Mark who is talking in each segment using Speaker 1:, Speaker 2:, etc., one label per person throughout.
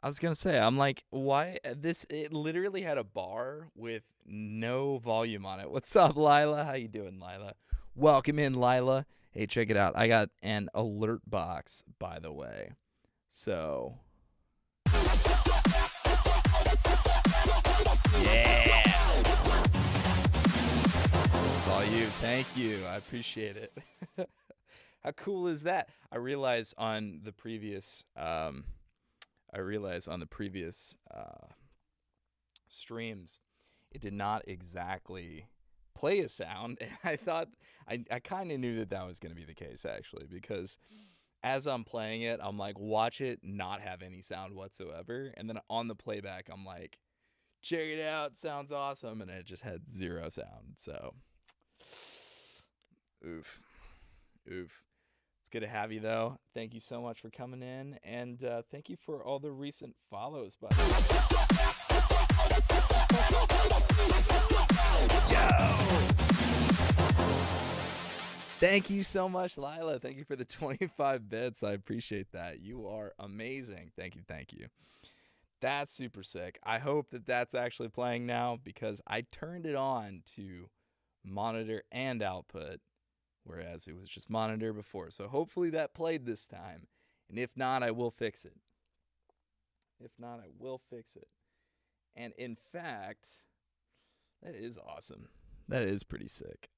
Speaker 1: I was gonna say, I'm like, why this it literally had a bar with no volume on it. What's up, Lila? How you doing, Lila? Welcome in, Lila. Hey, check it out. I got an alert box, by the way. So, yeah. It's all you. Thank you. I appreciate it. How cool is that? I realized on the previous streams, it did not exactly play a sound, and I thought I kind of knew that that was going to be the case actually, because as I'm playing it, I'm like, watch it not have any sound whatsoever, and then on the playback, I'm like, check it out, sounds awesome, and it just had zero sound. So, oof, oof. It's good to have you, though. Thank you so much for coming in, and thank you for all the recent follows, by the way. Yo! Thank you so much, Lila. Thank you for the 25 bits. I appreciate that. You are amazing. Thank you, thank you. That's super sick. I hope that that's actually playing now, because I turned it on to monitor and output, whereas it was just monitor before. So hopefully that played this time. And if not, I will fix it. If not, I will fix it. And in fact, that is awesome. That is pretty sick.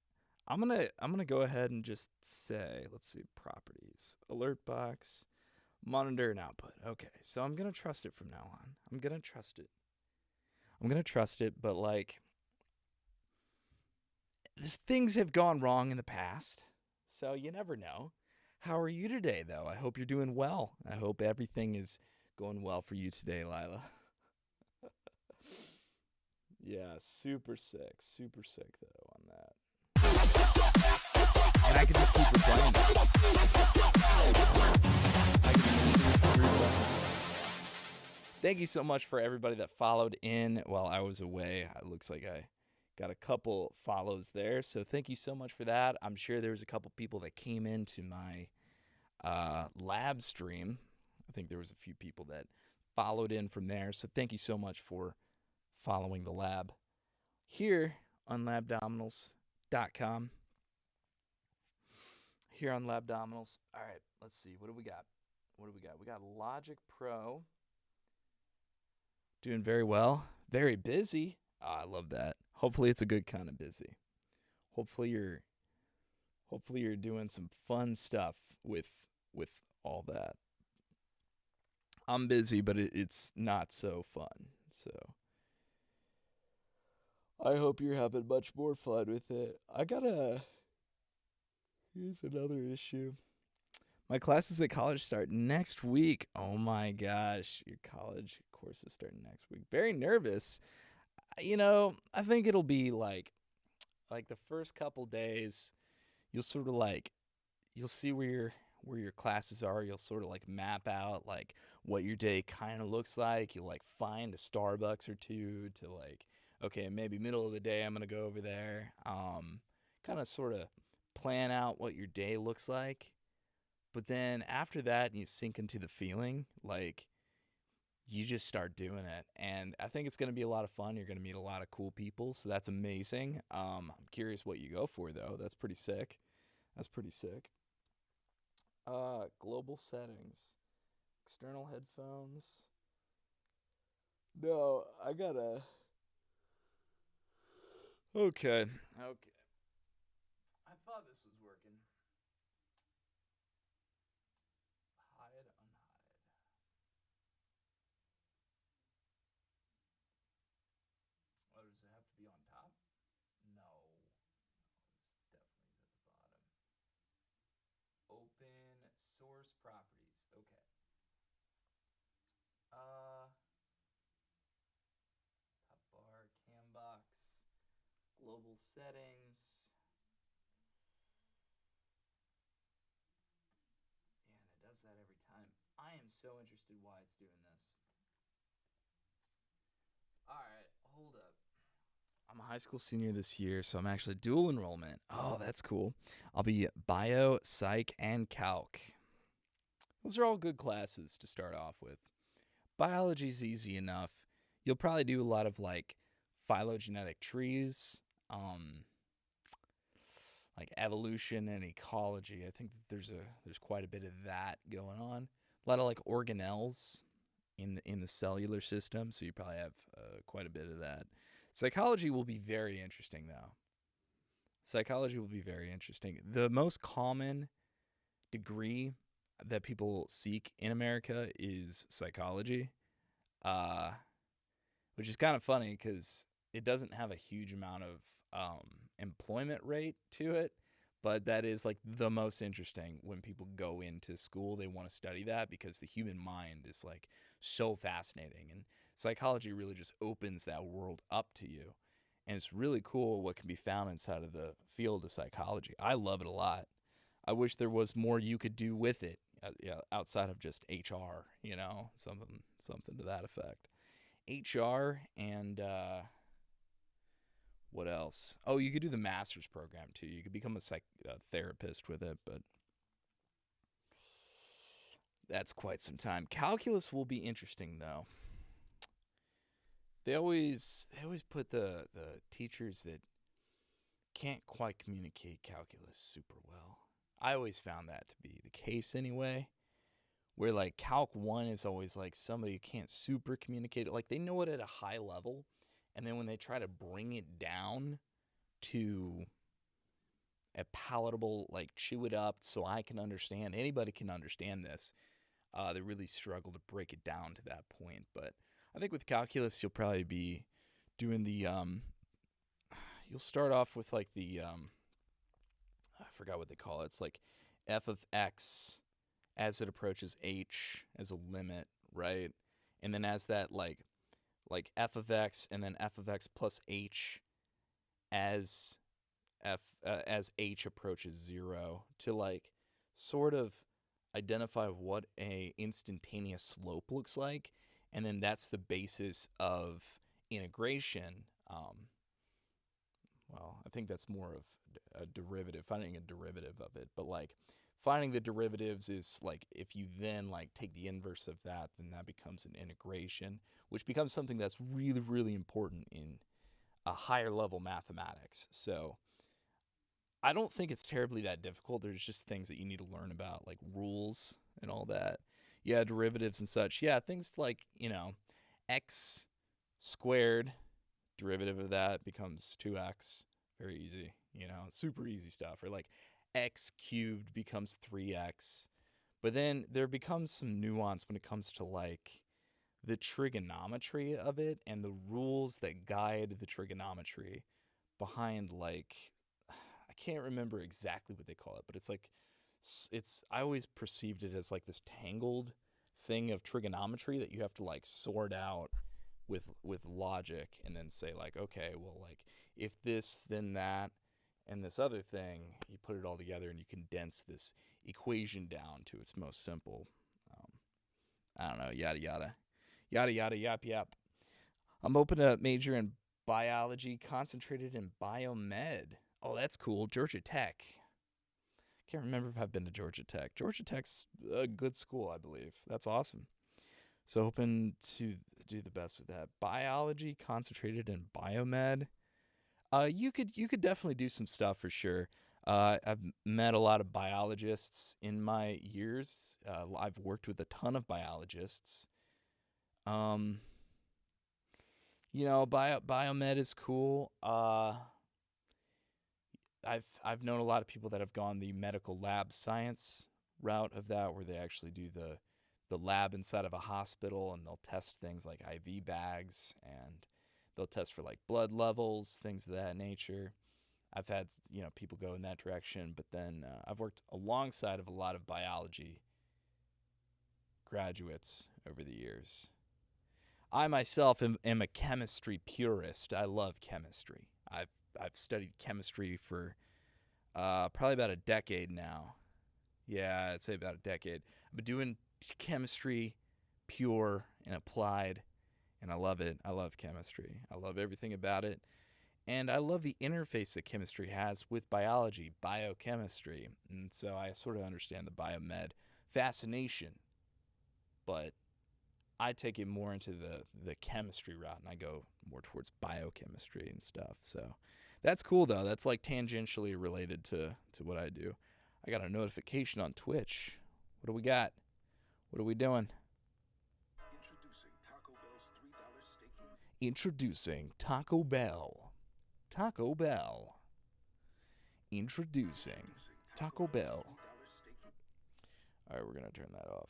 Speaker 1: I'm gonna go ahead and just say, let's see, properties, alert box, monitor and output. Okay, so I'm gonna trust it from now on. I'm gonna trust it, but like, things have gone wrong in the past, so you never know. How are you today, though? I hope you're doing well. I hope everything is going well for you today, Lila. Yeah, super sick though on that. And I can just keep replaying it. Thank you so much for everybody that followed in while I was away. It looks like I got a couple follows there, so thank you so much for that. I'm sure there was a couple people that came into my lab stream. I think there was a few people that followed in from there, so thank you so much for following the lab here on labdominals.com. Here on Labdominals. All right, let's see. What do we got? We got Logic Pro. Doing very well. Very busy. Oh, I love that. Hopefully it's a good kind of busy. Hopefully you're doing some fun stuff with all that. I'm busy, but it's not so fun. So I hope you're having much more fun with it. Here's another issue. My classes at college start next week. Oh my gosh, your college courses start next week. Very nervous. I think it'll be like the first couple days, you'll sort of like, you'll see where your classes are. You'll sort of like map out like what your day kind of looks like. You'll like find a Starbucks or two to like, okay, maybe middle of the day I'm gonna go over there. Kind of sort of plan out what your day looks like. But then after that, you sink into the feeling, like you just start doing it. And I think it's going to be a lot of fun. You're going to meet a lot of cool people, so that's amazing. I'm curious what you go for, though. That's pretty sick. Global settings. External headphones. No, I gotta... Okay. I thought this was working. Hide, unhide. Oh, does it have to be on top? No. This definitely is at the bottom. Open source properties. Okay. Top bar, cam box, global settings. Yeah, and it does that every time. I am so interested why it's doing this. All right, hold up. I'm a high school senior this year, so I'm actually dual enrollment. Oh, that's cool. I'll be bio, psych, and calc. Those are all good classes to start off with. Biology's easy enough. You'll probably do a lot of like phylogenetic trees, um, like evolution and ecology. I think that there's quite a bit of that going on. A lot of like organelles in the cellular system, so you probably have quite a bit of that. Psychology will be very interesting though. Psychology will be very interesting. The most common degree that people seek in America is psychology, uh, which is kind of funny because it doesn't have a huge amount of employment rate to it, but that is like the most interesting. When people go into school, they want to study that because the human mind is like so fascinating, and psychology really just opens that world up to you. And it's really cool what can be found inside of the field of psychology. I love it a lot. I wish there was more you could do with it, outside of just HR, something to that effect. HR and what else? Oh, you could do the master's program too. You could become a therapist with it, but that's quite some time. Calculus will be interesting though. They always put the teachers that can't quite communicate calculus super well. I always found that to be the case anyway. Where like Calc 1 is always like somebody who can't super communicate it. Like they know it at a high level, and then when they try to bring it down to a palatable, like chew it up so I can understand, anybody can understand this, they really struggle to break it down to that point. But I think with calculus, you'll probably be doing you'll start off with like I forgot what they call it. It's like f of x as it approaches h as a limit, right? And then as that like f of x and then f of x plus h as as h approaches 0 to like sort of identify what a instantaneous slope looks like, and then that's the basis of integration. Well, I think that's more of a derivative, finding a derivative of it. But like finding the derivatives is like if you then like take the inverse of that, then that becomes an integration, which becomes something that's really, really important in a higher level mathematics. So I don't think it's terribly that difficult. There's just things that you need to learn about, like rules and all that. Yeah, derivatives and such. Yeah, things like, x squared, derivative of that becomes 2x. Very easy, super easy stuff. Or like x cubed becomes 3x. But then there becomes some nuance when it comes to like the trigonometry of it and the rules that guide the trigonometry behind like, I can't remember exactly what they call it, but it's like I always perceived it as like this tangled thing of trigonometry that you have to like sort out with logic, and then say like, okay, well, like if this then that and this other thing, you put it all together and you condense this equation down to its most simple. I don't know, yada yada yada yada yap yap. I'm hoping to major in biology, concentrated in biomed. Oh, that's cool. Georgia Tech. Can't remember if I've been to Georgia Tech. Georgia Tech's a good school, I believe. That's awesome. So hoping to do the best with that. Biology, concentrated in biomed. You could definitely do some stuff for sure. I've met a lot of biologists in my years. I've worked with a ton of biologists. Biomed is cool. I've known a lot of people that have gone the medical lab science route of that, where they actually do the lab inside of a hospital, and they'll test things like IV bags, and they'll test for like blood levels, things of that nature. I've had people go in that direction, but then I've worked alongside of a lot of biology graduates over the years. I myself am a chemistry purist. I love chemistry. I've studied chemistry for probably about a decade now. Yeah, I'd say about a decade. I've been doing chemistry, pure and applied, and I love it. I love chemistry. I love everything about it. And I love the interface that chemistry has with biology, biochemistry. And so I sort of understand the biomed fascination. But I take it more into the chemistry route, and I go more towards biochemistry and stuff. So that's cool, though. That's like tangentially related to what I do. I got a notification on Twitch. What do we got? What are we doing? Introducing Taco Bell. Taco Bell. Introducing Taco Bell. All right, we're going to turn that off.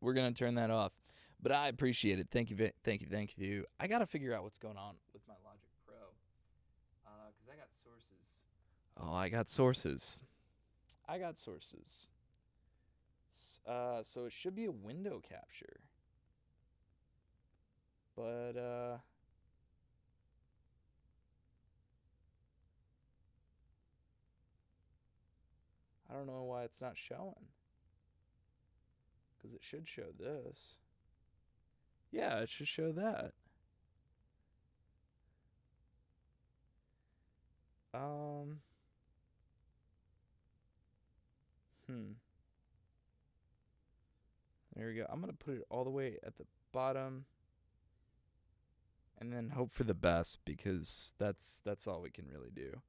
Speaker 1: We're going to turn that off. But I appreciate it. Thank you, thank you, thank you. I got to figure out what's going on with my Logic Pro. Because I got sources. Oh, I got sources. I got sources. So it should be a window capture. But, I don't know why it's not showing. Because it should show this. Yeah, it should show that. There we go. I'm going to put it all the way at the bottom. And then hope for the best, because that's all we can really do.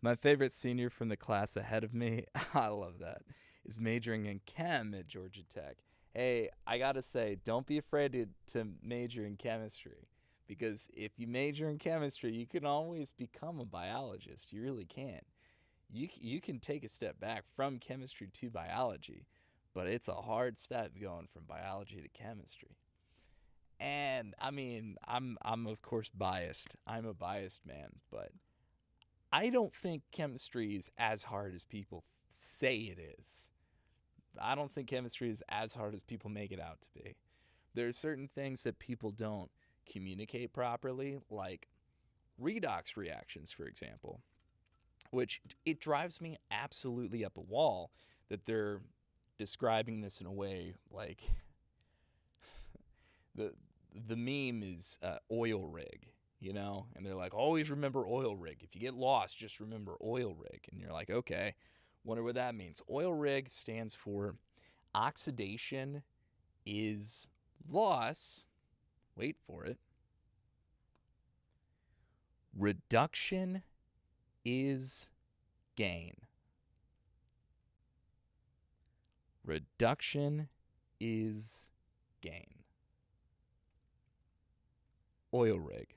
Speaker 1: My favorite senior from the class ahead of me, I love that, is majoring in chem at Georgia Tech. Hey, I gotta say, don't be afraid to major in chemistry, because if you major in chemistry, you can always become a biologist. You really can. You can take a step back from chemistry to biology, but it's a hard step going from biology to chemistry. And I mean, I'm of course biased. I'm a biased man, but I don't think chemistry is as hard as people say it is. I don't think chemistry is as hard as people make it out to be. There are certain things that people don't communicate properly, like redox reactions, for example, which it drives me absolutely up a wall that they're describing this in a way like the meme is oil rig, you know? And they're like, always remember oil rig. If you get lost, just remember oil rig. And you're like, okay, wonder what that means. Oil rig stands for oxidation is loss. Wait for it. Reduction is gain. Reduction is gain. Oil rig.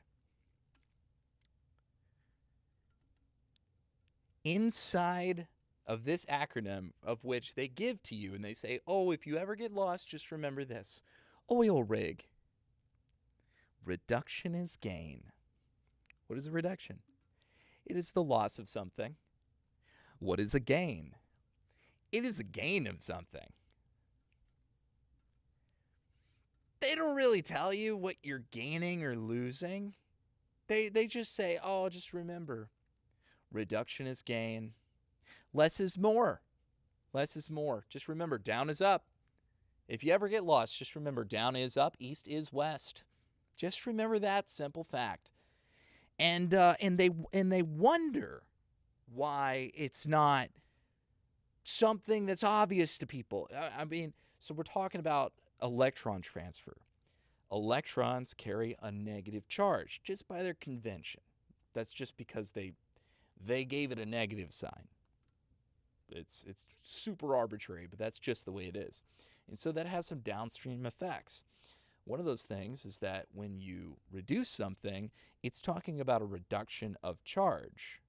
Speaker 1: Inside of this acronym, of which they give to you and they say, oh, if you ever get lost, just remember this. Oil rig. Reduction is gain. What is a reduction? It is the loss of something. What is a gain? It is a gain of something. They don't really tell you what you're gaining or losing. They just say, oh, just remember, reduction is gain. Less is more. Less is more. Just remember, down is up. If you ever get lost, just remember, down is up, east is west. Just remember that simple fact. And they wonder why it's not something that's obvious to people. I mean, so we're talking about electron transfer. Electrons carry a negative charge just by their convention. That's just because they gave it a negative sign. It's super arbitrary, but that's just the way it is. And so that has some downstream effects. One of those things is that when you reduce something, it's talking about a reduction of charge.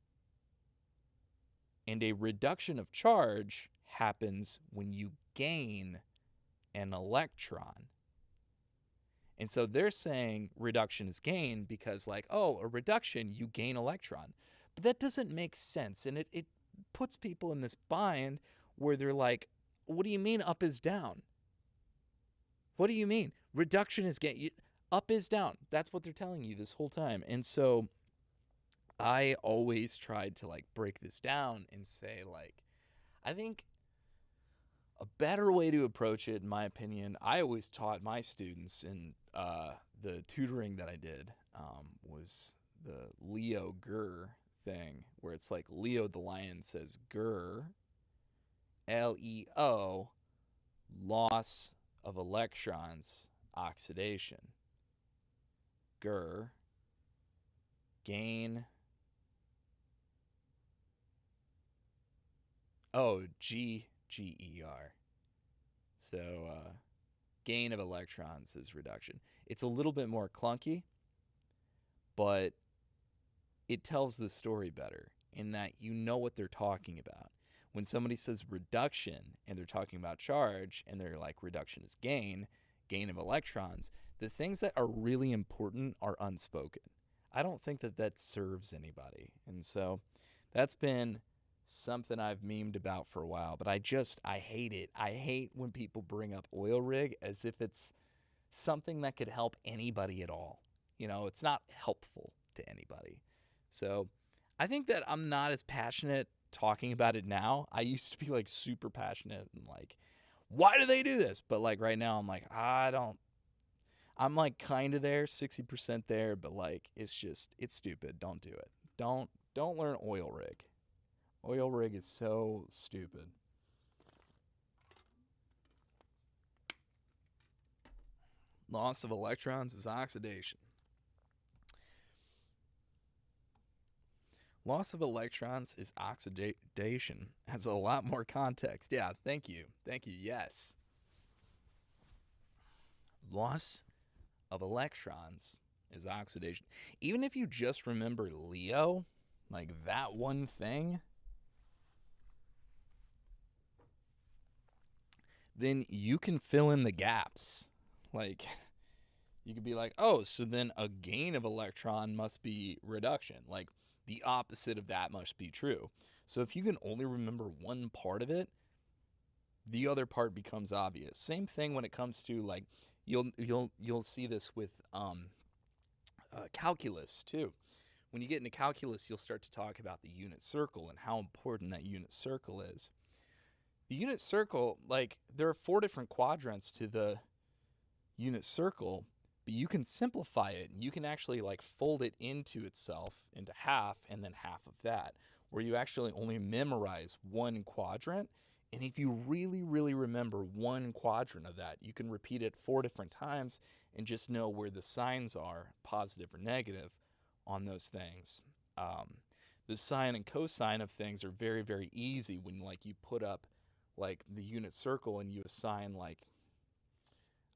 Speaker 1: And a reduction of charge happens when you gain an electron. And so they're saying reduction is gain because, like, oh, a reduction, you gain electron. But that doesn't make sense. And it puts people in this bind where they're like, what do you mean up is down? What do you mean? Reduction is gain. Up is down. That's what they're telling you this whole time. And so I always tried to, like, break this down and say, like, I think a better way to approach it, in my opinion, I always taught my students in the tutoring that I did was the Leo Grr thing, where it's like Leo the lion says grr, Leo, Loss of electrons, oxidation. Ger, gain. Oh, GER. So gain of electrons is reduction. It's a little bit more clunky, but it tells the story better in that you know what they're talking about. When somebody says reduction and they're talking about charge and they're like reduction is gain, gain of electrons, the things that are really important are unspoken. I don't think that that serves anybody. And so that's been something I've memed about for a while, but I hate it. I hate when people bring up oil rig as if it's something that could help anybody at all. You know, it's not helpful to anybody. So I think that I'm not as passionate talking about it now. I used to be like super passionate and like, why do they do this? But like right now, I'm like, I'm like kind of there, 60% there, but like it's stupid. Don't do it. Don't learn oil rig. Oil rig is so stupid. Loss of electrons is oxidation. Loss of electrons is oxidation. Has a lot more context. Yeah, thank you. Thank you. Yes. Loss of electrons is oxidation. Even if you just remember Leo, like that one thing, then you can fill in the gaps. Like, you could be like, oh, so then a gain of electron must be reduction. Like, the opposite of that must be true. So if you can only remember one part of it, the other part becomes obvious. Same thing when it comes to like, you'll see this with calculus too. When you get into calculus, you'll start to talk about the unit circle and how important that unit circle is. The unit circle, like, there are 4 different quadrants to the unit circle, but you can simplify it and you can actually like fold it into itself into half and then half of that, where you actually only memorize one quadrant. And if you really, really remember one quadrant of that, you can repeat it 4 different times and just know where the signs are, positive or negative, on those things. The sine and cosine of things are very, very easy when like you put up like the unit circle and you assign like,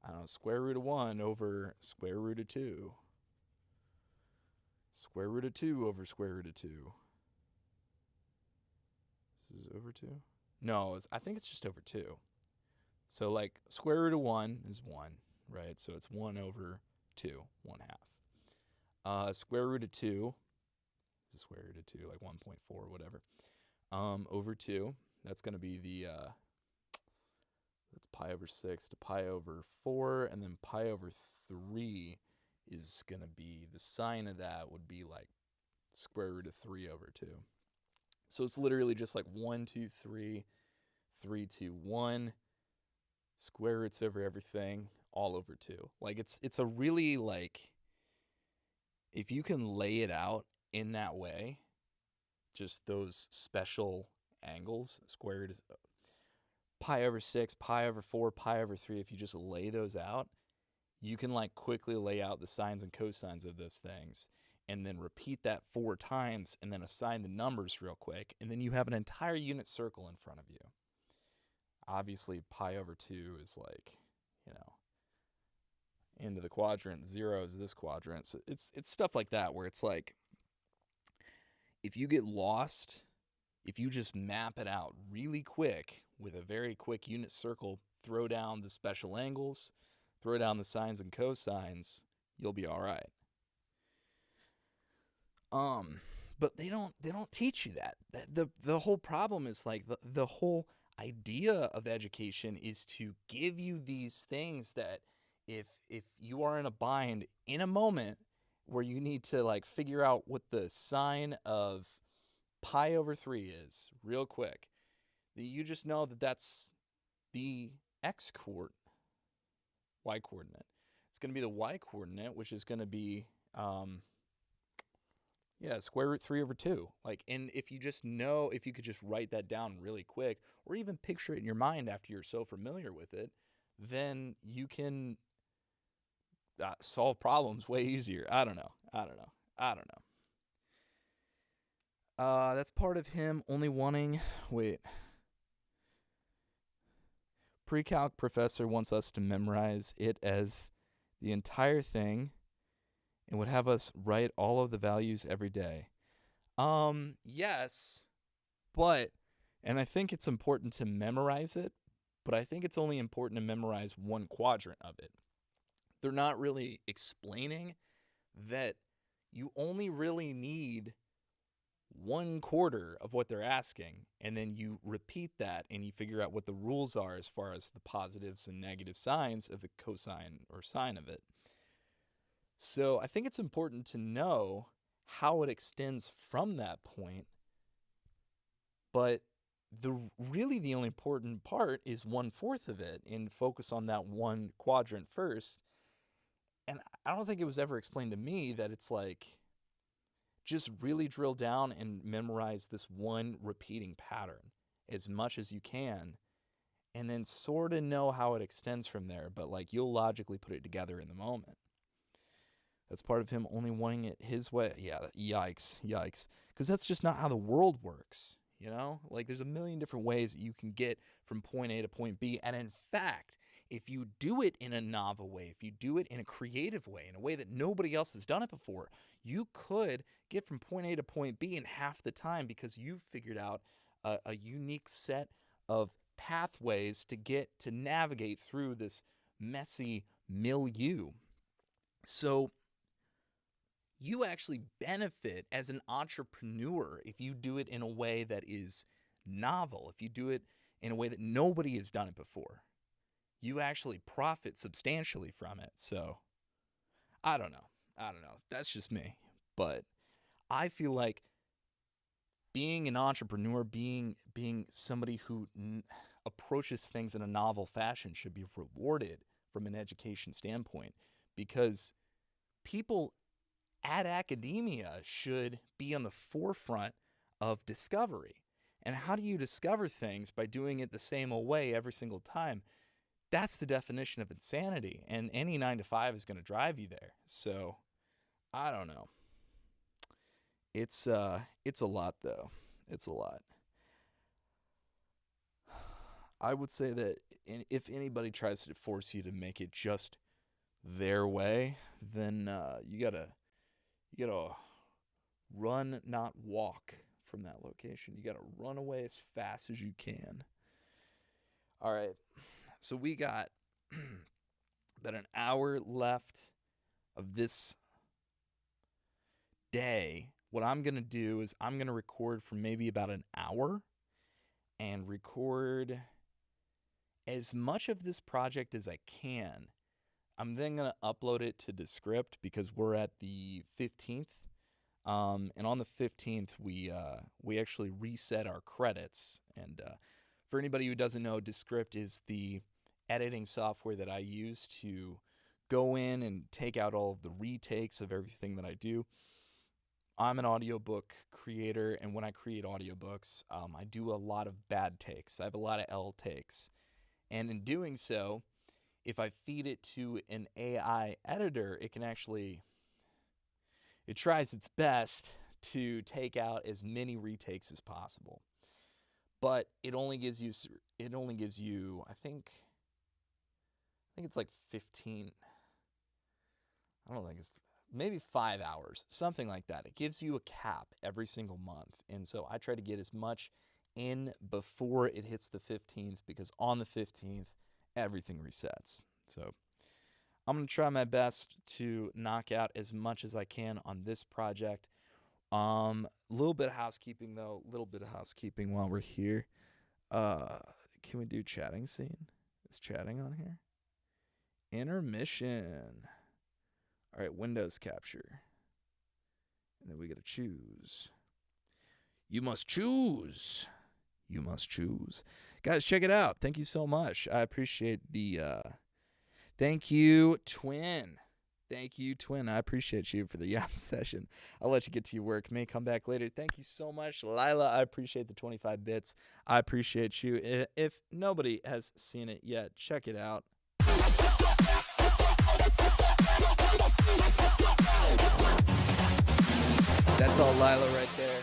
Speaker 1: I don't know, square root of 1 over square root of 2. Square root of 2 over square root of 2. This is over 2? No, I think it's just over 2. So like square root of 1 is 1, right? So it's 1 over 2, 1 half. Square root of 2 is square root of 2, like 1.4 or whatever. Over 2, that's going to be the, that's pi over 6 to pi over 4, and then pi over 3 is going to be, the sine of that would be like square root of 3 over 2. So it's literally just like 1, 2, 3, 3, 2, 1, square roots over everything, all over 2. Like it's a really like, if you can lay it out in that way, just those special angles, square root is pi over 6, pi over 4, pi over 3, if you just lay those out, you can like quickly lay out the sines and cosines of those things and then repeat that 4 times and then assign the numbers real quick, and then you have an entire unit circle in front of you. Obviously, pi over 2 is like, you know, into the quadrant, 0 is this quadrant. So it's stuff like that where it's like, if you get lost, if you just map it out really quick with a very quick unit circle, throw down the special angles, throw down the sines and cosines, you'll be all right. But they don't teach you that. The whole problem is like the whole idea of education is to give you these things that if you are in a bind in a moment where you need to like figure out what the sine of pi over 3 is real quick, that you just know that that's the x coordinate, y coordinate. It's going to be the y coordinate, which is going to be Yeah, square root 3 over 2. Like, and if you could just write that down really quick, or even picture it in your mind after you're so familiar with it, then you can solve problems way easier. I don't know. That's part of him only wanting. Wait. Pre-calc professor wants us to memorize it as the entire thing and would have us write all of the values every day. Yes, but, and I think it's important to memorize it, but I think it's only important to memorize one quadrant of it. They're not really explaining that you only really need 1/4 of what they're asking, and then you repeat that and you figure out what the rules are as far as the positives and negative signs of the cosine or sine of it. So I think it's important to know how it extends from that point, but the only important part is 1/4 of it, and focus on that one quadrant first. And I don't think it was ever explained to me that it's like, just really drill down and memorize this one repeating pattern as much as you can, and then sort of know how it extends from there, but like you'll logically put it together in the moment. That's part of him only wanting it his way. Yeah, yikes. Because that's just not how the world works, you know? Like, there's a million different ways that you can get from point A to point B, and in fact, if you do it in a novel way, if you do it in a creative way, in a way that nobody else has done it before, you could get from point A to point B in half the time, because you've figured out a unique set of pathways to navigate through this messy milieu. So you actually benefit as an entrepreneur if you do it in a way that is novel, if you do it in a way that nobody has done it before. You actually profit substantially from it. So I don't know. That's just me. But I feel like being an entrepreneur, being somebody who approaches things in a novel fashion, should be rewarded from an education standpoint, because people at academia should be on the forefront of discovery. And how do you discover things? By doing it the same old way every single time. That's the definition of insanity, and any 9-to-5 is going to drive you there. So I don't know. It's a lot, though. It's a lot. I would say that if anybody tries to force you to make it just their way, then you gotta run, not walk from that location. You gotta run away as fast as you can. All right, so we got about an hour left of this day. What I'm gonna do is I'm gonna record for maybe about an hour, and record as much of this project as I can. I'm then going to upload it to Descript, because we're at the 15th. And on the 15th, we actually reset our credits. And for anybody who doesn't know, Descript is the editing software that I use to go in and take out all of the retakes of everything that I do. I'm an audiobook creator, and when I create audiobooks, I do a lot of bad takes. I have a lot of L takes. And in doing so, if I feed it to an AI editor, it tries its best to take out as many retakes as possible. But it only gives you, I think it's like 15, I don't think it's, maybe 5 hours, something like that. It gives you a cap every single month. And so I try to get as much in before it hits the 15th, because on the 15th, everything resets. So I'm going to try my best to knock out as much as I can on this project. Little bit of housekeeping, though. Little bit of housekeeping while we're here. Can we do chatting scene? Is chatting on here? Intermission. All right, Windows capture. And then we got to choose. You must choose. You must choose. Guys, check it out. Thank you so much. I appreciate the... Thank you, Twin. Thank you, Twin. I appreciate you for the yam session. I'll let you get to your work. May come back later. Thank you so much, Lila. I appreciate the 25 bits. I appreciate you. If nobody has seen it yet, check it out. That's all Lila right there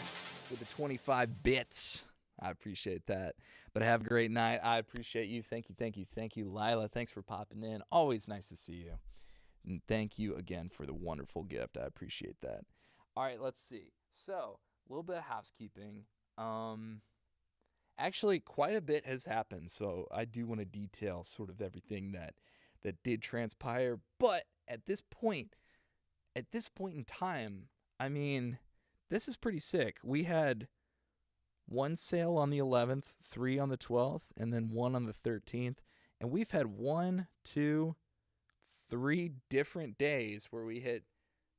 Speaker 1: with the 25 bits. I appreciate that. But have a great night. I appreciate you. Thank you, Lila. Thanks for popping in. Always nice to see you. And thank you again for the wonderful gift. I appreciate that. All right, let's see. So, a little bit of housekeeping. Actually, quite a bit has happened. So, I do want to detail sort of everything that did transpire. But at this point in time, I mean, this is pretty sick. We had one sale on the 11th, 3 on the 12th, and then 1 on the 13th. And we've had 1, 2, 3 different days where we hit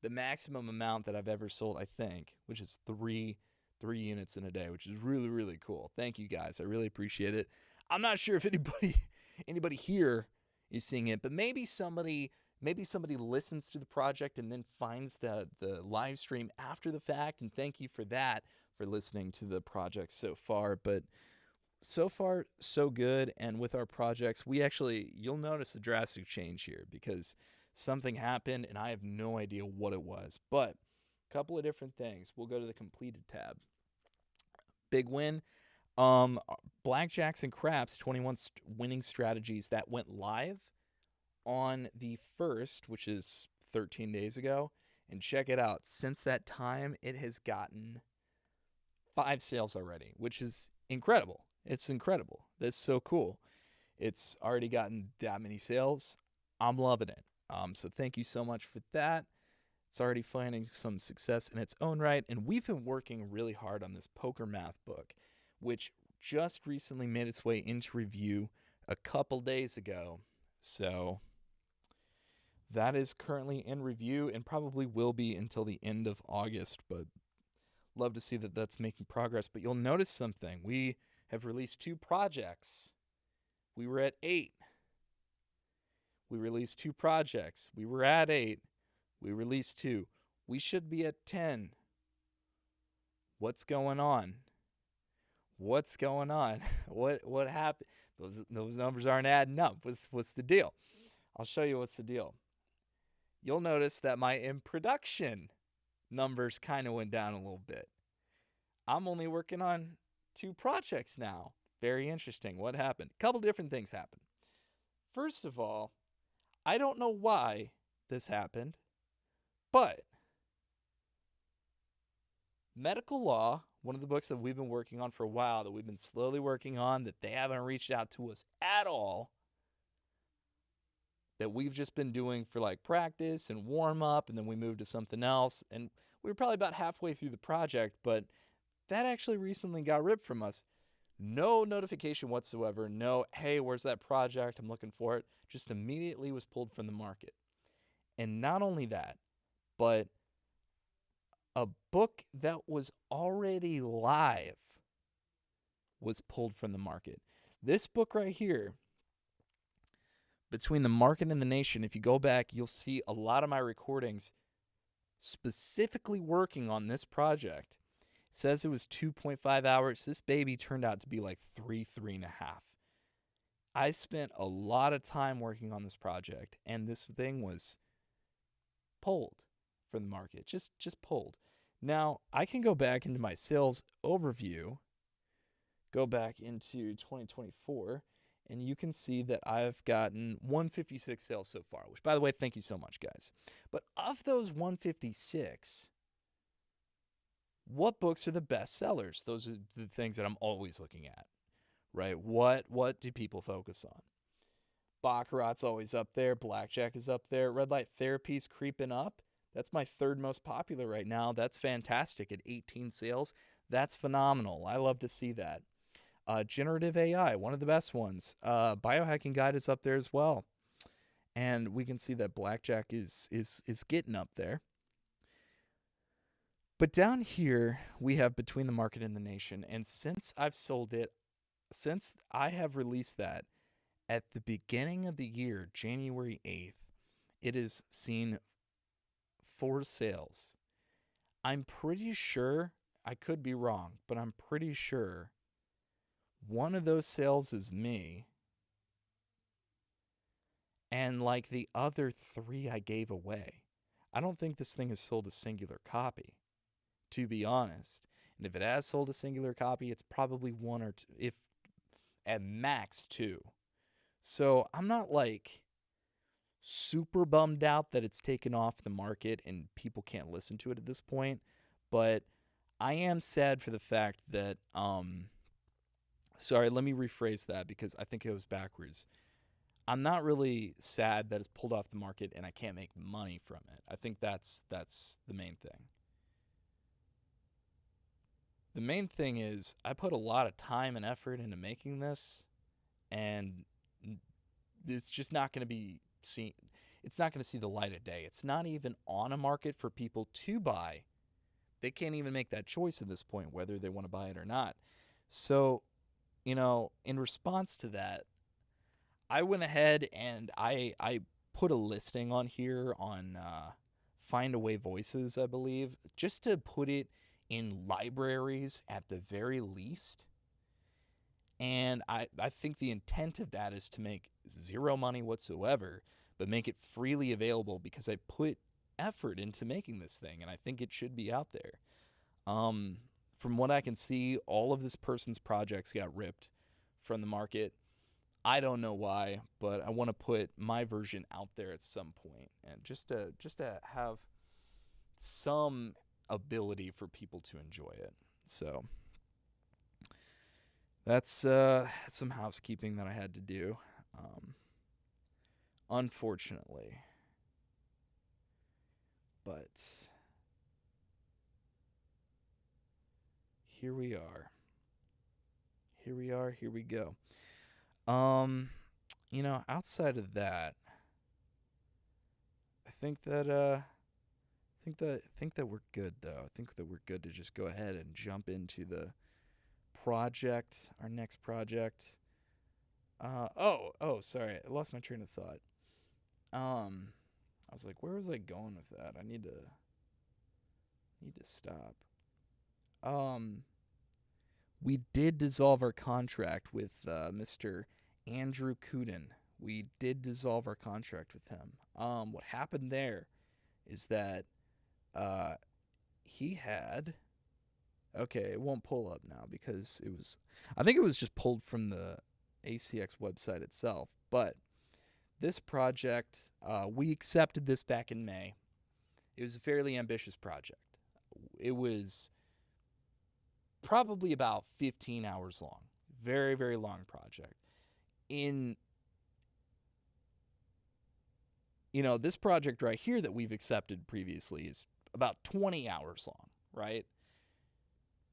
Speaker 1: the maximum amount that I've ever sold, I think, which is 3 units in a day, which is really, really cool. Thank you guys. I really appreciate it. I'm not sure if anybody here is seeing it, but maybe somebody listens to the project and then finds the live stream after the fact, and thank you for that, for listening to the project so far. But so far, so good. And with our projects, you'll notice a drastic change here because something happened and I have no idea what it was. But a couple of different things. We'll go to the completed tab. Big win. Blackjacks and craps, 21 winning strategies that went live on the 1st, which is 13 days ago. And check it out. Since that time, it has gotten 5 sales already, which is incredible. It's incredible. That's so cool. It's already gotten that many sales. I'm loving it. So thank you so much for that. It's already finding some success in its own right. And we've been working really hard on this poker math book, which just recently made its way into review a couple days ago. So that is currently in review and probably will be until the end of August. But love to see that that's making progress. But you'll notice something. We have released 2 projects. We were at 8. We released 2 projects. We were at 8. We released 2. We should be at 10. What's going on? What's going on? What happened? Those numbers aren't adding up. What's the deal? I'll show you what's the deal. You'll notice that my in production numbers kind of went down a little bit. I'm only working on 2 projects now. Very interesting. What happened? A couple different things happened. First of all, I don't know why this happened, but Medical Law, one of the books that we've been working on for a while, that we've been slowly working on, that they haven't reached out to us at all, that we've just been doing for like practice and warm up, and then we moved to something else, and we were probably about halfway through the project, but that actually recently got ripped from us. No notification whatsoever. No, hey, where's that project? I'm looking for it. Just immediately was pulled from the market. And not only that, but a book that was already live was pulled from the market. This book right here, Between the Market and the Nation, if you go back, you'll see a lot of my recordings specifically working on this project. It says it was 2.5 hours. This baby turned out to be like 3.5. I spent a lot of time working on this project, and this thing was pulled from the market. Just pulled. Now, I can go back into my sales overview, go back into 2024, and you can see that I've gotten 156 sales so far, which, by the way, thank you so much, guys. But of those 156, what books are the best sellers? Those are the things that I'm always looking at, right? What do people focus on? Baccarat's always up there. Blackjack is up there. Red Light Therapy's creeping up. That's my 3rd most popular right now. That's fantastic at 18 sales. That's phenomenal. I love to see that. Generative AI, one of the best ones. Biohacking Guide is up there as well. And we can see that Blackjack is getting up there. But down here, we have Between the Market and the Nation. And since I've sold it, since I have released that at the beginning of the year, January 8th, it has seen 4 sales. I'm pretty sure, I could be wrong, but I'm pretty sure one of those sales is me, and like the other 3 I gave away. I don't think this thing has sold a singular copy, to be honest. And if it has sold a singular copy, it's probably 1 or 2, if at max 2. So I'm not like super bummed out that it's taken off the market and people can't listen to it at this point, but I am sad for the fact that sorry, let me rephrase that because I think it was backwards. I'm not really sad that it's pulled off the market and I can't make money from it. I think that's the main thing. The main thing is I put a lot of time and effort into making this, and it's just not going to be seen. It's not going to see the light of day. It's not even on a market for people to buy. They can't even make that choice at this point whether they want to buy it or not. So, in response to that, I went ahead and I put a listing on here on Find Away Voices, I believe, just to put it in libraries at the very least. And I think the intent of that is to make zero money whatsoever, but make it freely available because I put effort into making this thing, and I think it should be out there. From what I can see, all of this person's projects got ripped from the market. I don't know why, but I want to put my version out there at some point, and just to have some ability for people to enjoy it. So that's some housekeeping that I had to do, unfortunately. But here we are. Here we go. Outside of that, I think that we're good though. I think that we're good to just go ahead and jump into the project, our next project. Sorry, I lost my train of thought. I was like, where was I going with that? I need to stop. We did dissolve our contract with Mr. Andrew Kuden. We did dissolve our contract with him. What happened there is that he had... Okay, it won't pull up now because I think it was just pulled from the ACX website itself. But this project, we accepted this back in May. It was a fairly ambitious project. It was probably about 15 hours long. Very, very long project. This project right here that we've accepted previously is about 20 hours long, right?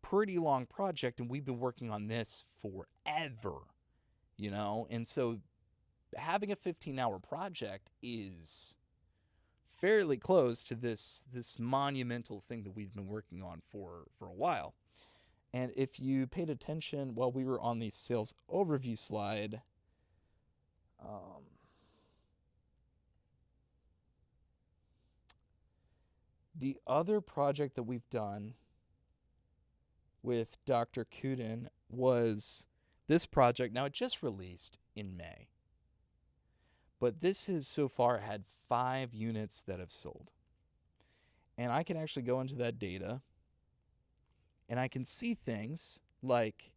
Speaker 1: Pretty long project, and we've been working on this forever, and so having a 15-hour project is fairly close to this monumental thing that we've been working on for a while. And if you paid attention while we were on the sales overview slide, the other project that we've done with Dr. Kuden was this project. Now, it just released in May, but this has so far had 5 units that have sold. And I can actually go into that data, and I can see things like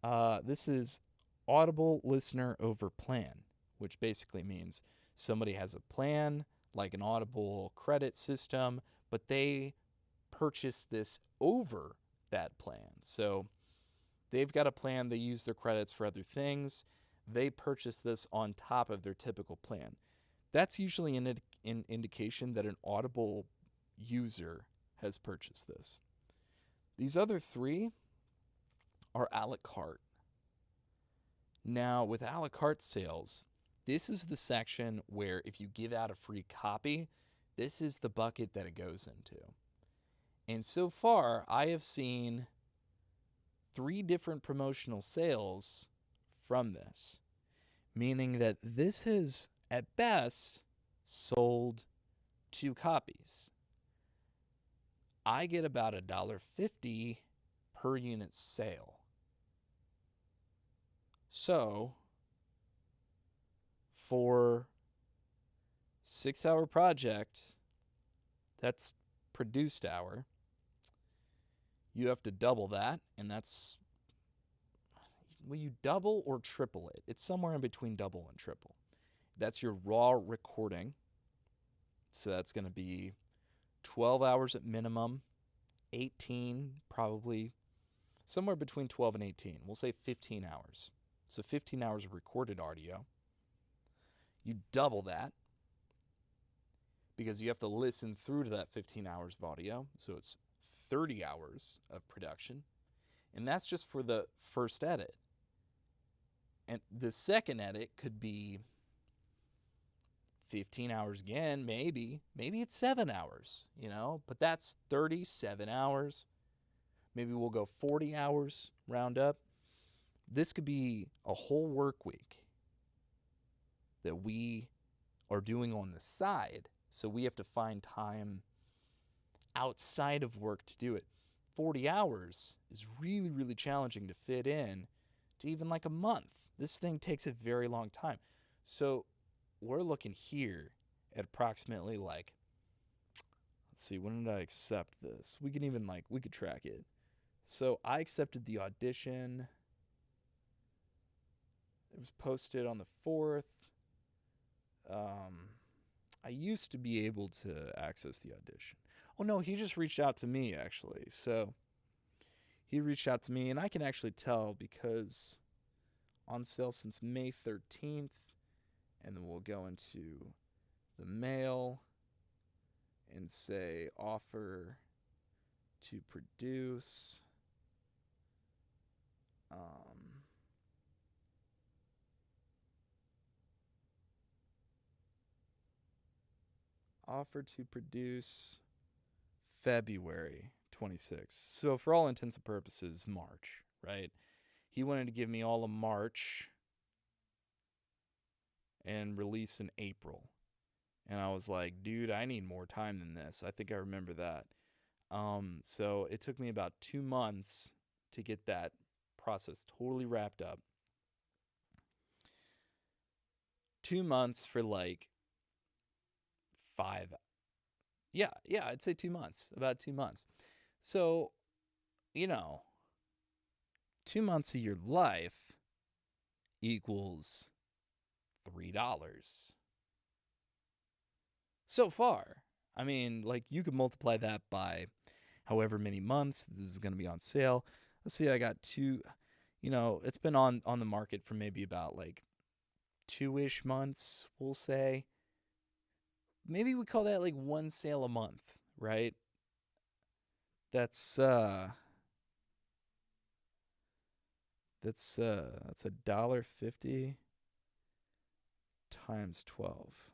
Speaker 1: this is Audible Listener Over Plan, which basically means somebody has a plan, like an Audible credit system, but they purchase this over that plan. So they've got a plan, they use their credits for other things, they purchase this on top of their typical plan. That's usually an indication that an Audible user has purchased this. These other 3 are a la carte. Now, with a la carte sales, this is the section where if you give out a free copy, this is the bucket that it goes into. And so far, I have seen 3 different promotional sales from this, meaning that this has, at best, sold 2 copies. I get about $1.50 per unit sale. So for 6-hour project, that's produced hour. You have to double that, and that's, will you double or triple it? It's somewhere in between double and triple. That's your raw recording. So that's going to be 12 hours at minimum, 18 probably, somewhere between 12 and 18. We'll say 15 hours. So 15 hours of recorded audio. You double that because you have to listen through to that 15 hours of audio. So it's 30 hours of production. And that's just for the first edit. And the second edit could be 15 hours again, maybe. Maybe it's 7 hours, but that's 37 hours. Maybe we'll go 40 hours, round up. This could be a whole work week that we are doing on the side. So we have to find time outside of work to do it. 40 hours is really, really challenging to fit in to even like a month. This thing takes a very long time. So we're looking here at approximately like, let's see, when did I accept this? We could track it. So I accepted the audition. It was posted on the 4th. I used to be able to access the audition. Oh no, he just reached out to me actually. So he reached out to me, and I can actually tell because on sale since May 13th. And then we'll go into the mail and say offer to produce. Offer to produce February 26th. So for all intents and purposes, March, right? He wanted to give me all of March and release in April. And I was like, dude, I need more time than this. I think I remember that. So it took me about 2 months to get that process totally wrapped up. 2 months for like 5. Yeah, I'd say 2 months, about 2 months. So, 2 months of your life equals $3 so far. I mean, like, you could multiply that by however many months this is going to be on sale. Let's see, I got 2, it's been on the market for maybe about like 2-ish months, we'll say. Maybe we call that like 1 sale a month, right? That's $1.50 times 12.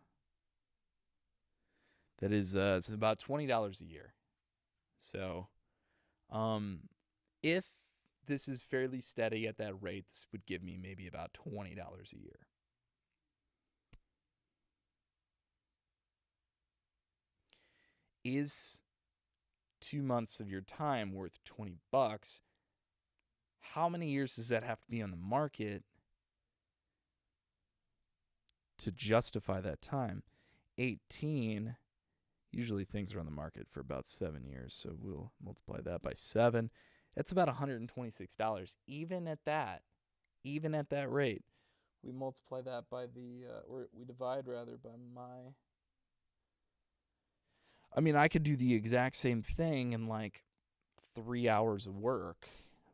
Speaker 1: That is it's about $20 a year. So, if this is fairly steady at that rate, this would give me maybe about $20 a year. Is 2 months of your time worth $20? How many years does that have to be on the market to justify that time? 18. Usually things are on the market for about 7 years, so we'll multiply that by 7. That's about $126. Even at that rate, we multiply that by we divide rather by my. I mean, I could do the exact same thing in like 3 hours of work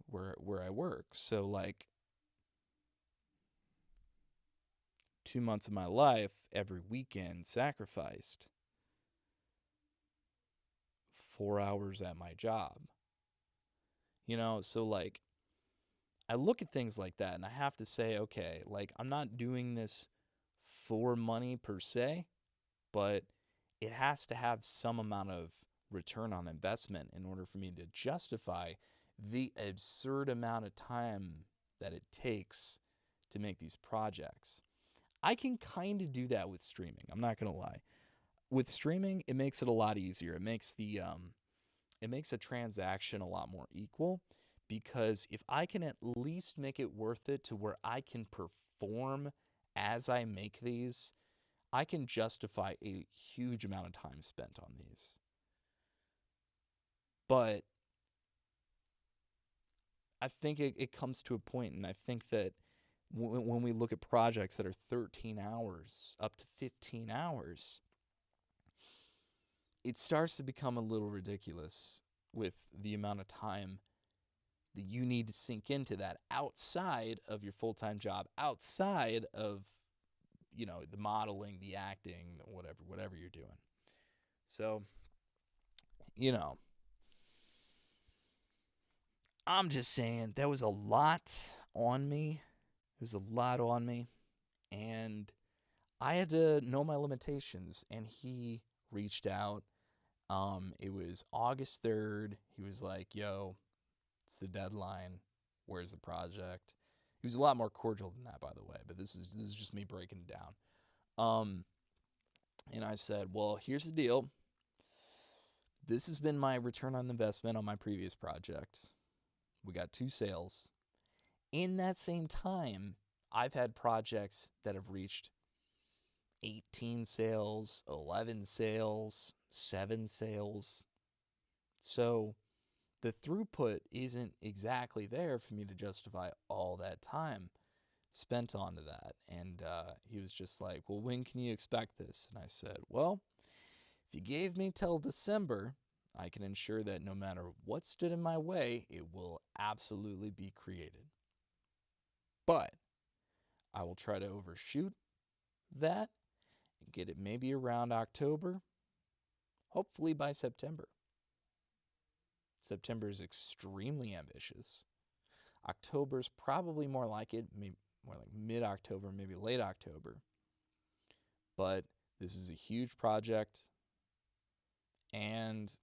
Speaker 1: where I work. So like 2 months of my life every weekend sacrificed. 4 hours at my job. So like I look at things like that and I have to say, okay, like I'm not doing this for money per se, but it has to have some amount of return on investment in order for me to justify the absurd amount of time that it takes to make these projects. I can kind of do that with streaming. I'm not going to lie. With streaming, it makes it a lot easier. It makes the it makes a transaction a lot more equal, because if I can at least make it worth it to where I can perform as I make these, I can justify a huge amount of time spent on these. But I think it comes to a point, and I think that when we look at projects that are 13 hours, up to 15 hours, it starts to become a little ridiculous with the amount of time that you need to sink into that outside of your full-time job, outside of, the modeling, the acting, whatever you're doing. So, I'm just saying there was a lot on me. There was a lot on me, and I had to know my limitations, and he reached out. It was August 3rd. He was like, yo, it's the deadline. Where's the project? He was a lot more cordial than that, by the way, but this is just me breaking it down. And I said, well, here's the deal. This has been my return on investment on my previous project. We got 2 sales. In that same time, I've had projects that have reached 18 sales, 11 sales, 7 sales. So the throughput isn't exactly there for me to justify all that time spent onto that. And he was just like, well, when can you expect this? And I said, well, if you gave me till December, I can ensure that no matter what stood in my way, it will absolutely be created. But I will try to overshoot that and get it maybe around October, hopefully by September. September is extremely ambitious. October is probably more like it, maybe more like mid-October, maybe late October. But this is a huge project, and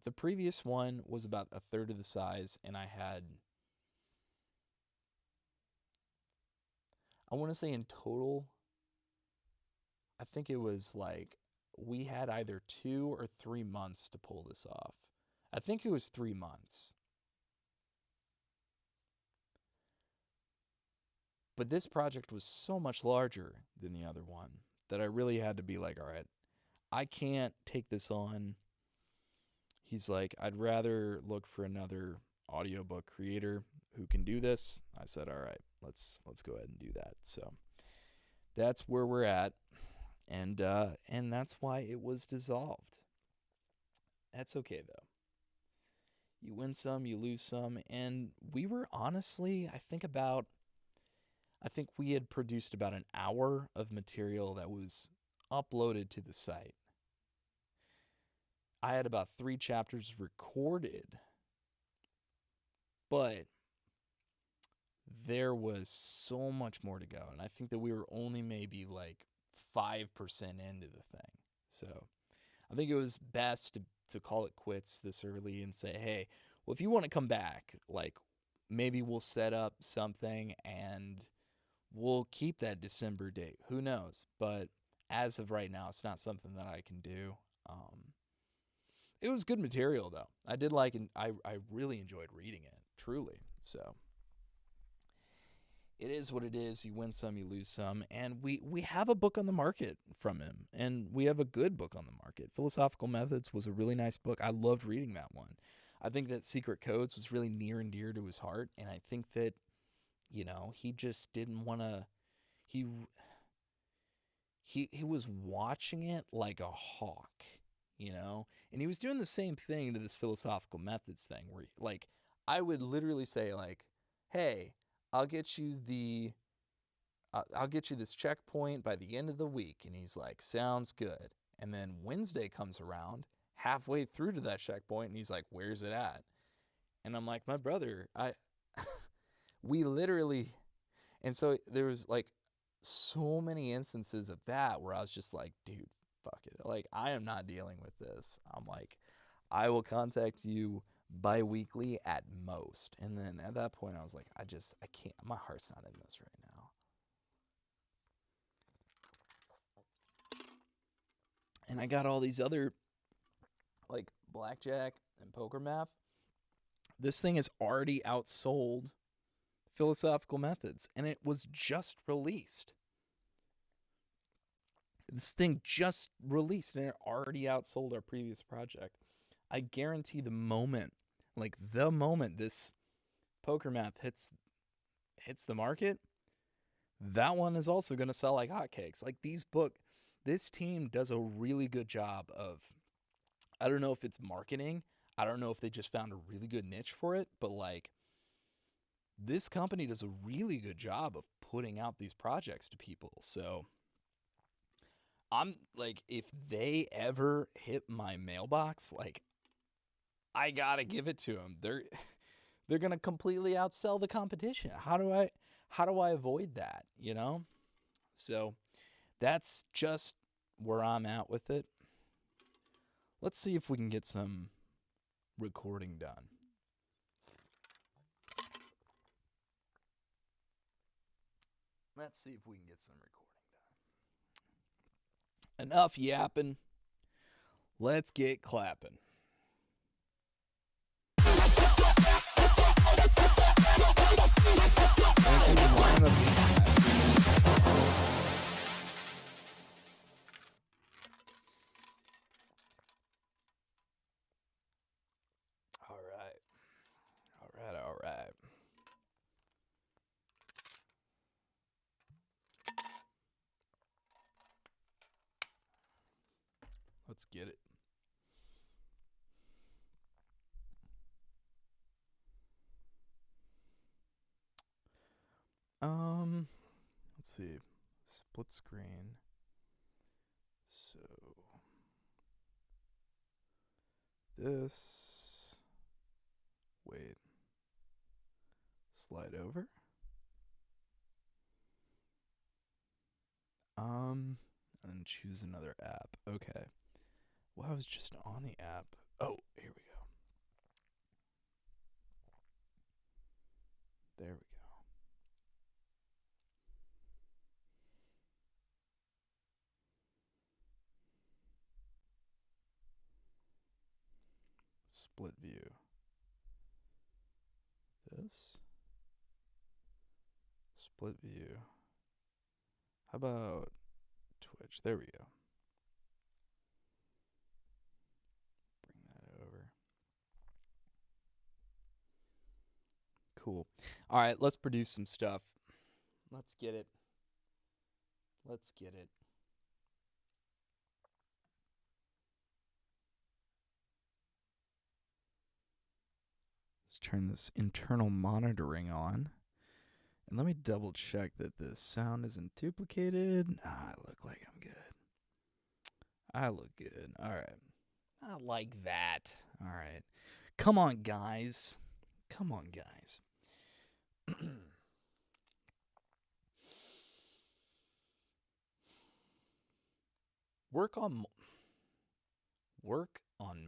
Speaker 1: the previous one was about a third of the size, and I want to say in total, I think it was like we had either 2 or 3 months to pull this off. I think it was 3 months. But this project was so much larger than the other one that I really had to be like, all right, I can't take this on. He's like, I'd rather look for another audiobook creator who can do this. I said, all right, let's go ahead and do that. So that's where we're at, and that's why it was dissolved. That's okay though. You win some, you lose some, and we were honestly, I think we had produced about an hour of material that was uploaded to the site. I had about 3 chapters recorded, but there was so much more to go. And I think that we were only maybe like 5% into the thing. So I think it was best to call it quits this early and say, hey, well, if you want to come back, like maybe we'll set up something and we'll keep that December date. Who knows? But as of right now, it's not something that I can do. It was good material, though. I did like it. I really enjoyed reading it, truly. So it is what it is. You win some, you lose some. And we have a book on the market from him, and we have a good book on the market. Philosophical Methods was a really nice book. I loved reading that one. I think that Secret Codes was really near and dear to his heart, and I think that, he just didn't want to. He was watching it like a hawk, and he was doing the same thing to this Philosophical Methods thing, where like I would literally say like, hey, I'll get you this checkpoint by the end of the week. And he's like, sounds good. And then Wednesday comes around halfway through to that checkpoint, and he's like, where's it at? And I'm like, my brother, we literally, and so there was like so many instances of that where I was just like, dude, fuck it. Like, I am not dealing with this. I'm like, I will contact you bi-weekly at most. And then at that point I was like, I can't, my heart's not in this right now. And I got all these other like blackjack and poker math, this thing is already outsold philosophical methods, and it was just released. This thing just released, and it already outsold our previous project. I guarantee the moment this poker math hits the market, that one is also going to sell like hotcakes. Like this team does a really good job of, I don't know if it's marketing, I don't know if they just found a really good niche for it, but like this company does a really good job of putting out these projects to people. So I'm like, if they ever hit my mailbox, like I gotta give it to them. They're gonna completely outsell the competition. How do I avoid that? You know? So that's just where I'm at with it. Let's see if we can get some recording done. Let's see if we can get some recording done. Enough yapping. Let's get clapping. All right. Let's get it. Let's see. Split screen. So this, wait, slide over. And choose another app. Okay. Well, I was just on the app. Oh, here we go. There we go. Split view. This. Split view. How about Twitch? There we go. Bring that over. Cool. All right, let's produce some stuff. Let's get it. Let's get it. Let's turn this internal monitoring on. And let me double check that the sound isn't duplicated. I look like I'm good. I look good. All right. I like that. All right. Come on, guys. Come on, guys. Work on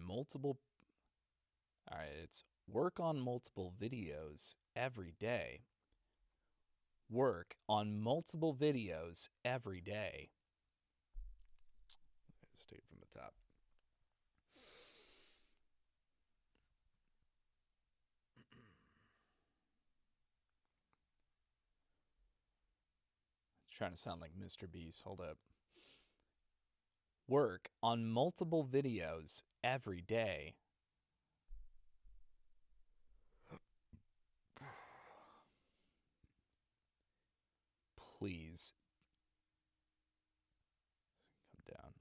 Speaker 1: multiple. All right, it's work on multiple videos every day. Work on multiple videos every day. Let's take it from the top. Trying to sound like Mr. Beast. Hold up. Work on multiple videos every day. Please. Come down.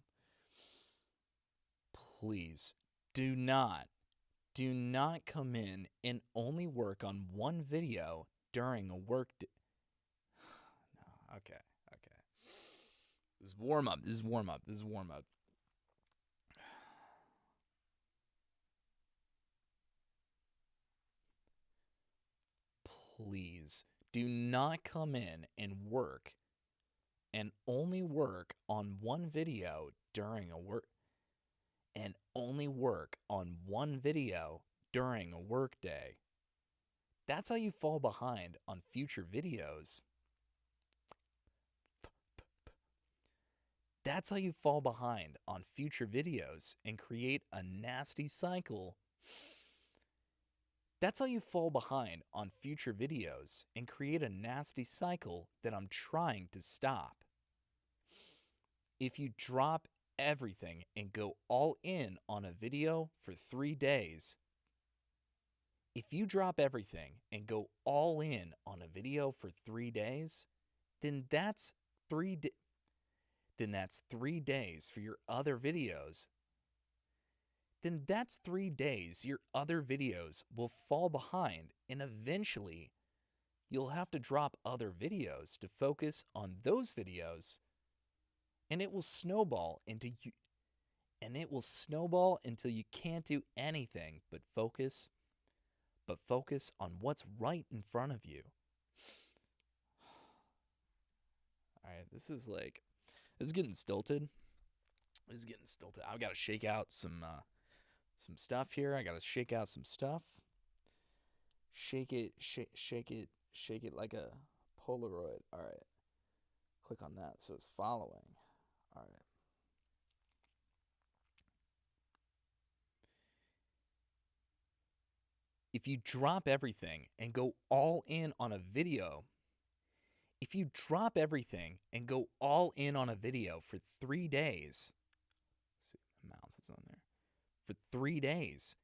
Speaker 1: Please do not come in and only work on one video during a work day. No, okay. This is warm up. Please do not come in and work and only work on one video during a work and only work on one video during a work day. That's how you fall behind on future videos. That's how you fall behind on future videos and create a nasty cycle That's how you fall behind on future videos and create a nasty cycle that I'm trying to stop. If you drop everything and go all in on a video for 3 days, if you drop everything and go all in on a video for 3 days, then that's 3 days for your other videos. Then that's 3 days your other videos will fall behind, and eventually you'll have to drop other videos to focus on those videos, and it will snowball until you can't do anything but focus on what's right in front of you. All right, this is getting stilted. I've got to shake out some stuff here. I got to shake out some stuff. Shake it like a Polaroid. All right. Click on that so it's following. All right. If you drop everything and go all in on a video, for 3 days, let's see, my mouth is on there, for 3 days,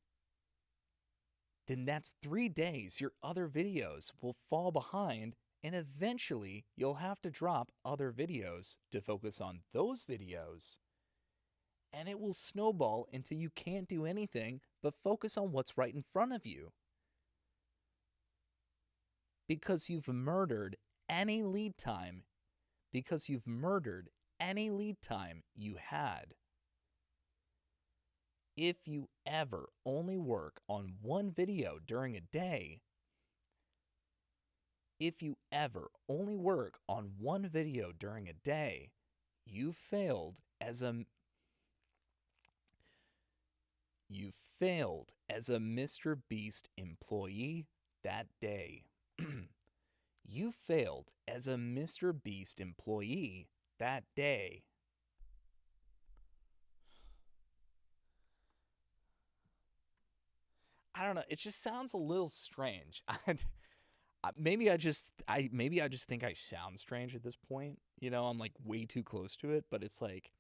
Speaker 1: then that's 3 days your other videos will fall behind, and eventually you'll have to drop other videos to focus on those videos, and it will snowball until you can't do anything but focus on what's right in front of you. Because you've murdered any lead time you had. If you ever only work on one video during a day, you failed as a Mr. Beast employee that day. You failed as a Mr. Beast employee that day. I don't know. It just sounds a little strange. Maybe I just think I sound strange at this point. You know, I'm like way too close to it, but it's like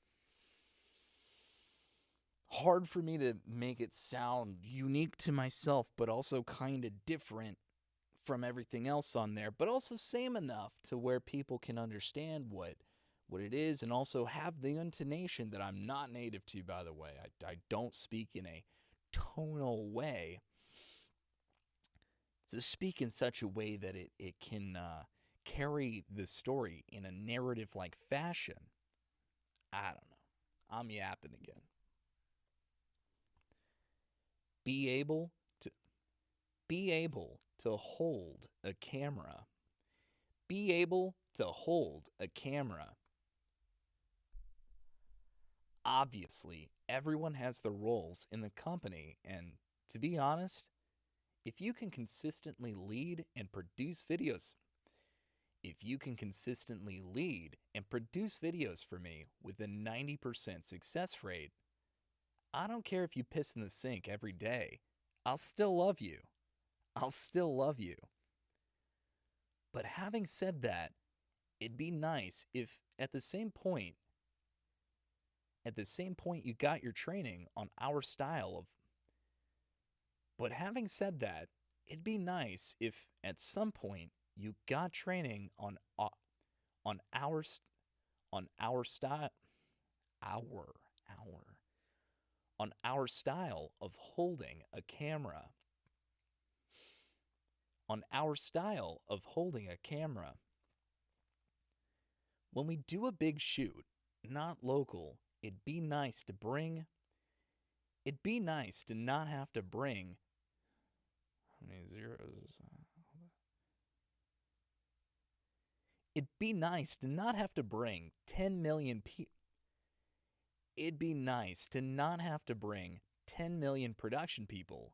Speaker 1: hard for me to make it sound unique to myself, but also kind of different from everything else on there, but also same enough to where people can understand what it is, and also have the intonation that I'm not native to, by the way. I don't speak in a tonal way. So speak in such a way that it can carry the story in a narrative-like fashion. I don't know. I'm yapping again. Be able to hold a camera. Be able to hold a camera. Obviously, everyone has their roles in the company, and to be honest, if you can consistently lead and produce videos for me with a 90% success rate, I don't care if you piss in the sink every day. I'll still love you. But having said that, it'd be nice if at the same point you got your training on our style of. But having said that, it'd be nice if at some point you got training on our style of holding a camera. When we do a big shoot, not local, it'd be nice to not have to bring. How many zeros? It'd be nice to not have to bring 10 million people. It'd be nice to not have to bring 10 million production people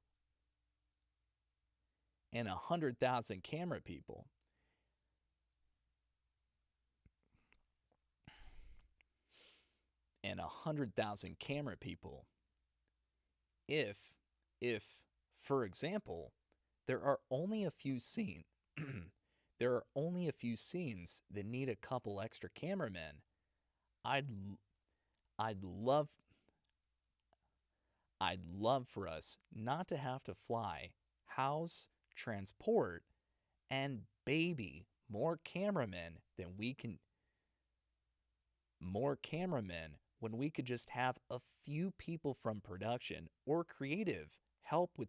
Speaker 1: and 100,000 camera people. If
Speaker 2: If, for example, there are only a few scenes there are only a few scenes that need a couple extra cameramen, I'd I'd love I'd love for us not to have to fly, house, transport, and baby more cameramen when we could just have a few people from production or creative help for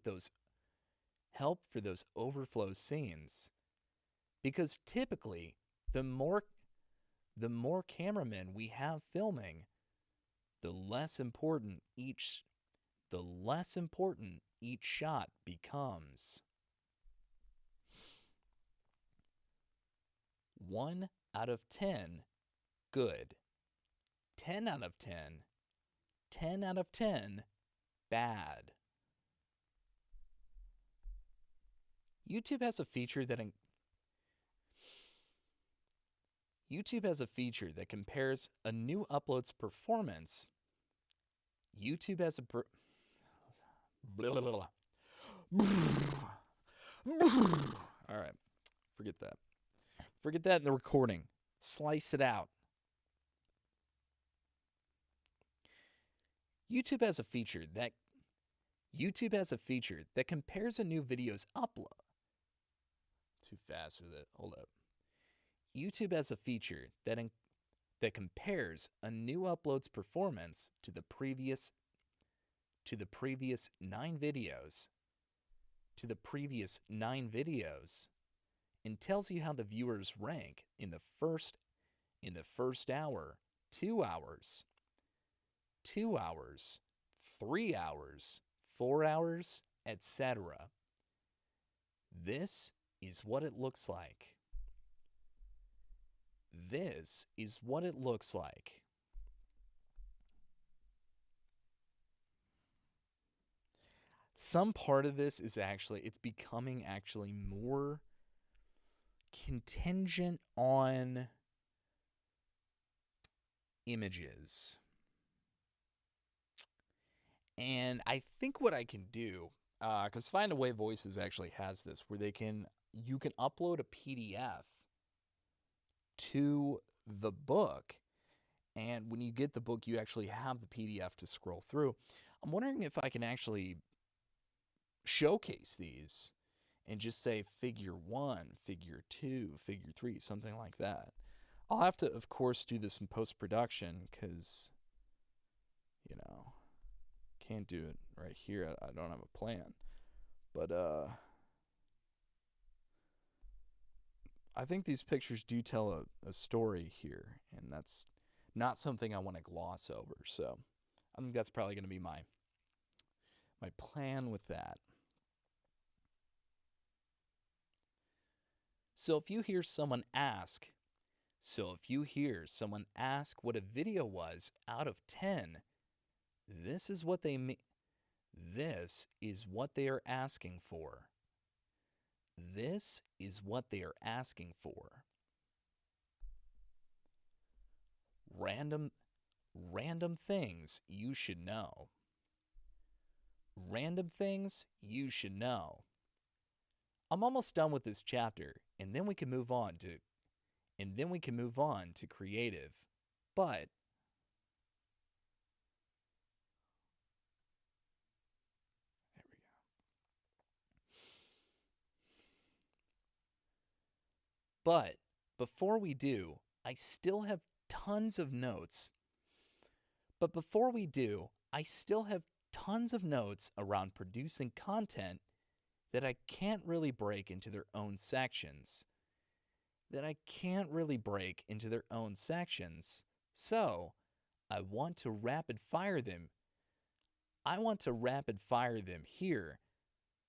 Speaker 2: those overflow scenes. Because typically, the more the more cameramen we have filming, the less important each shot becomes. 1 out of 10, good. 10 out of 10, 10 out of 10, bad. YouTube has a feature that compares a new upload's performance. YouTube has a blah, blah, blah. All right, forget that. Forget that in the recording. Slice it out. YouTube has a feature that compares a new video's upload. Too fast with it. Hold up. YouTube has a feature that compares a new upload's performance to the previous 9 videos. And tells you how the viewers rank in the first hour, 2 hours, 2 hours, 3 hours, 4 hours, etc. This is what it looks like. This is what it looks like. Some part of this is it's becoming more contingent on images. And I think what I can do, because Find a Way Voices actually has this, where you can upload a PDF to the book, and when you get the book, you actually have the PDF to scroll through. I'm wondering if I can actually showcase these and just say figure 1, figure 2, figure 3, something like that. I'll have to, of course, do this in post-production because, can't do it right here. I don't have a plan. But I think these pictures do tell a story here, and that's not something I want to gloss over. So I think that's probably going to be my plan with that. So if you hear someone ask what a video was out of 10, this is what they mean. This is what they are asking for. This is what they are asking for. Random things you should know. Random things you should know. I'm almost done with this chapter, and then we can move on to creative. But there we go. But before we do, I still have tons of notes. Around producing content that I can't really break into their own sections. So, I want to rapid fire them. Here,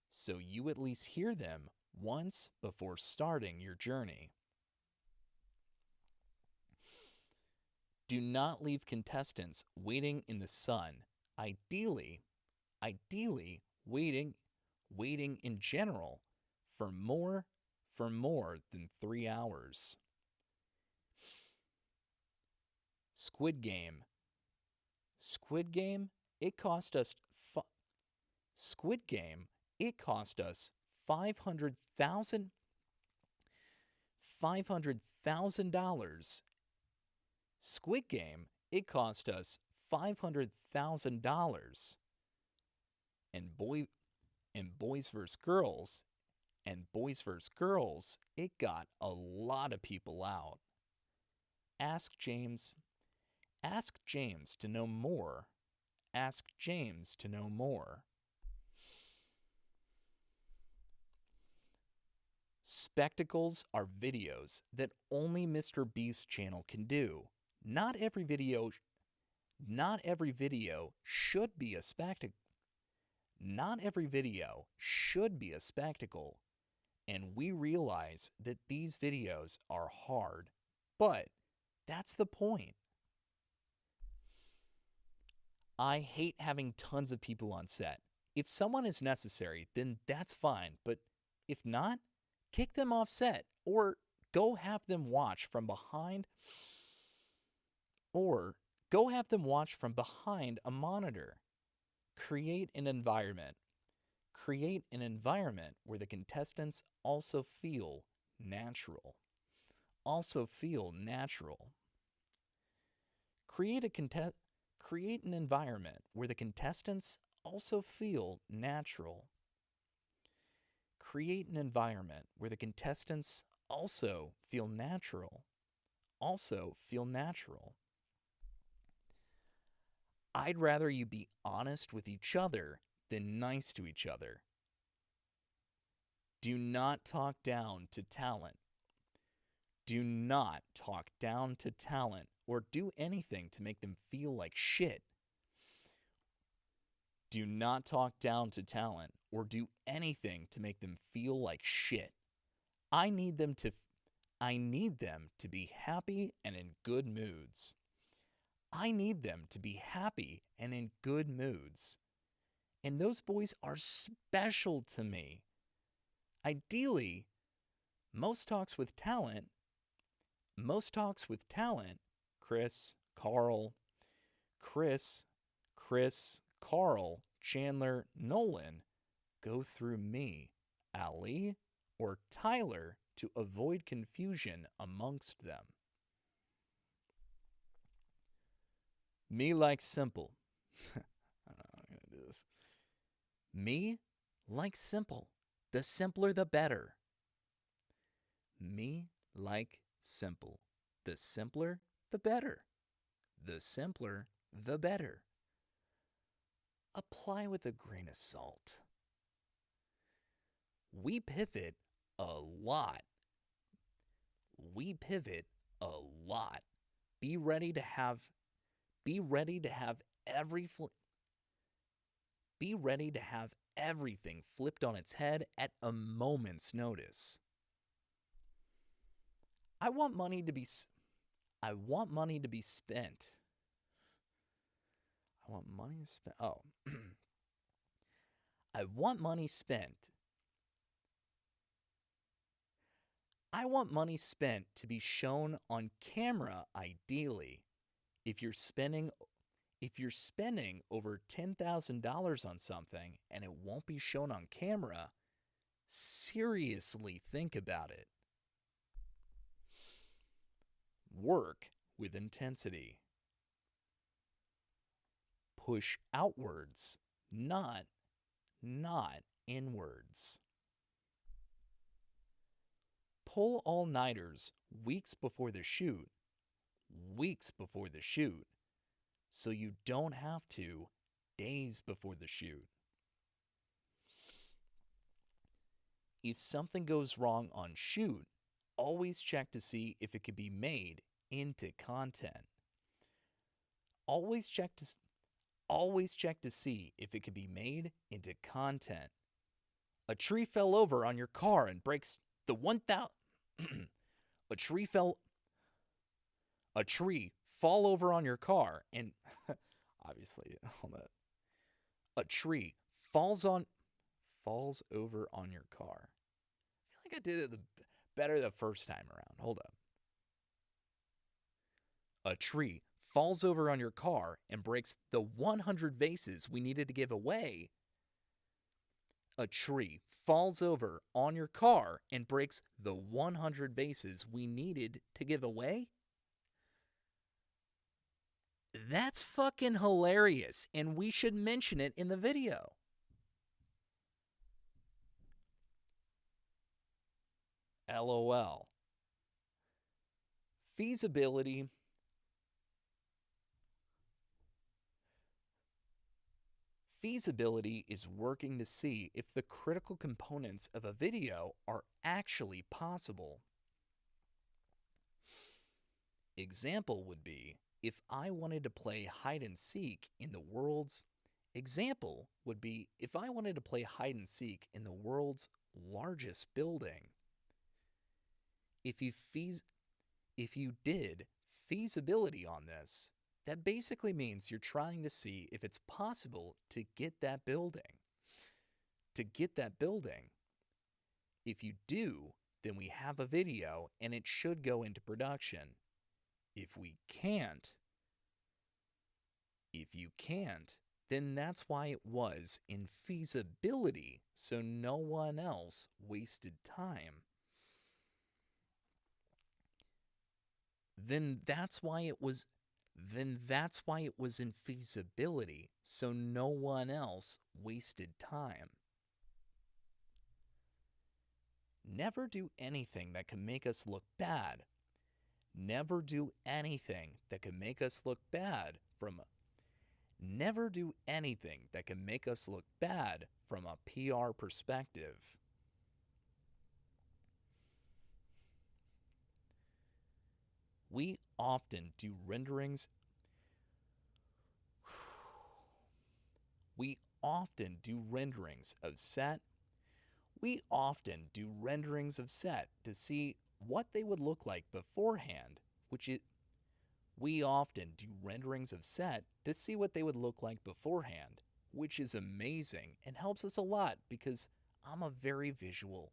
Speaker 2: so you at least hear them once before starting your journey. Do not leave contestants waiting in the sun. Ideally waiting in general for more than 3 hours. Squid Game, it cost us Squid Game, it cost us $500,000. Squid Game, it cost us $500,000. And Boys vs. Girls, it got a lot of people out. Ask James to know more. Ask James to know more. Spectacles are videos that only Mr. Beast channel can do. Not every video should be a spectacle. Not every video should be a spectacle. And we realize that these videos are hard, but that's the point. I hate having tons of people on set. If someone is necessary, then that's fine, but if not, kick them off set or go have them watch from behind a monitor. Create an environment where the contestants also feel natural. Create an environment where the contestants also feel natural. Create an environment where the contestants also feel natural. I'd rather you be honest with each other than nice to each other. Do not talk down to talent. Do not talk down to talent or do anything to make them feel like shit. Do not talk down to talent or do anything to make them feel like shit. I need them to be happy and in good moods. And those boys are special to me. Ideally, most talks with talent, Chris, Carl, Chandler, Nolan, go through me, Ali, or Tyler to avoid confusion amongst them. Me like simple. I don't know how I'm going to do this. Me like simple. The simpler the better. Me like simple. The simpler the better. The simpler the better. Apply with a grain of salt. We pivot a lot. Be ready to have everything flipped on its head at a moment's notice. I want money to be spent. I want money spent to be shown on camera, ideally. If you're spending over $10,000 on something and it won't be shown on camera, seriously think about it. Work with intensity. Push outwards, not inwards. Pull all-nighters weeks before the shoot, so you don't have to days before the shoot. If something goes wrong on shoot, always check to see if it could be made into content. Always check to see if it could be made into content. A tree fell over on your car and breaks the 1,000. A tree fall over on your car and obviously all that. A tree falls over on your car. I feel like I did it better the first time around. Hold up. A tree falls over on your car and breaks the 100 vases we needed to give away. a tree falls over on your car and breaks the 100 vases we needed to give away? That's fucking hilarious, and we should mention it in the video. LOL. Feasibility. Feasibility is working to see if the critical components of a video are actually possible. Example would be if I wanted to play hide and seek in the world's largest building. If you did feasibility on this, that basically means you're trying to see if it's possible to get that building. If you do, then we have a video and it should go into production. If you can't, then that's why it was in feasibility, so no one else wasted time. Then that's why it was in feasibility, so no one else wasted time. Never do anything that can make us look bad. Never do anything that can make us look bad from a PR perspective. We often do renderings of set to see what they would look like beforehand, which is amazing and helps us a lot because I'm very visual.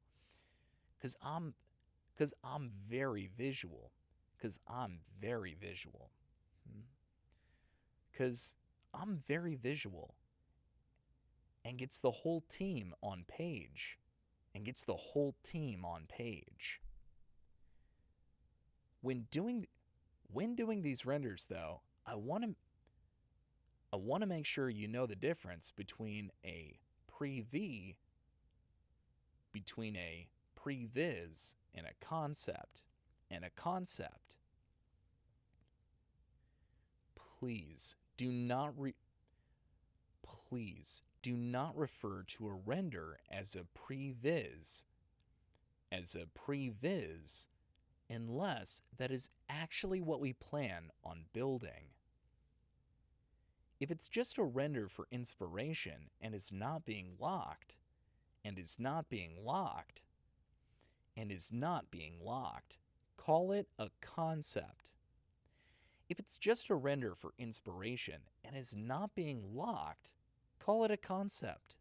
Speaker 2: And gets the whole team on page. When doing these renders, though, I want to make sure you know the difference between a previs and a concept. Please do not refer to a render as a previs unless that is actually what we plan on building. If it's just a render for inspiration and is not being locked, call it a concept. If it's just a render for inspiration and is not being locked, call it a concept.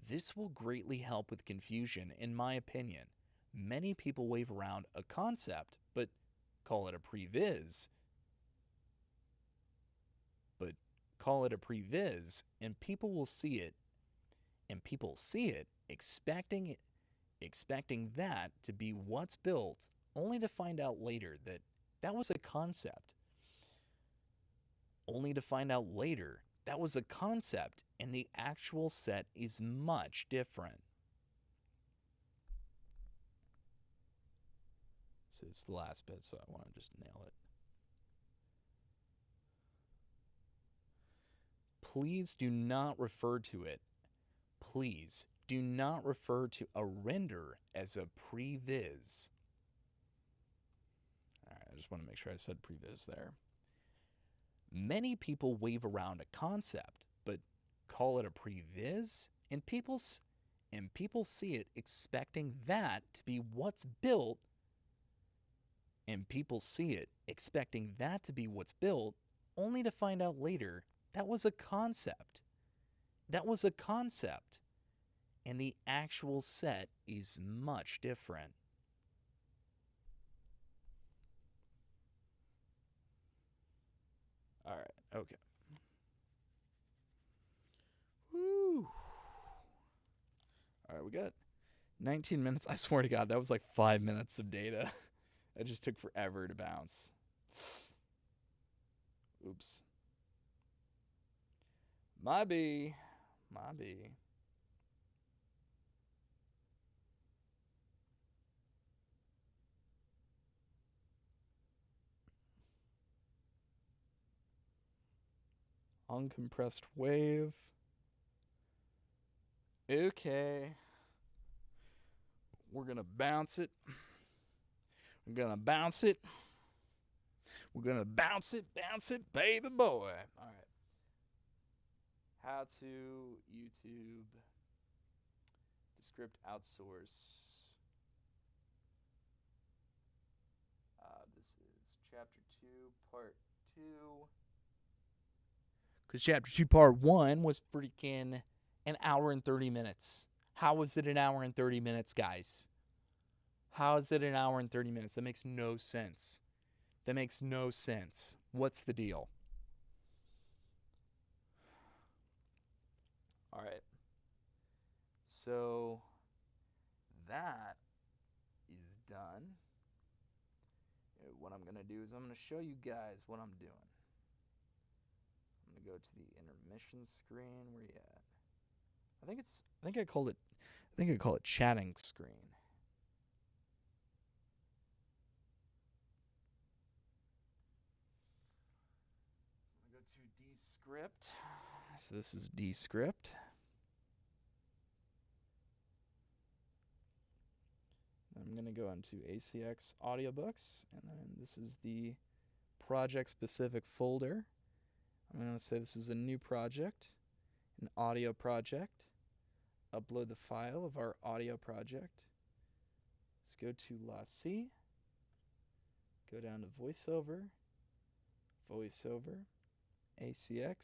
Speaker 2: This will greatly help with confusion, in my opinion. Many people wave around a concept, but call it a previs. And people will see it, expecting that to be what's built, only to find out later that was a concept. And the actual set is much different. So it's the last bit, so I want to just nail it. Please do not refer to a render as a previs. All right, I just want to make sure I said previs there. Many people wave around a concept, but call it a previs, and people see it expecting that to be what's built, only to find out later that was a concept. And the actual set is much different. All right, okay. Woo.
Speaker 1: got 19 minutes. I swear to God, that was like 5 minutes of data. It just took forever to bounce. Oops. My B. Uncompressed wave. Okay. We're going to bounce it. We're going to bounce it. We're going to bounce it, baby boy. All right. How to YouTube Descript outsource. This is Chapter 2, Part 2. Because Chapter 2, Part 1 was freaking an hour and 30 minutes. How is it an hour and 30 minutes, guys? How is it an hour and 30 minutes? That makes no sense. That makes no sense. What's the deal? All right. So that is done. What I'm going to do is I'm going to show you guys what I'm doing. I'm going to go to the intermission screen. Where you at? I think I call it chatting screen. I'm going to go to Descript. So this is Descript. I'm going to go into ACX audiobooks, and then this is the project-specific folder. I'm going to say this is a new project, an audio project. Upload the file of our audio project. Let's go to La C. Go down to VoiceOver, ACX,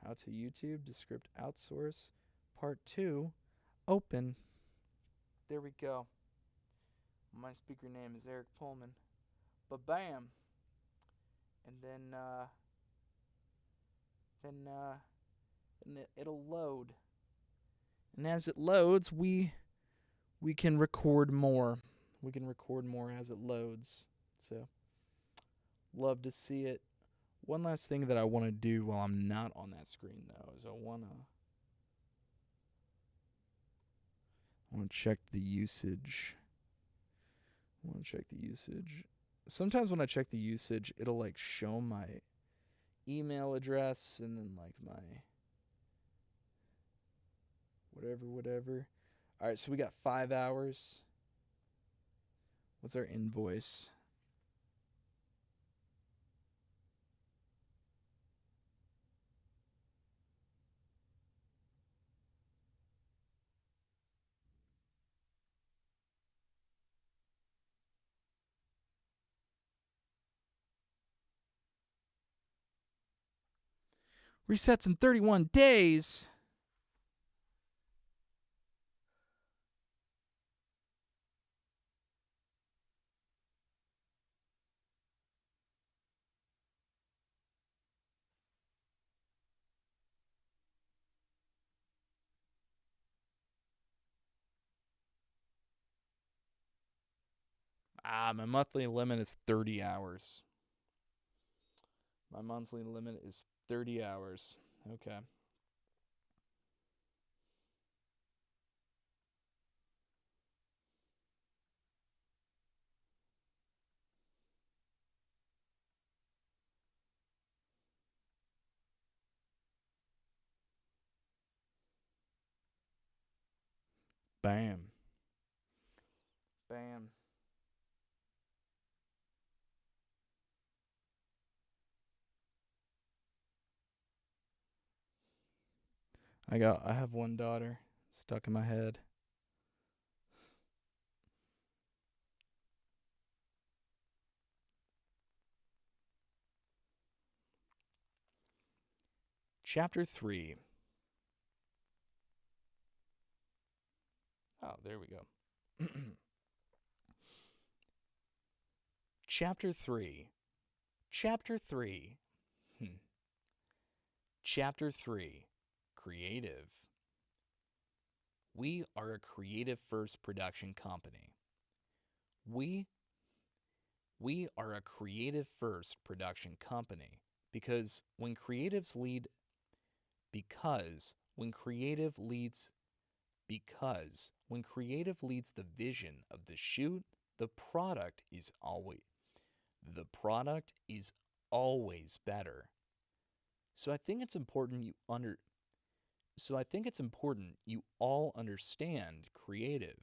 Speaker 1: How to YouTube, Descript Outsource, Part 2, Open. There we go. My speaker name is Eric Pullman. Ba-bam. And then it'll load. And as it loads, we can record more. We can record more as it loads. So, love to see it. One last thing that I want to do while I'm not on that screen, though, is I want to check the usage. Sometimes when I check the usage, it'll like show my email address and then like my whatever. All right, so we got 5 hours. What's our invoice? Resets in 31 days. My monthly limit is 30 hours. My monthly limit is 30 hours. Okay. Bam. Bam. I have one daughter stuck in my head. Chapter 3. Oh, there we go. Chapter 3. Chapter 3. Chapter 3. Creative.
Speaker 2: We are a creative first production company. We we are a creative first production company because when creatives lead because when creative leads because when creative leads the vision of the shoot, the product is always better. So I think it's important you all understand creative.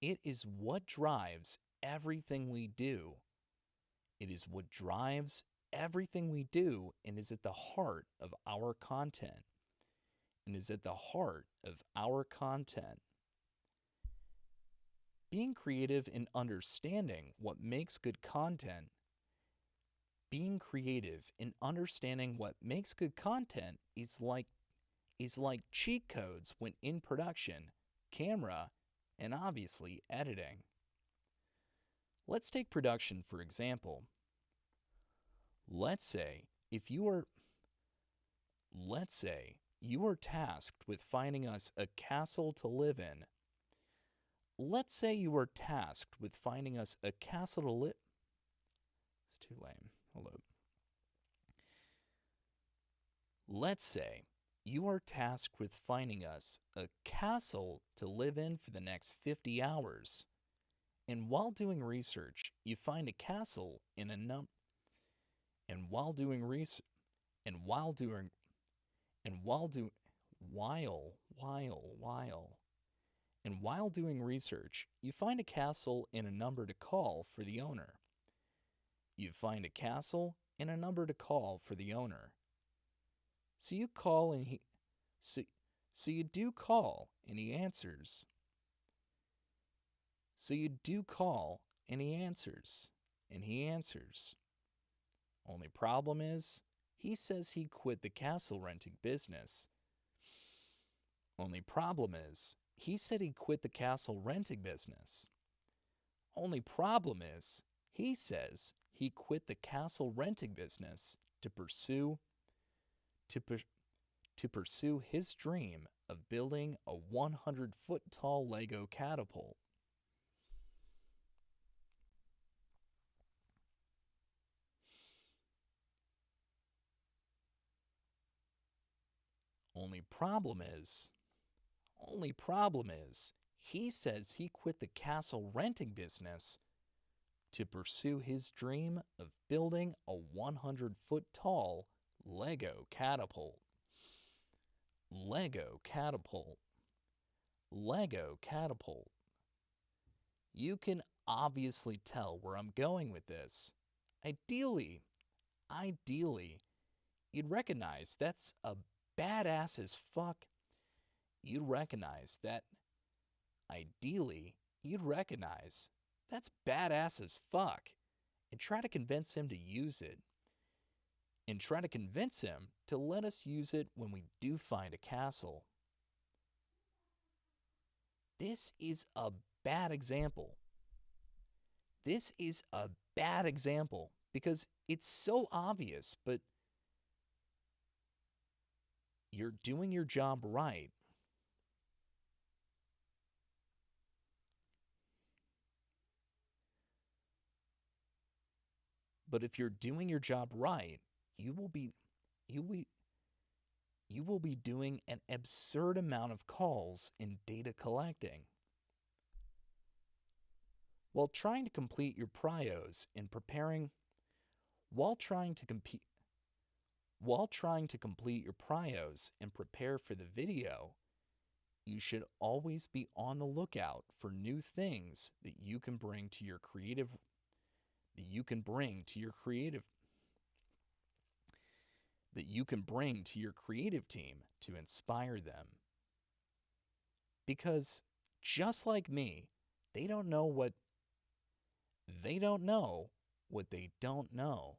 Speaker 2: It is what drives everything we do. It is what drives everything we do and is at the heart of our content. And is at the heart of our content. Being creative in understanding what makes good content. Being creative in understanding what makes good content is like cheat codes when in production, camera, and obviously editing. Let's take production for example. Let's say you are tasked with finding us a castle to live in. Let's say you are tasked with finding us a castle to live. It's too lame. Hold up. Let's say you are tasked with finding us a castle to live in for the next 50 hours. And while doing research, you find a castle in a and while doing research and while doing and while do and while doing research, you find a castle and a number to call for the owner. You find a castle and a number to call for the owner. So you call and so you do call and he answers. So you do call and he answers. And he answers. Only problem is, he says he quit the castle renting business. Only problem is, he said he quit the castle renting business. Only problem is, he says he quit the castle renting business to pursue his dream of building a 100-foot tall Lego catapult. Only problem is, he says he quit the castle renting business to pursue his dream of building a 100-foot tall Lego catapult. Lego catapult. Lego catapult. You can obviously tell where I'm going with this. Ideally, you'd recognize that's a badass as fuck. You'd recognize that. Ideally, you'd recognize that's badass as fuck and try to convince him to use it. And try to convince him to let us use it when we do find a castle. This is a bad example. This is a bad example because it's so obvious, but you're doing your job right. But if you're doing your job right, you will be doing an absurd amount of calls in data collecting. While trying to complete your prios and preparing while trying to complete your prios and prepare for the video, you should always be on the lookout for new things that you can bring to your creative team to inspire them. Because just like me, they don't know what they don't know.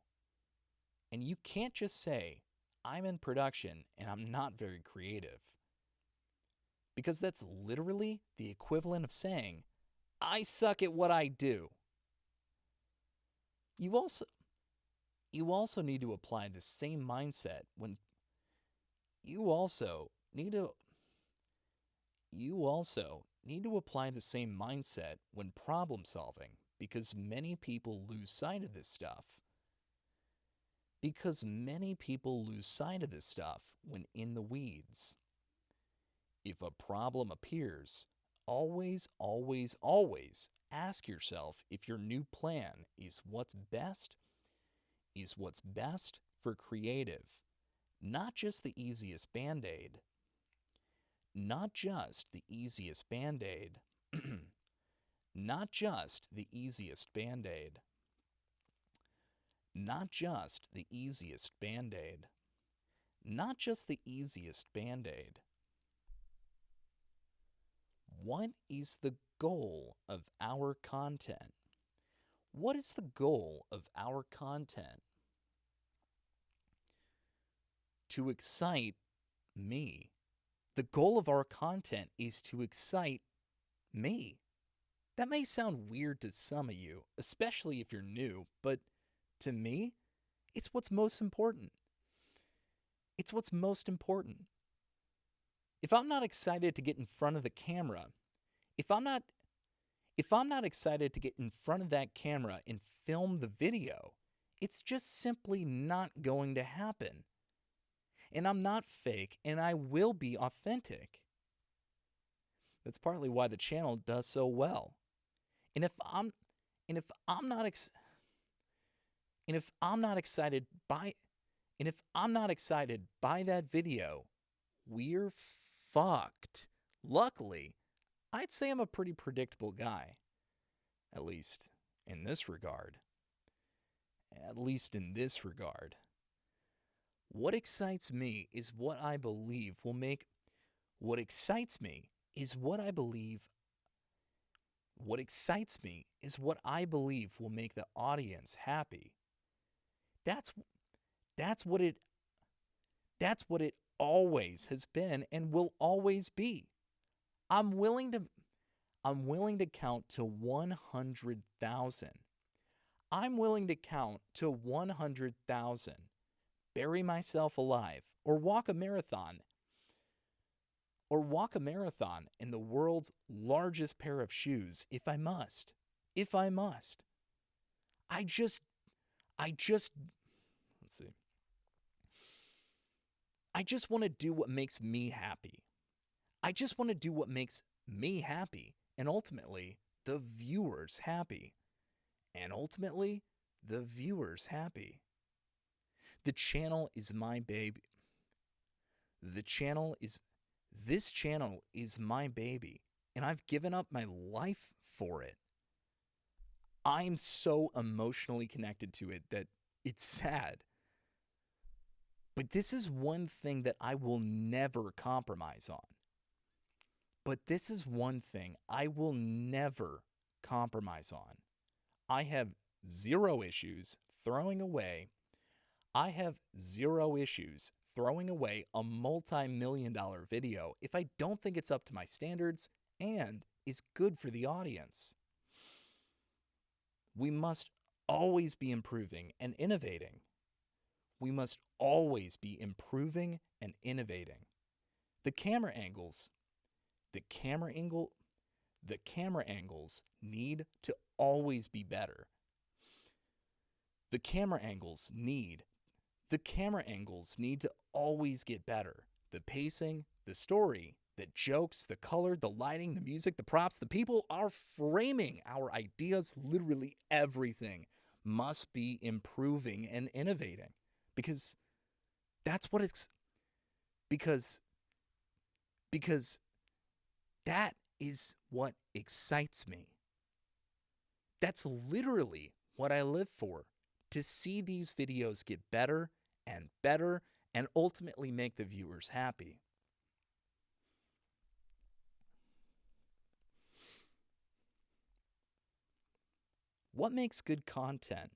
Speaker 2: And you can't just say, I'm in production and I'm not very creative. Because that's literally the equivalent of saying, I suck at what I do. You also need to apply the same mindset when you also need to You also need to apply the same mindset when problem solving because many people lose sight of this stuff. Because many people lose sight of this stuff when in the weeds. If a problem appears, always, always, always ask yourself if your new plan is what's best for creative, not just the easiest band-aid. Not just the easiest band-aid. Not just the easiest band-aid. Not just the easiest band-aid. Not just the easiest band-aid. What is the goal of our content? What is the goal of our content? To excite me. The goal of our content is to excite me. That may sound weird to some of you, especially if you're new, but to me, it's what's most important. It's what's most important. If I'm not excited to get in front of the camera, if I'm not excited to get in front of that camera and film the video, it's just simply not going to happen. And I'm not fake, and I will be authentic. That's partly why the channel does so well. And if I'm not excited by that video, we're fucked. Luckily, I'd say I'm a pretty predictable guy. At least in this regard. What excites me is what I believe will make the audience happy. That's what it always has been and will always be. I'm willing to count to 100,000. I'm willing to count to 100,000. Bury myself alive or walk a marathon in the world's largest pair of shoes if I must. I just want to do what makes me happy. And ultimately the viewers happy. The channel is my baby. This channel is my baby, and I've given up my life for it. I'm so emotionally connected to it that it's sad. But this is one thing that I will never compromise on. I have zero issues throwing away a multi-million-dollar video if I don't think it's up to my standards and is good for the audience. We must always be improving and innovating. The camera angles need to always be better. The camera angles need to always get better. The pacing, the story, the jokes, the color, the lighting, the music, the props, the people are framing our ideas, literally everything must be improving and innovating. Because that is what excites me. That's literally what I live for. To see these videos get better and better and ultimately make the viewers happy. What makes good content?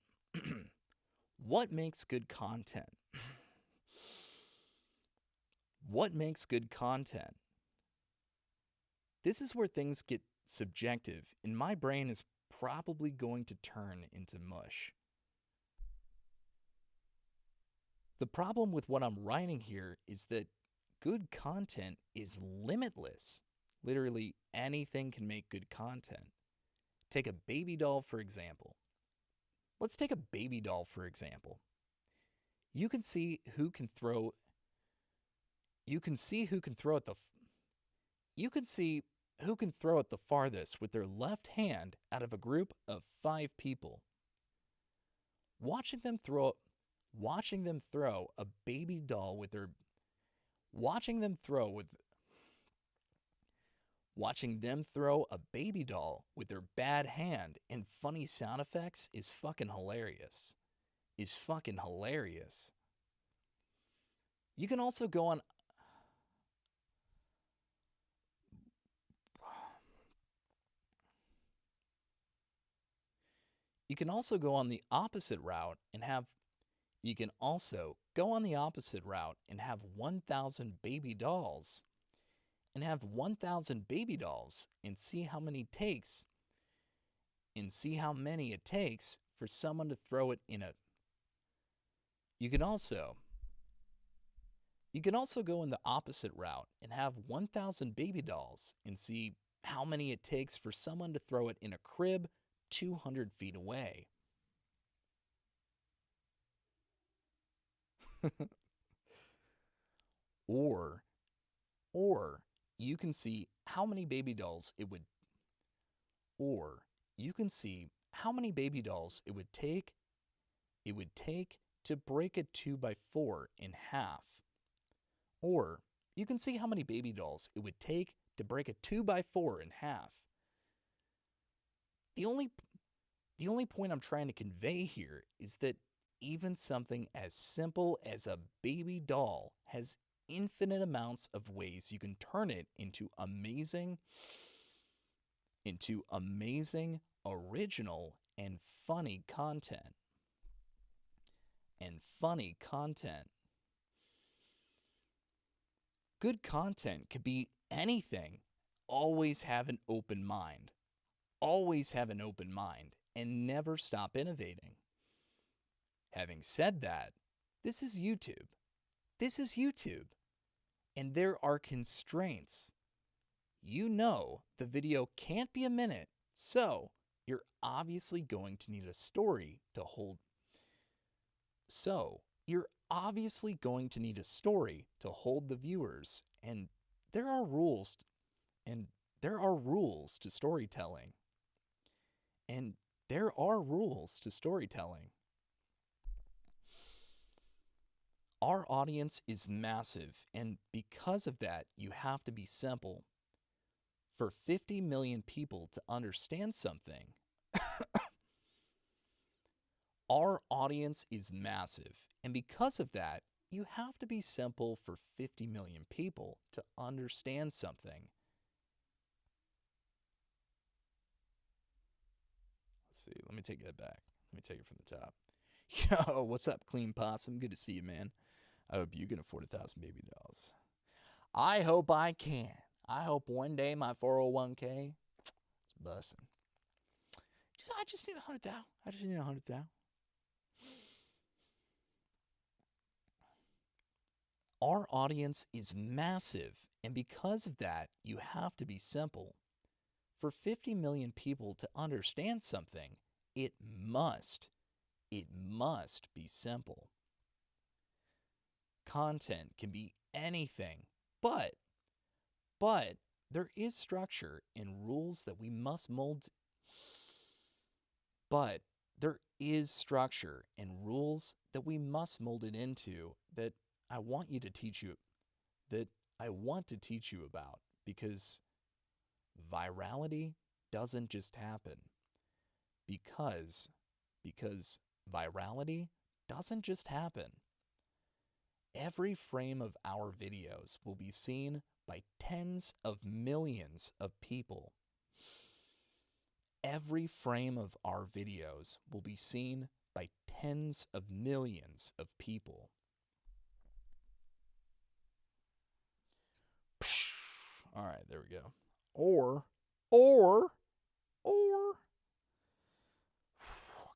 Speaker 2: What makes good content? This is where things get subjective, and my brain is probably going to turn into mush. The problem with what I'm writing here is that good content is limitless. Literally anything can make good content. Take a baby doll, for example. Let's take a baby doll, for example. You can see who can throw. You can see who can throw at the. You can see who can throw it the farthest with their left hand out of a group of 5 people. Watching them throw a baby doll with their watching them throw a baby doll with their bad hand and funny sound effects is fucking hilarious. You can also go on You can also go on the opposite route and have 1,000 baby dolls and see how many it takes for someone to throw it in a You can also go in the opposite route and have 1,000 baby dolls and see how many it takes for someone to throw it in a crib 200 feet away. or you can see how many baby dolls it would take to break a 2x4 in half. Or you can see how many baby dolls it would take to break a 2x4 in half. The only point I'm trying to convey here is that even something as simple as a baby doll has infinite amounts of ways you can turn it into amazing, original, and funny content. Good content could be anything. Always have an open mind. And never stop innovating. Having said that, this is YouTube. And there are constraints. You know the video can't be a minute, so you're obviously going to need a story to hold. The viewers, and there are rules to storytelling. Our audience is massive, and because of that, you have to be simple. For 50 million people to understand something, our audience is massive, and because of that, you have to be simple for 50 million people to understand something. Let's see, let me take that back. Let me take it from the top. Yo, what's up, Clean Possum? Good to see you, man. I hope you can afford 1,000 baby dolls. I hope I can. I hope one day my 401k is busting. I just need 100,000. Our audience is massive, and because of that, you have to be simple. For 50 million people to understand something, it must be simple. Content can be anything, but there is structure and rules that we must mold. It into that I want to teach you about, because virality doesn't just happen. Because virality doesn't just happen. Every frame of our videos will be seen by tens of millions of people. Every frame of our videos will be seen by tens of millions of people. All right, there we go. Or, I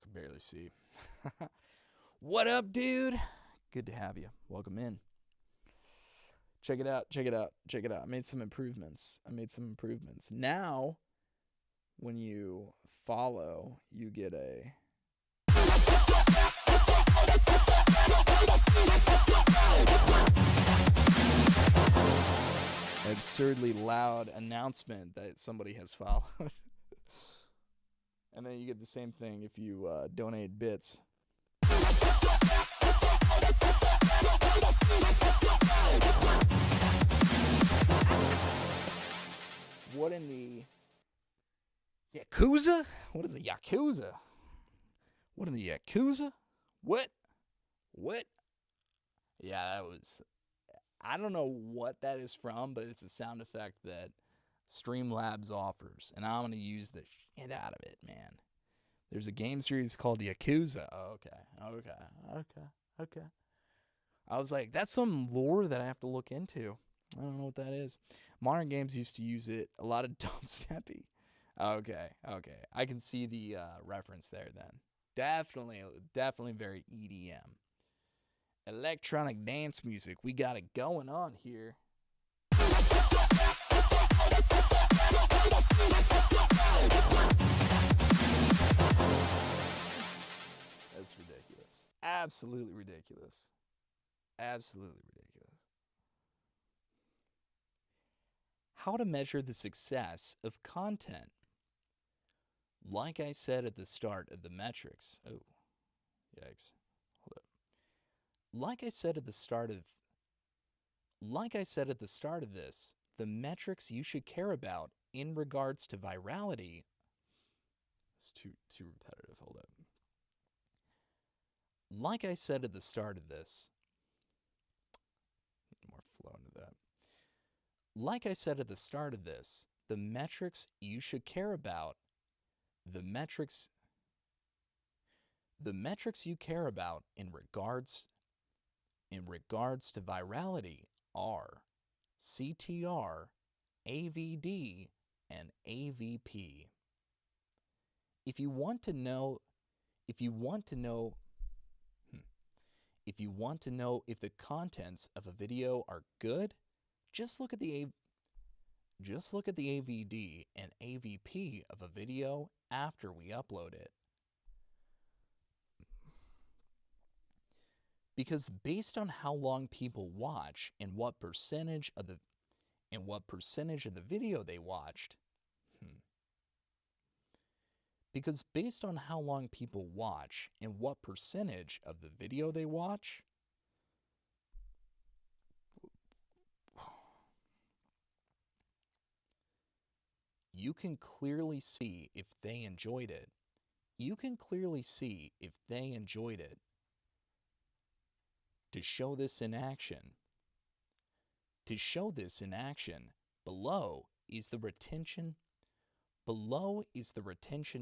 Speaker 2: can barely see. What up, dude? Good to have you. Welcome in.
Speaker 1: Check it out. Check it out. Check it out. I made some improvements. Now, when you follow, you get a absurdly loud announcement that somebody has followed. And then you get the same thing if you donate bits. What in the Yakuza? What is a Yakuza? What in the Yakuza? What? Yeah, that was... I don't know what that is from, but it's a sound effect that Streamlabs offers, and I'm going to use the shit out of it, man. There's a game series called Yakuza. Oh, okay. I was like, that's some lore that I have to look into. I don't know what that is. Modern games used to use it. A lot of dubsteppy. Okay. I can see the reference there then. Definitely very EDM. Electronic dance music. We got it going on here. That's ridiculous. Absolutely ridiculous. How to measure the success of content. Like I said at the start of the metrics. Oh, yikes. Hold up. Like I said at the start of this, the metrics you should care about in regards to virality. It's too repetitive. Hold up. Like I said at the start of this. More flow into that. Like I said at the start of this, the metrics you should care about. The metrics you care about in regards to virality are CTR, AVD, and AVP. If you want to know if the contents of a video are good, just look at the AVD and AVP of a video after we upload it. Because based on how long people watch and what percentage of the video they watched, because based on how long people watch and what percentage of the video they watch, you can clearly see if they enjoyed it. To show this in action, below is the retention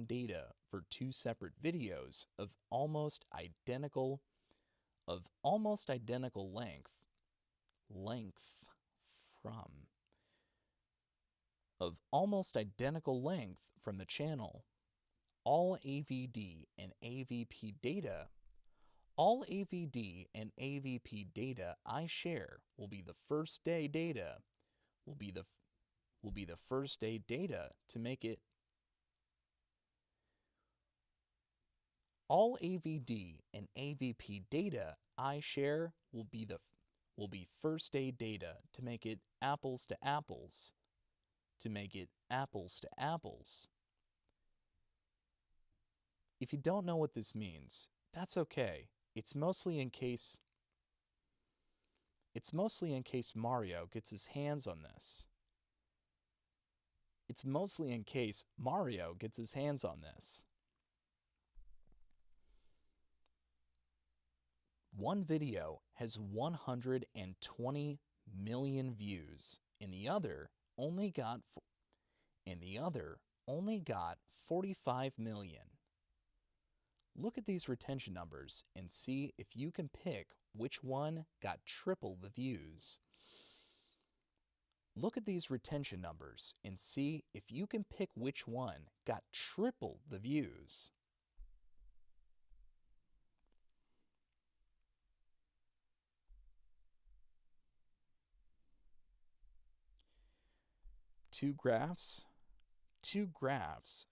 Speaker 1: data for two separate videos of almost identical length from the channel. All AVD and AVP data I share will be the first day data to make it. All AVD and AVP data I share will be first day data to make it apples to apples. If you don't know what this means, that's okay. It's mostly in case Mario gets his hands on this. One video has 120 million views, and the other only got 45 million. Look at these retention numbers and see if you can pick which one got triple the views. Look at these retention numbers and see if you can pick which one got triple the views.
Speaker 2: two graphs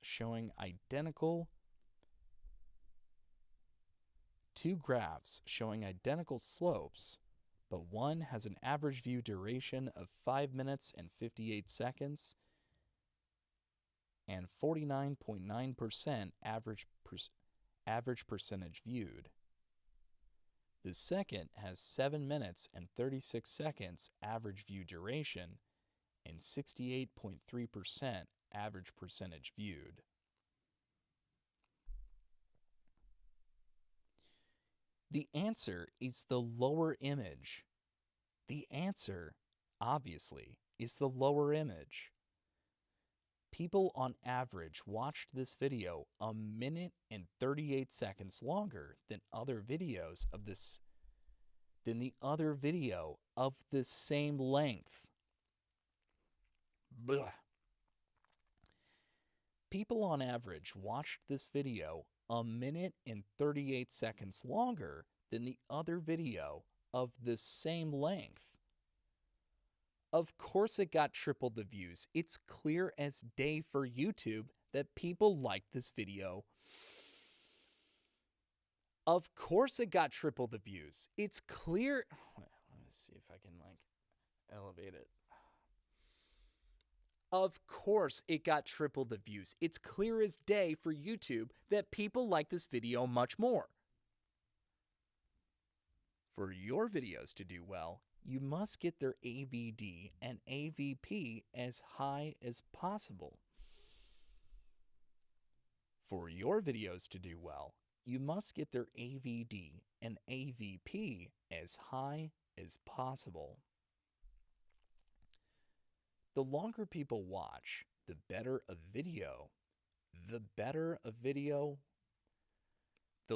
Speaker 2: showing identical slopes, but one has an average view duration of 5 minutes and 58 seconds and 49.9% average percentage viewed. The second has 7 minutes and 36 seconds average view duration and 68.3% average percentage viewed. The answer is the lower image. The answer, obviously, is the lower image. People on average watched this video a minute and 38 seconds longer than the other video of the same length. Blah. People on average watched this video a minute and 38 seconds longer than the other video of the same length. Of course it got triple the views. It's clear as day for YouTube that people liked this video. Of course it got triple the views. It's clear. Let me see if I can elevate it. Of course it got triple the views. It's clear as day for YouTube that people like this video much more. For your videos to do well, you must get their AVD and AVP as high as possible. For your videos to do well, you must get their AVD and AVP as high as possible. The longer people watch, the better a video. The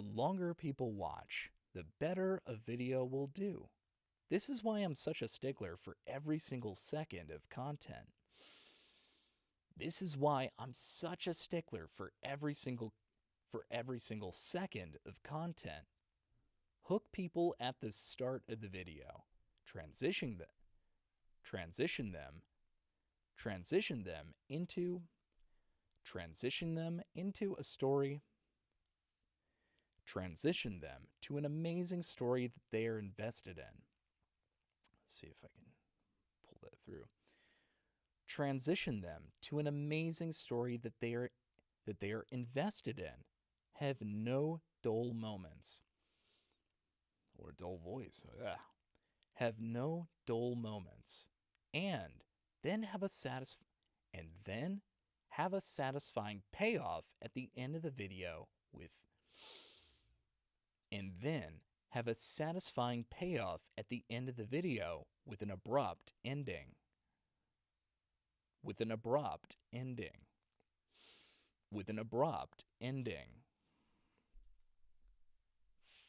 Speaker 2: longer people watch, the better a video will do. This is why I'm such a stickler for every single second of content. This is why I'm such a stickler for every single second of content. Hook people at the start of the video. Transition them into a story. Transition them to an amazing story that they are invested in. Let's see if I can pull that through. Transition them to an amazing story that they are invested in. Have no dull moments. Or dull voice. Ugh. Have no dull moments. And then have a satisfying payoff at the end of the video with an abrupt ending.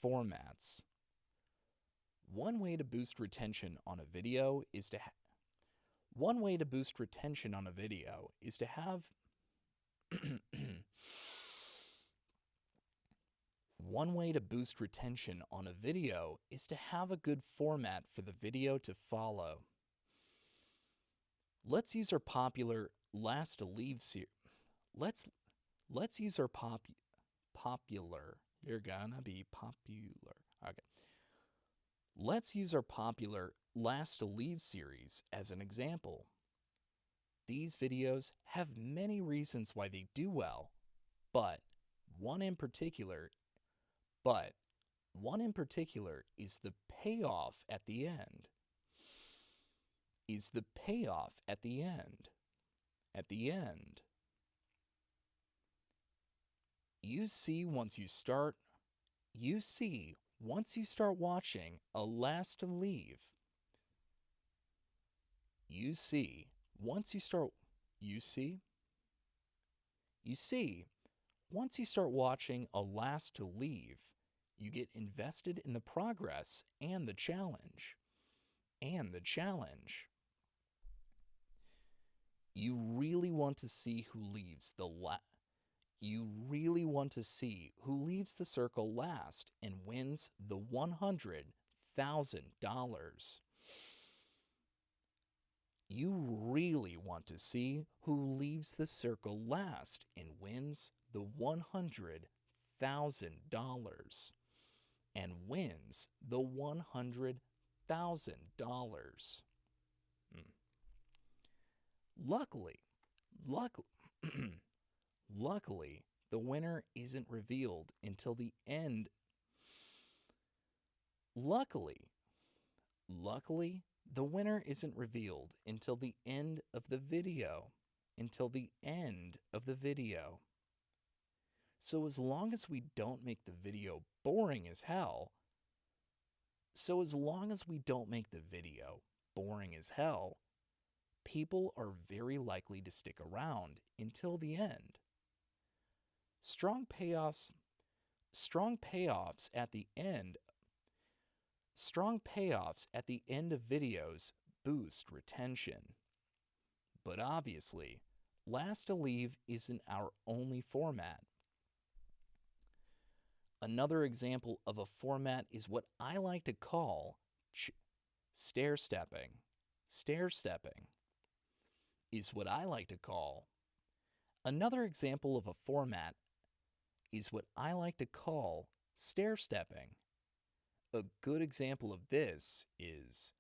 Speaker 2: Formats. One way to boost retention on a video is to have a good format for the video to follow. Let's use our popular last to leave series. Let's use our popular. You're gonna be popular. Okay. Let's use our popular last to leave series as an example. These videos have many reasons why they do well, but one in particular is the payoff at the end. At the end. You see once you start watching a last to leave. Once you start watching a last to leave, you get invested in the progress and the challenge. You really want to see who leaves the circle last and wins the $100,000. You really want to see who leaves the circle last and wins the $100,000 and wins the $100,000. Hmm. Luckily, luck, luckily, the winner isn't revealed until the end. Luckily, luckily, the winner isn't revealed until the end of the video. Until the end of the video. So as long as we don't make the video boring as hell, people are very likely to stick around until the end. Strong payoffs at the end of videos boost retention. But obviously, last to leave isn't our only format. Another example of a format is what I like to call stair-stepping. Stair-stepping is what I like to call. Another example of a format is what I like to call stair-stepping. A good example of this is,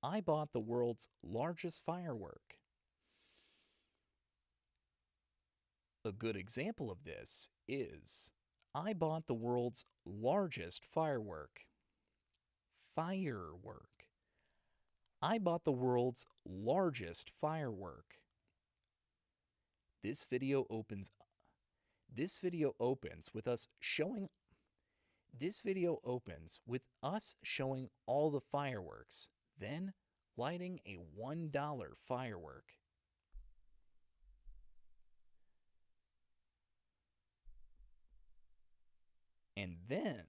Speaker 2: I bought the world's largest firework. A good example of this is, I bought the world's largest firework. Firework. I bought the world's largest firework. This video opens with us showing all the fireworks, then lighting a $1 firework. And then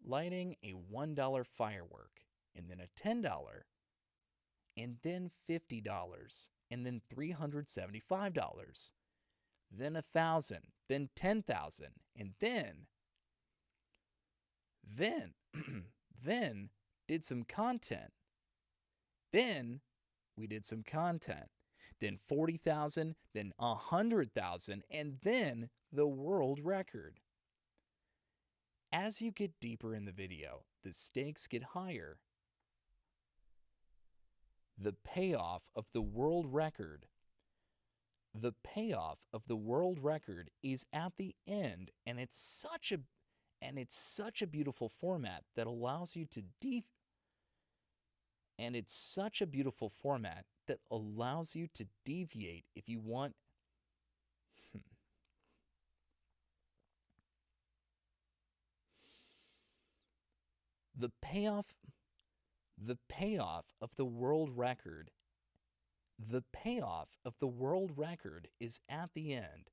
Speaker 2: lighting a $1 firework, and then a $10, and then $50, and then $375, then $1,000, then $10,000, and then did some content. Then we did some content. Then 40,000, then 100,000, and then the world record. As you get deeper in the video, the stakes get higher. The payoff of the world record is at the end, and it's such a beautiful format that allows you to deviate if you want. The payoff of the world record is at the end,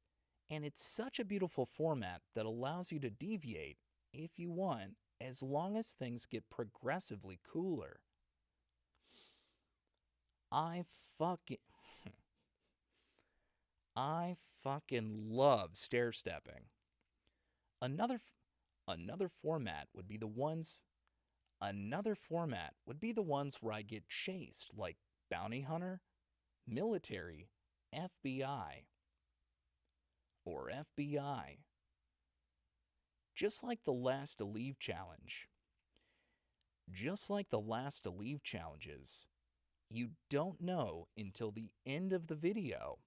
Speaker 2: and it's such a beautiful format that allows you to deviate if you want, as long as things get progressively cooler. I fucking love stair-stepping. Another format would be the ones where I get chased, like bounty hunter, military, FBI. Just like the last to leave challenge. Challenges, you don't know until the end of the video.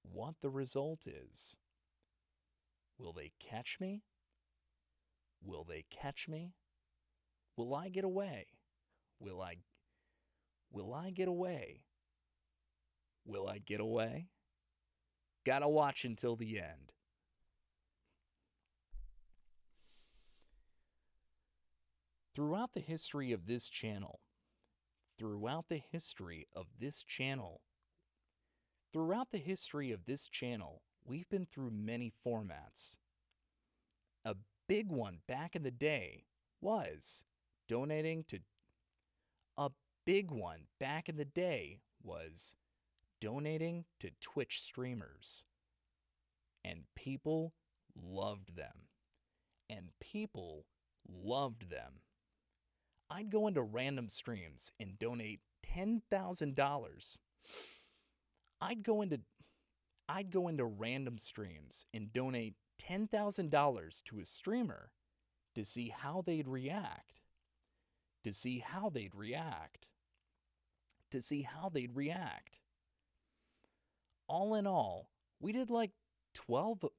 Speaker 2: What the result is. Will they catch me? Will I get away? Will I get away? Gotta watch until the end. Throughout the history of this channel, we've been through many formats. A big one back in the day was donating to Twitch streamers. And people loved them. loved them. I'd go into random streams and donate $10,000. I'd go into I'd go into random streams and donate $10,000 to a streamer to see how they'd react. To see how they'd react. To see how they'd react. All in all, we did like 12 of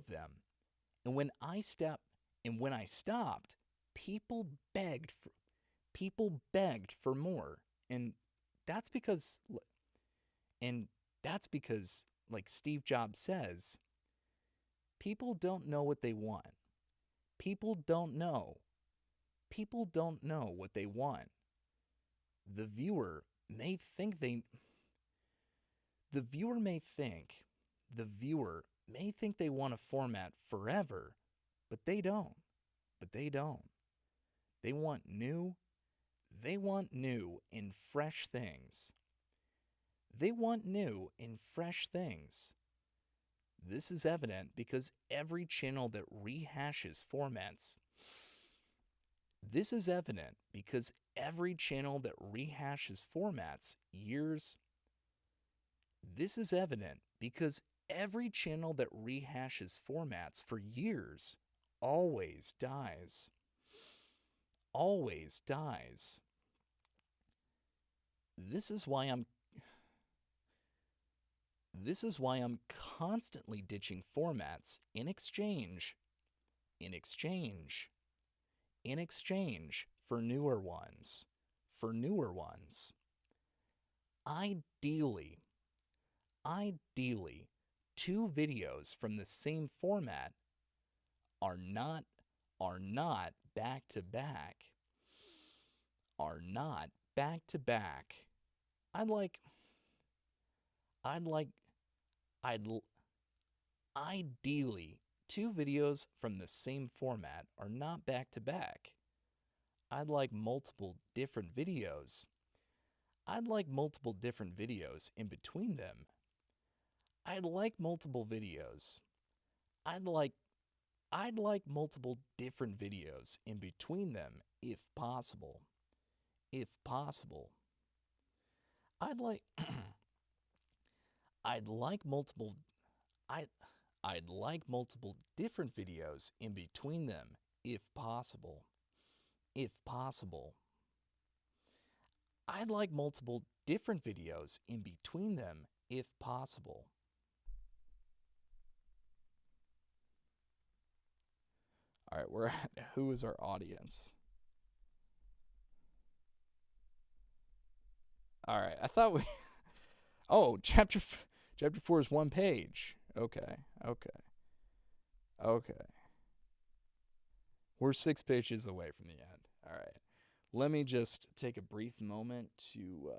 Speaker 2: them. And when I stopped, people begged for more. And that's because like Steve Jobs says, people don't know what they want. People don't know. People don't know what they want. The viewer may think they want a format forever, but they don't. They want new and fresh things. This is evident because every channel that rehashes formats for years always dies. Always dies. This is why I'm constantly ditching formats in exchange for newer ones. Ideally, 2 videos from the same format are not back to back. Ideally, 2 videos from the same format are not back to back. I'd like multiple different videos. In between them. I'd like multiple different videos in between them if possible. I'd like multiple different videos in between them if possible. I'd like multiple different videos in between them if possible. All right, we're at who is our audience? All right, I thought we Oh, chapter 4 is 1 page. Okay. We're 6 pages away from the end. All right. Let me just take a brief moment to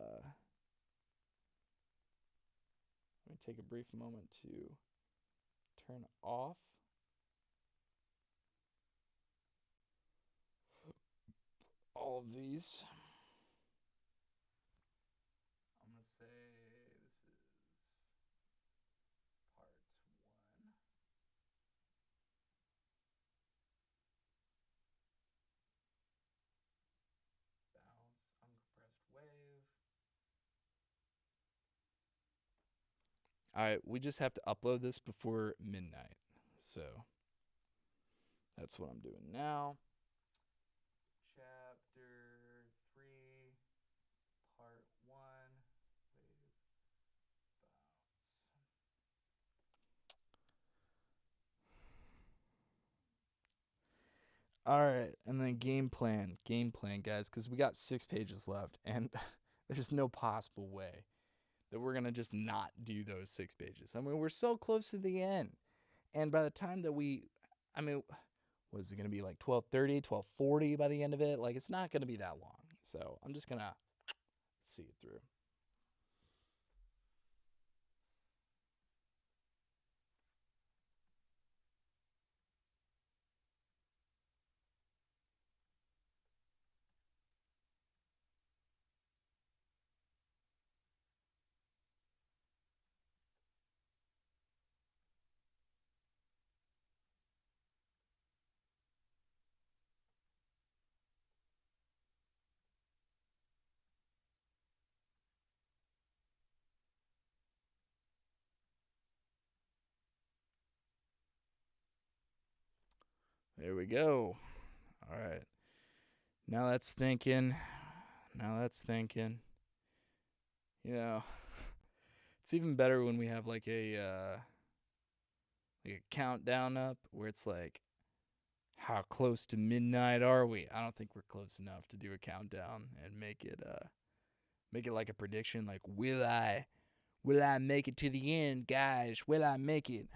Speaker 2: turn off all of these. I'm going to say this is part 1. Bounce, uncompressed wave. All right, we just have to upload this before midnight. So that's what I'm doing now. Chapter 3, part 1, wave bounce. All right, and then game plan, guys, because we got 6 pages left, and there's no possible way that we're going to just not do those 6 pages. I mean, we're so close to the end. And by the time that was it going to be like 12:30, 12:40 by the end of it? Like, it's not going to be that long. So I'm just going to see it through.
Speaker 1: There we go. All right. Now that's thinking. You know, it's even better when we have like a countdown up where it's like, how close to midnight are we? I don't think we're close enough to do a countdown and make it like a prediction. Like, will I make it to the end, guys? Will I make it?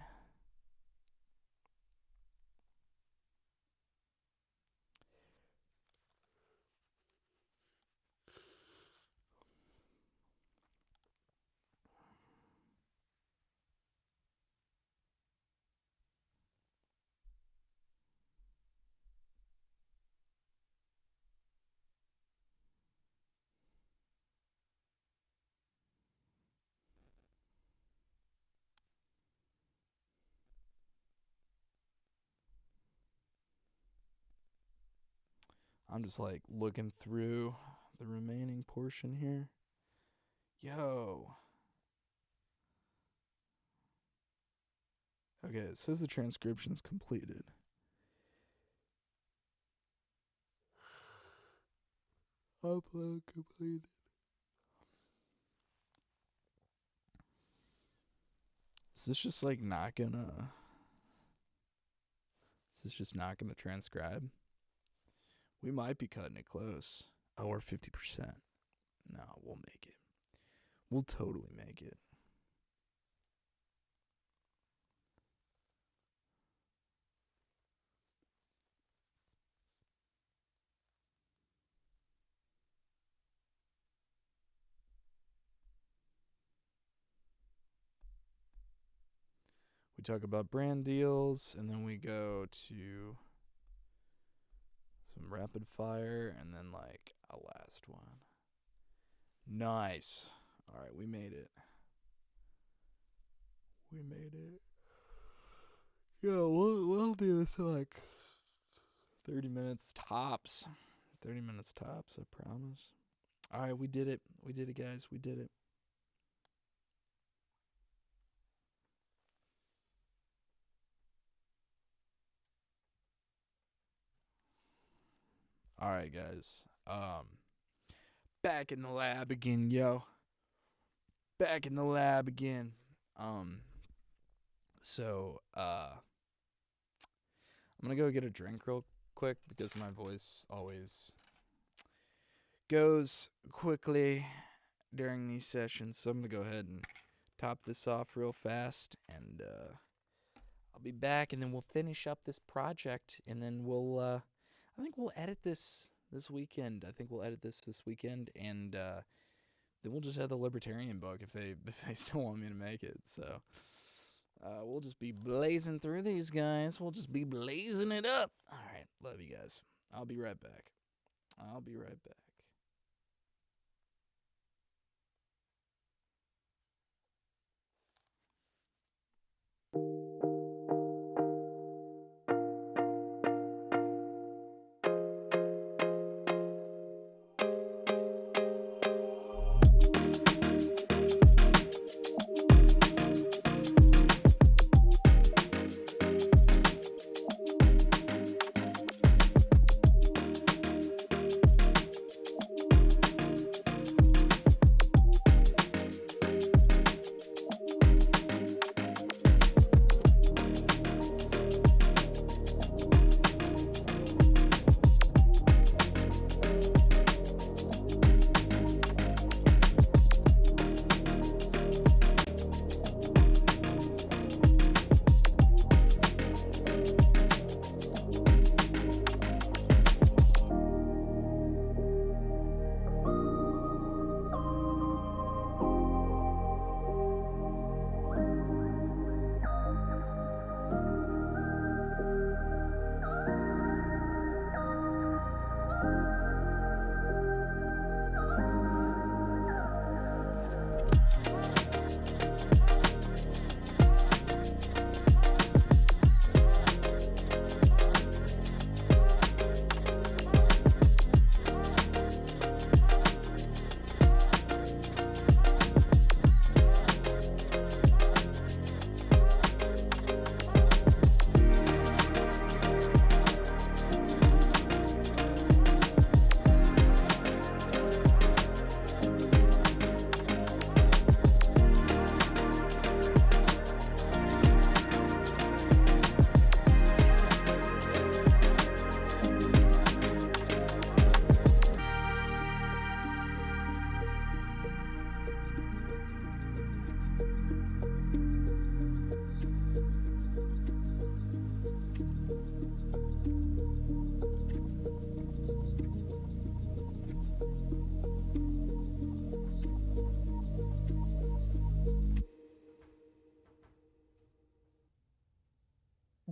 Speaker 1: I'm just like looking through the remaining portion here. Yo. Okay, it says the transcription's completed. Upload completed. Is this just like not gonna... Is this just not gonna transcribe? We might be cutting it close. Oh, we're 50%. No, we'll make it. We'll totally make it. We talk about brand deals, and then we go to some rapid fire, and then like a last one. Nice. All right, we made it. Yeah, we'll do this in like 30 minutes tops. 30 minutes tops, I promise. All right, we did it. We did it, guys. We did it. All right, guys. Back in the lab again, yo. Back in the lab again. So, I'm gonna go get a drink real quick because my voice always goes quickly during these sessions. So I'm gonna go ahead and top this off real fast, and I'll be back, and then we'll finish up this project, and then we'll I think we'll edit this weekend. And then we'll just have the Libertarian book if they still want me to make it. So we'll just be blazing through these, guys. We'll just be blazing it up. All right, love you guys. I'll be right back.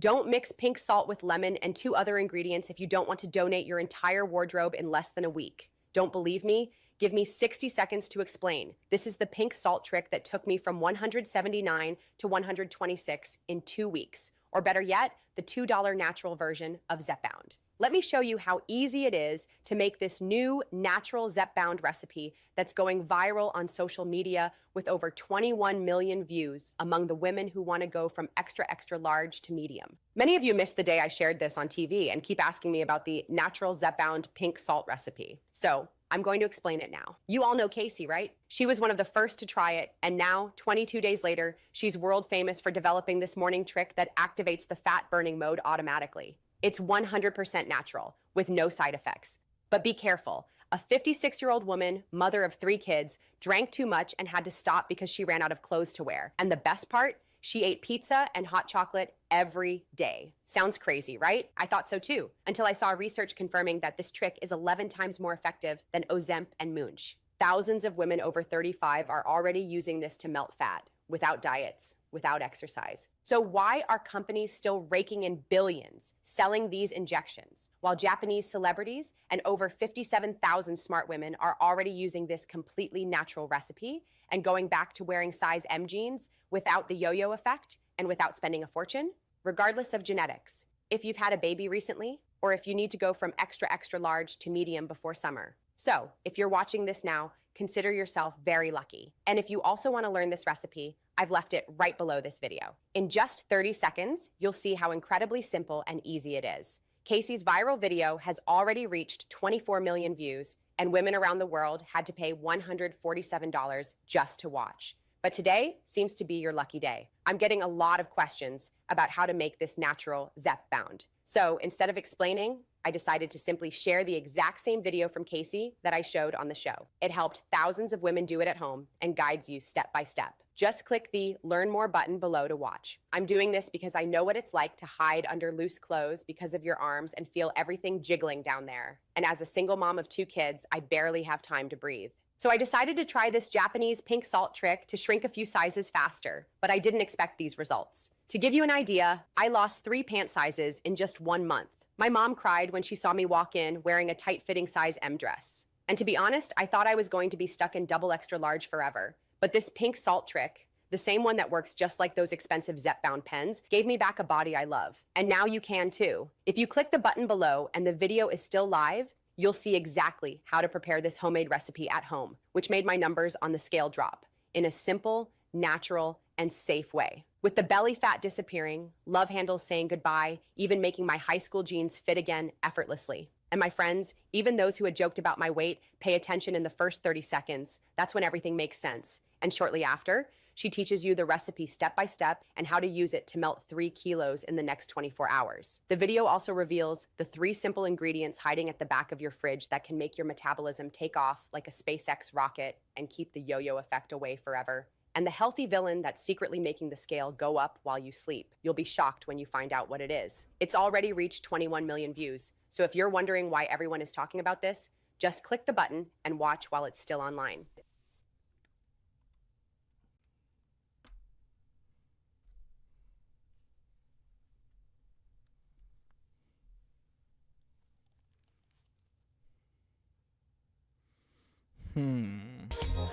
Speaker 3: Don't mix pink salt with lemon and 2 other ingredients if you don't want to donate your entire wardrobe in less than a week. Don't believe me? Give me 60 seconds to explain. This is the pink salt trick that took me from 179 to 126 in 2 weeks. Or better yet, the $2 natural version of Zepbound. Let me show you how easy it is to make this new natural Zepbound recipe that's going viral on social media with over 21 million views among the women who want to go from extra, extra large to medium. Many of you missed the day I shared this on TV and keep asking me about the natural Zepbound pink salt recipe. So I'm going to explain it now. You all know Casey, right? She was one of the first to try it, and now, 22 days later, she's world famous for developing this morning trick that activates the fat burning mode automatically. It's 100% natural, with no side effects. But be careful. A 56-year-old woman, mother of 3 kids, drank too much and had to stop because she ran out of clothes to wear. And the best part? She ate pizza and hot chocolate every day. Sounds crazy, right? I thought so too, until I saw research confirming that this trick is 11 times more effective than Ozemp and Munch. Thousands of women over 35 are already using this to melt fat, without diets, without exercise. So why are companies still raking in billions selling these injections, while Japanese celebrities and over 57,000 smart women are already using this completely natural recipe and going back to wearing size M jeans without the yo-yo effect and without spending a fortune? Regardless of genetics, if you've had a baby recently, or if you need to go from extra, extra large to medium before summer. So, if you're watching this now, consider yourself very lucky. And if you also want to learn this recipe, I've left it right below this video. In just 30 seconds, you'll see how incredibly simple and easy it is. Casey's viral video has already reached 24 million views, and women around the world had to pay $147 just to watch. But today seems to be your lucky day. I'm getting a lot of questions about how to make this natural Zepbound. So instead of explaining, I decided to simply share the exact same video from Casey that I showed on the show. It helped thousands of women do it at home and guides you step by step. Just click the Learn More button below to watch. I'm doing this because I know what it's like to hide under loose clothes because of your arms and feel everything jiggling down there. And as a single mom of 2 kids, I barely have time to breathe. So I decided to try this Japanese pink salt trick to shrink a few sizes faster, but I didn't expect these results. To give you an idea, I lost 3 pant sizes in just 1 month. My mom cried when she saw me walk in wearing a tight-fitting size M dress. And to be honest, I thought I was going to be stuck in double extra large forever. But this pink salt trick, the same one that works just like those expensive Zepbound pens, gave me back a body I love. And now you can too. If you click the button below and the video is still live, you'll see exactly how to prepare this homemade recipe at home, which made my numbers on the scale drop in a simple, natural, and safe way. With the belly fat disappearing, love handles saying goodbye, even making my high school jeans fit again effortlessly. And my friends, even those who had joked about my weight, pay attention in the first 30 seconds. That's when everything makes sense. And shortly after, she teaches you the recipe step by step and how to use it to melt 3 kilos in the next 24 hours. The video also reveals the 3 simple ingredients hiding at the back of your fridge that can make your metabolism take off like a SpaceX rocket and keep the yo-yo effect away forever. And the healthy villain that's secretly making the scale go up while you sleep. You'll be shocked when you find out what it is. It's already reached 21 million views, so if you're wondering why everyone is talking about this, just click the button and watch while it's still online.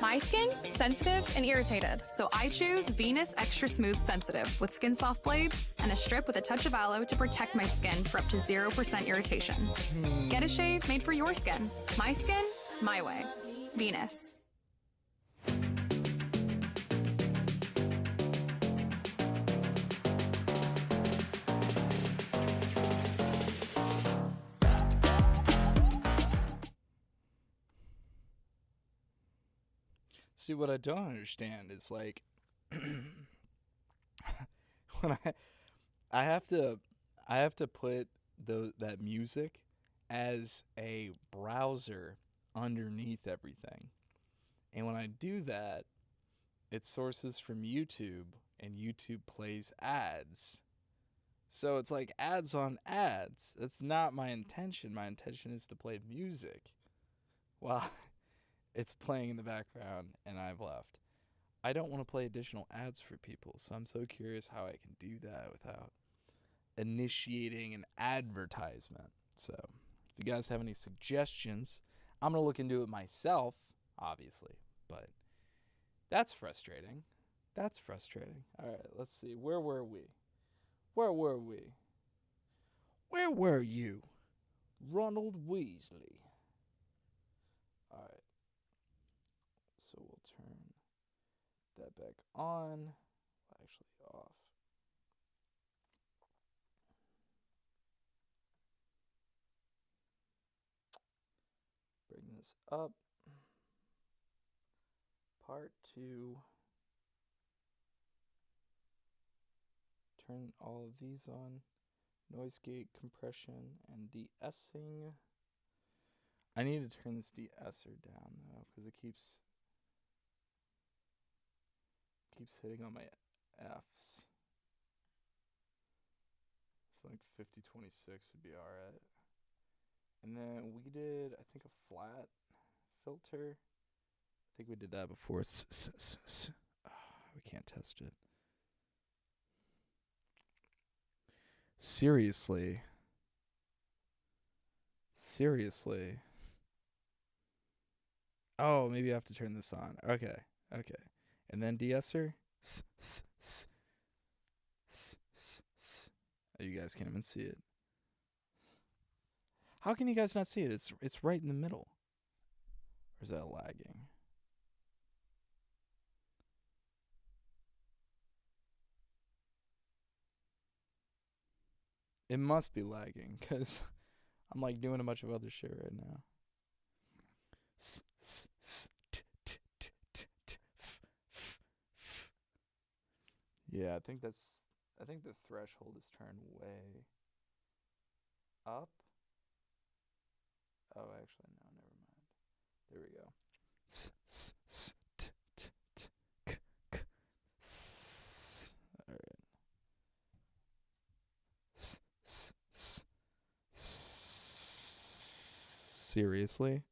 Speaker 4: My skin, sensitive and irritated, so I choose Venus Extra Smooth Sensitive with Skin Soft Blades and a strip with a touch of aloe to protect my skin for up to 0% irritation. Get a shave made for your skin. My skin, my way. Venus.
Speaker 1: See, what I don't understand is like when I have to put that music as a browser underneath everything. And when I do that, it sources from YouTube and YouTube plays ads. So it's like ads on ads. That's not my intention. My intention is to play music. Well, it's playing in the background and I've left. I don't want to play additional ads for people, so I'm so curious how I can do that without
Speaker 2: initiating an advertisement. So if you guys have any suggestions, I'm going to look into it myself, obviously, but that's frustrating. That's frustrating. All right, let's see. Where were we? Where were we? Where were you, Ronald Weasley? All right. So we'll turn that back on. Actually, off. Bring this up. Part 2. Turn all of these on. Noise gate, compression, and de-essing. I need to turn this de-esser down though, because it keeps hitting on my F's. So like 5026 would be alright. And then we did, I think, a flat filter. I think we did that before. We can't test it. Seriously. Oh, maybe I have to turn this on. Okay. And then de-esser. Oh, you guys can't even see it. How can you guys not see it? It's right in the middle. Or is that lagging? It must be lagging because I'm like doing a bunch of other shit right now. Yeah, I think the threshold is turned way up. Oh, actually, no, never mind. There we go. All right. Seriously?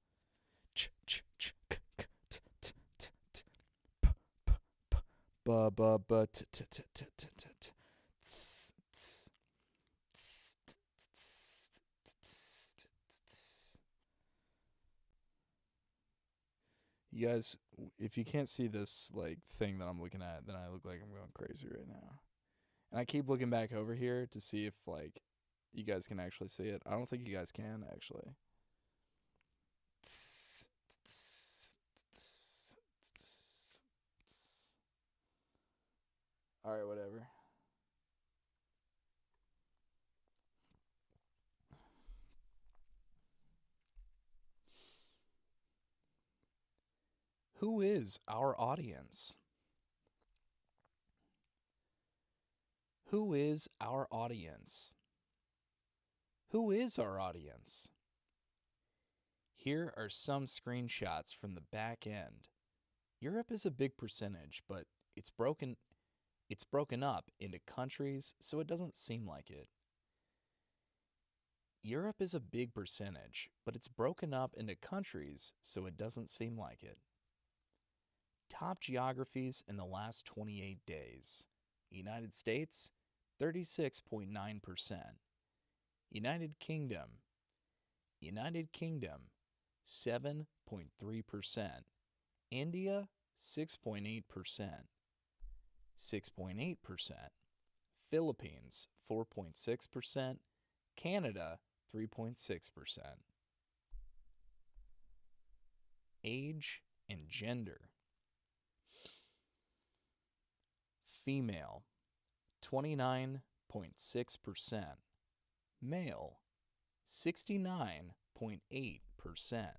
Speaker 2: You guys, if you can't see this like thing that I'm looking at, then I look like I'm going crazy right now. And I keep looking back over here to see if like you guys can actually see it. I don't think you guys can actually. All right, whatever. Who is our audience? Who is our audience? Who is our audience? Here are some screenshots from the back end. Europe is a big percentage, but it's broken up into countries, so it doesn't seem like it. Europe is a big percentage, but it's broken up into countries, so it doesn't seem like it. Top geographies in the last 28 days. United States, 36.9%. United Kingdom, 7.3%. India, 6.8%. 6.8%. Philippines, 4.6%. Canada, 3.6%. Age and gender. Female, 29.6%. Male, 69.8%.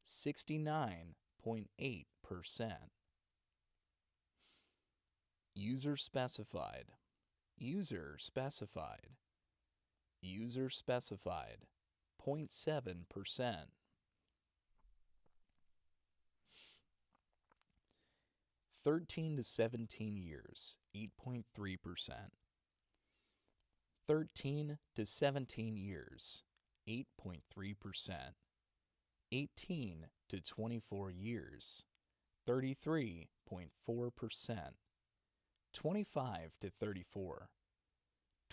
Speaker 2: 69.8%. User specified. User specified. User specified, 0.7%. 13 to 17 years, 8.3%. 13 to 17 years, 8.3%. 18 to 24 years, 33.4%. 25 to 34,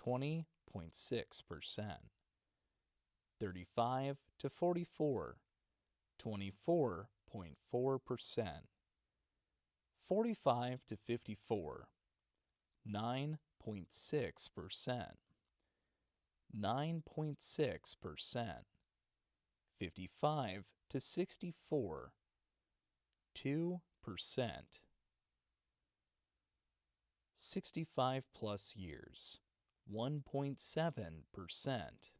Speaker 2: 20.6%. 35 to 44, 24.4%. 45 to 54, 9.6%. 9.6%. 55 to 64, 2%. 65 plus years, 1.7%.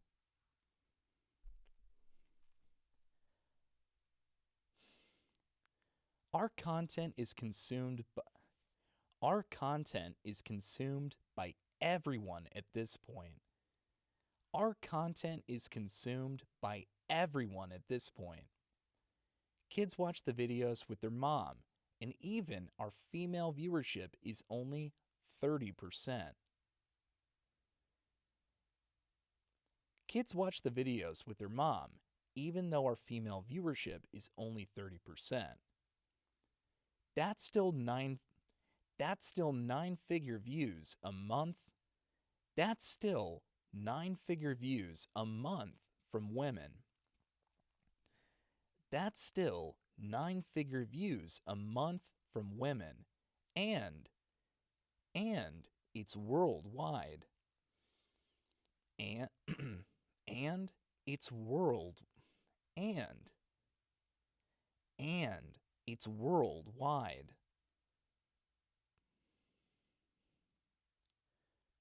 Speaker 2: Our content is consumed by everyone at this point. Our content is consumed by everyone at this point. Kids watch the videos with their mom, and even our female viewership is only 30%. Kids watch the videos with their mom, even though our female viewership is only 30%. That's still nine-figure views a month. That's still 9-figure views a month from women. That's still 9-figure views a month from women, and it's worldwide. And it's worldwide.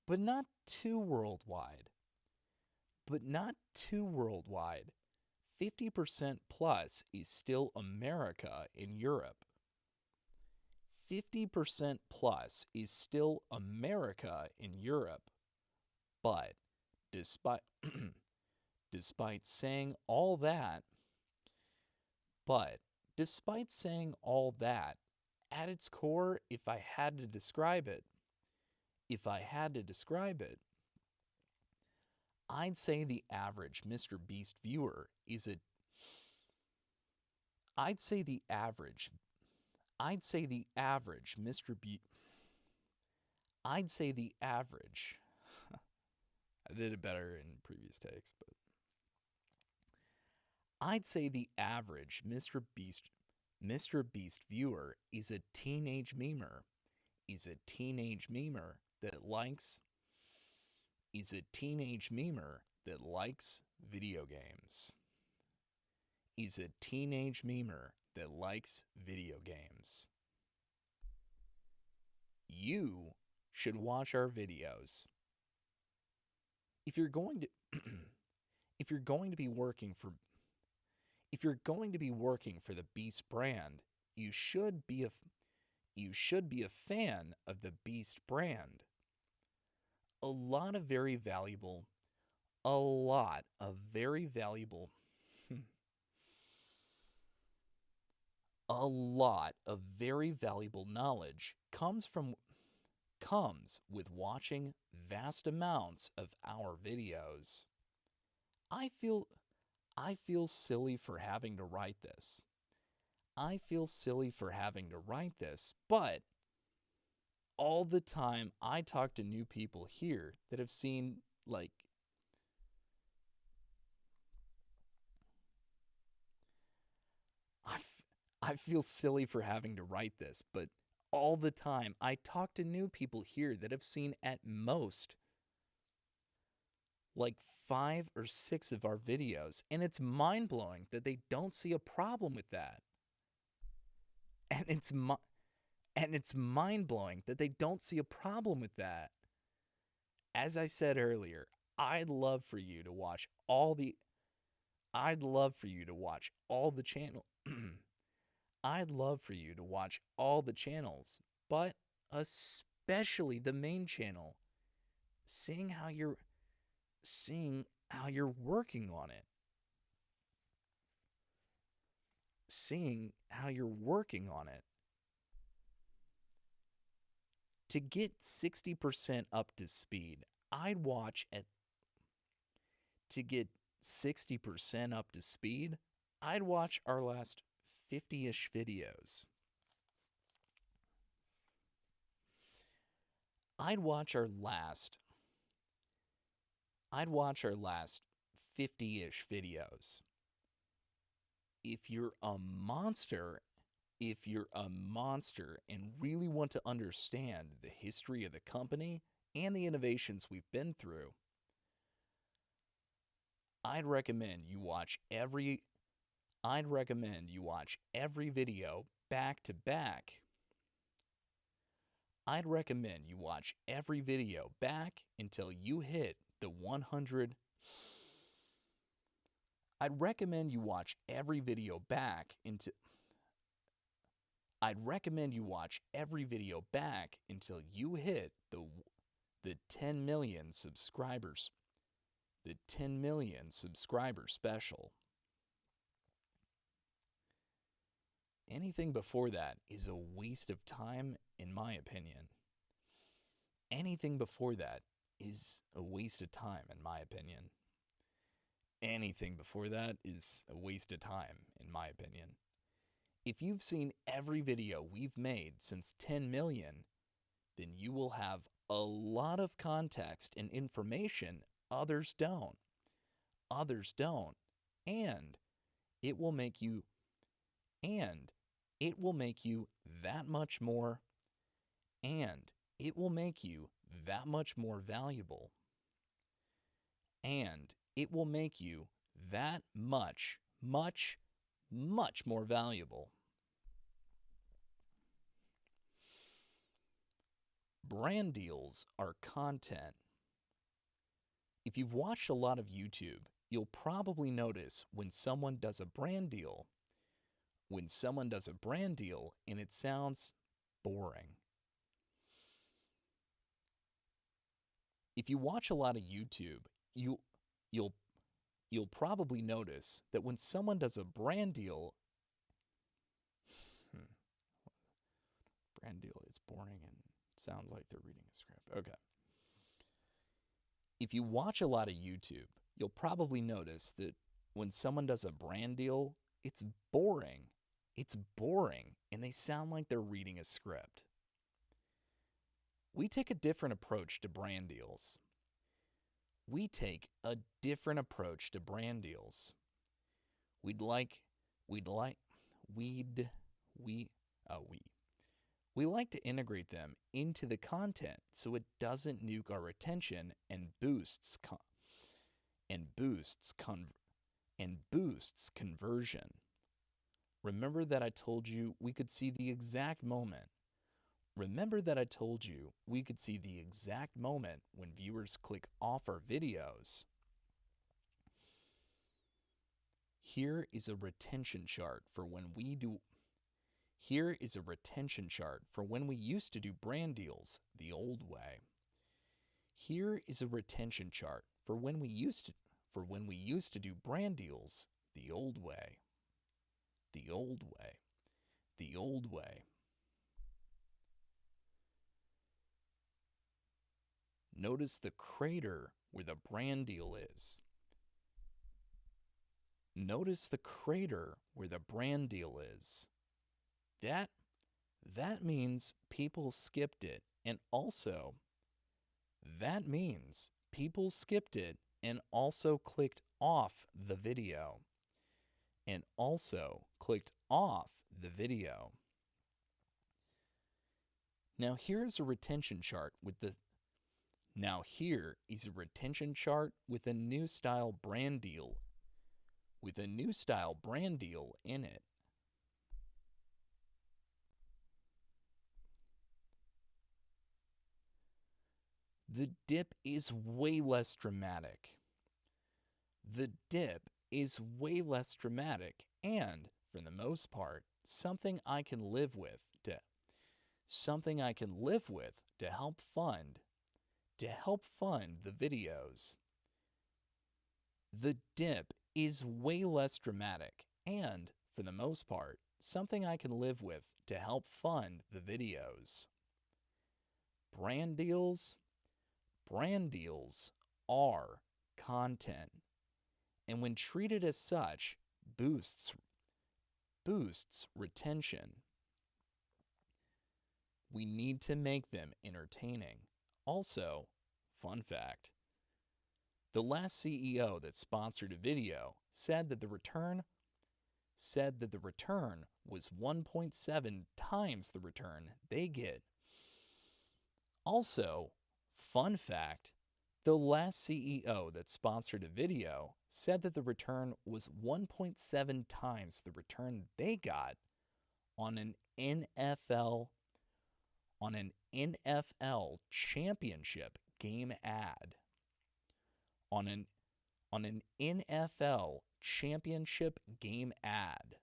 Speaker 2: But not too worldwide. 50% plus is still America and Europe. 50% plus is still America and Europe. But despite saying all that, at its core, if I had to describe it, I'd say the average Mr. Beast viewer is a I'd say the average Mr. Beast I'd say the average I did it better in previous takes, but I'd say the average Mr. Beast viewer is a teenage memer. That likes video games. Is a teenage memer that likes video games. You should watch our videos. If you're going to be working for the Beast brand, you should be a fan of the Beast brand. A lot of very valuable knowledge comes with watching vast amounts of our videos. I feel silly for having to write this. But all the time I talk to new people here that have seen, like, I feel silly for having to write this, but all the time I talk to new people here that have seen at most like 5 or 6 of our videos, and it's mind-blowing that they don't see a problem with that. And it's mind-blowing that they don't see a problem with that. As I said earlier, I'd love for you to watch all the channels, but especially the main channel, seeing how you're working on it. To get 60% up to speed, I'd watch our last 50-ish videos. I'd watch our last I'd watch our last 50-ish videos. If you're a monster and really want to understand the history of the company and the innovations we've been through, I'd recommend you watch every video back to back. I'd recommend you watch every video back until you hit the 100. I'd recommend you watch every video back until you hit the 10 million subscribers. The 10 million subscriber special. Anything before that is a waste of time, in my opinion. Anything before that is a waste of time, in my opinion. Anything before that is a waste of time, in my opinion. If you've seen every video we've made since 10 million, then you will have a lot of context and information others don't. And it will make you that much more valuable. And it will make you that much more valuable. Brand deals are content. If you've watched a lot of YouTube, you'll probably notice when someone does a brand deal and it sounds boring. If you watch a lot of YouTube, you'll probably notice that when someone does a brand deal, it's boring and sounds like they're reading a script. Okay. If you watch a lot of YouTube, you'll probably notice that when someone does a brand deal, it's boring. It's boring, and they sound like they're reading a script. We take a different approach to brand deals. We like to integrate them into the content so it doesn't nuke our retention and boosts conversion. Remember that I told you we could see the exact moment. When viewers click off our videos. Here is a retention chart for when we used to do brand deals the old way. Here is a retention chart for when we used to do brand deals the old way. The old way. Notice the crater where the brand deal is. That means people skipped it, and also clicked off the video. Now here is a retention chart with a new style brand deal. In it. The dip is way less dramatic. And, for the most part, something I can live with to help fund the videos. The dip is way less dramatic and, for the most part, something I can live with to help fund the videos. Brand deals are content, and when treated as such, boosts retention. We need to make them entertaining. Also, fun fact, The last CEO that sponsored a video said that the return was 1.7 times the return they get. Also, fun fact, the last CEO that sponsored a video said that the return was 1.7 times the return they got on an NFL championship game ad. On an NFL championship game ad.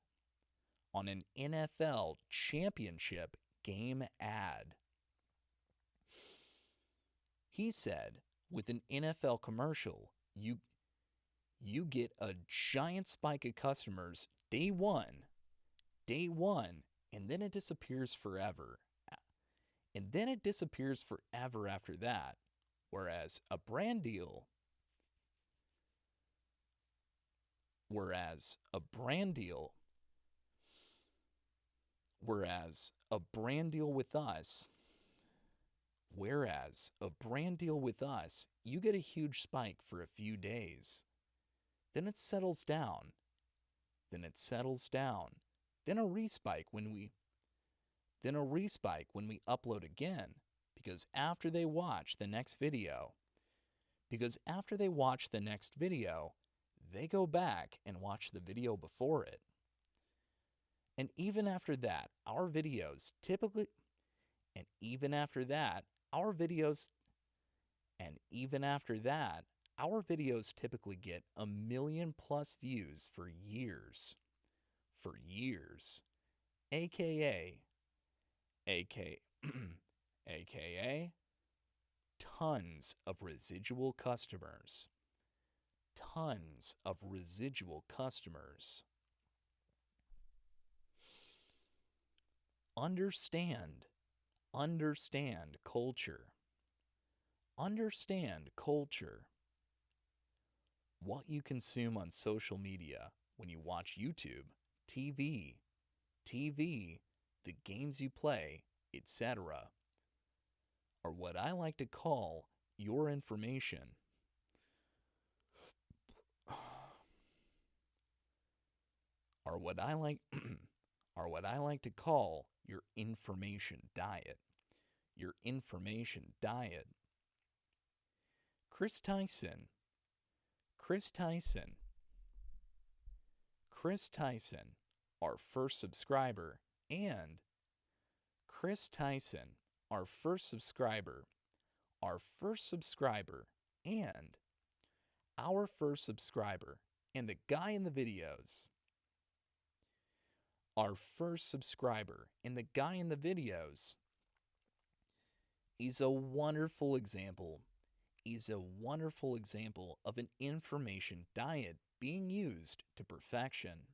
Speaker 2: On an NFL championship game ad. He said, with an NFL commercial, you get a giant spike of customers day one, and then it disappears forever. And then it disappears forever after that. Whereas a brand deal with us, you get a huge spike for a few days. Then it settles down. Then a respike when we upload again, because after they watch the next video, they go back and watch the video before it. And even after that, our videos typically get 1 million plus views for years. AKA tons of residual customers. Understand culture. What you consume on social media when you watch YouTube, TV, the games you play, etc., are what I like to call your information. Are what I like to call your information diet. Chris Tyson, our first subscriber, and and the guy in the videos. Is a wonderful example of an information diet being used to perfection.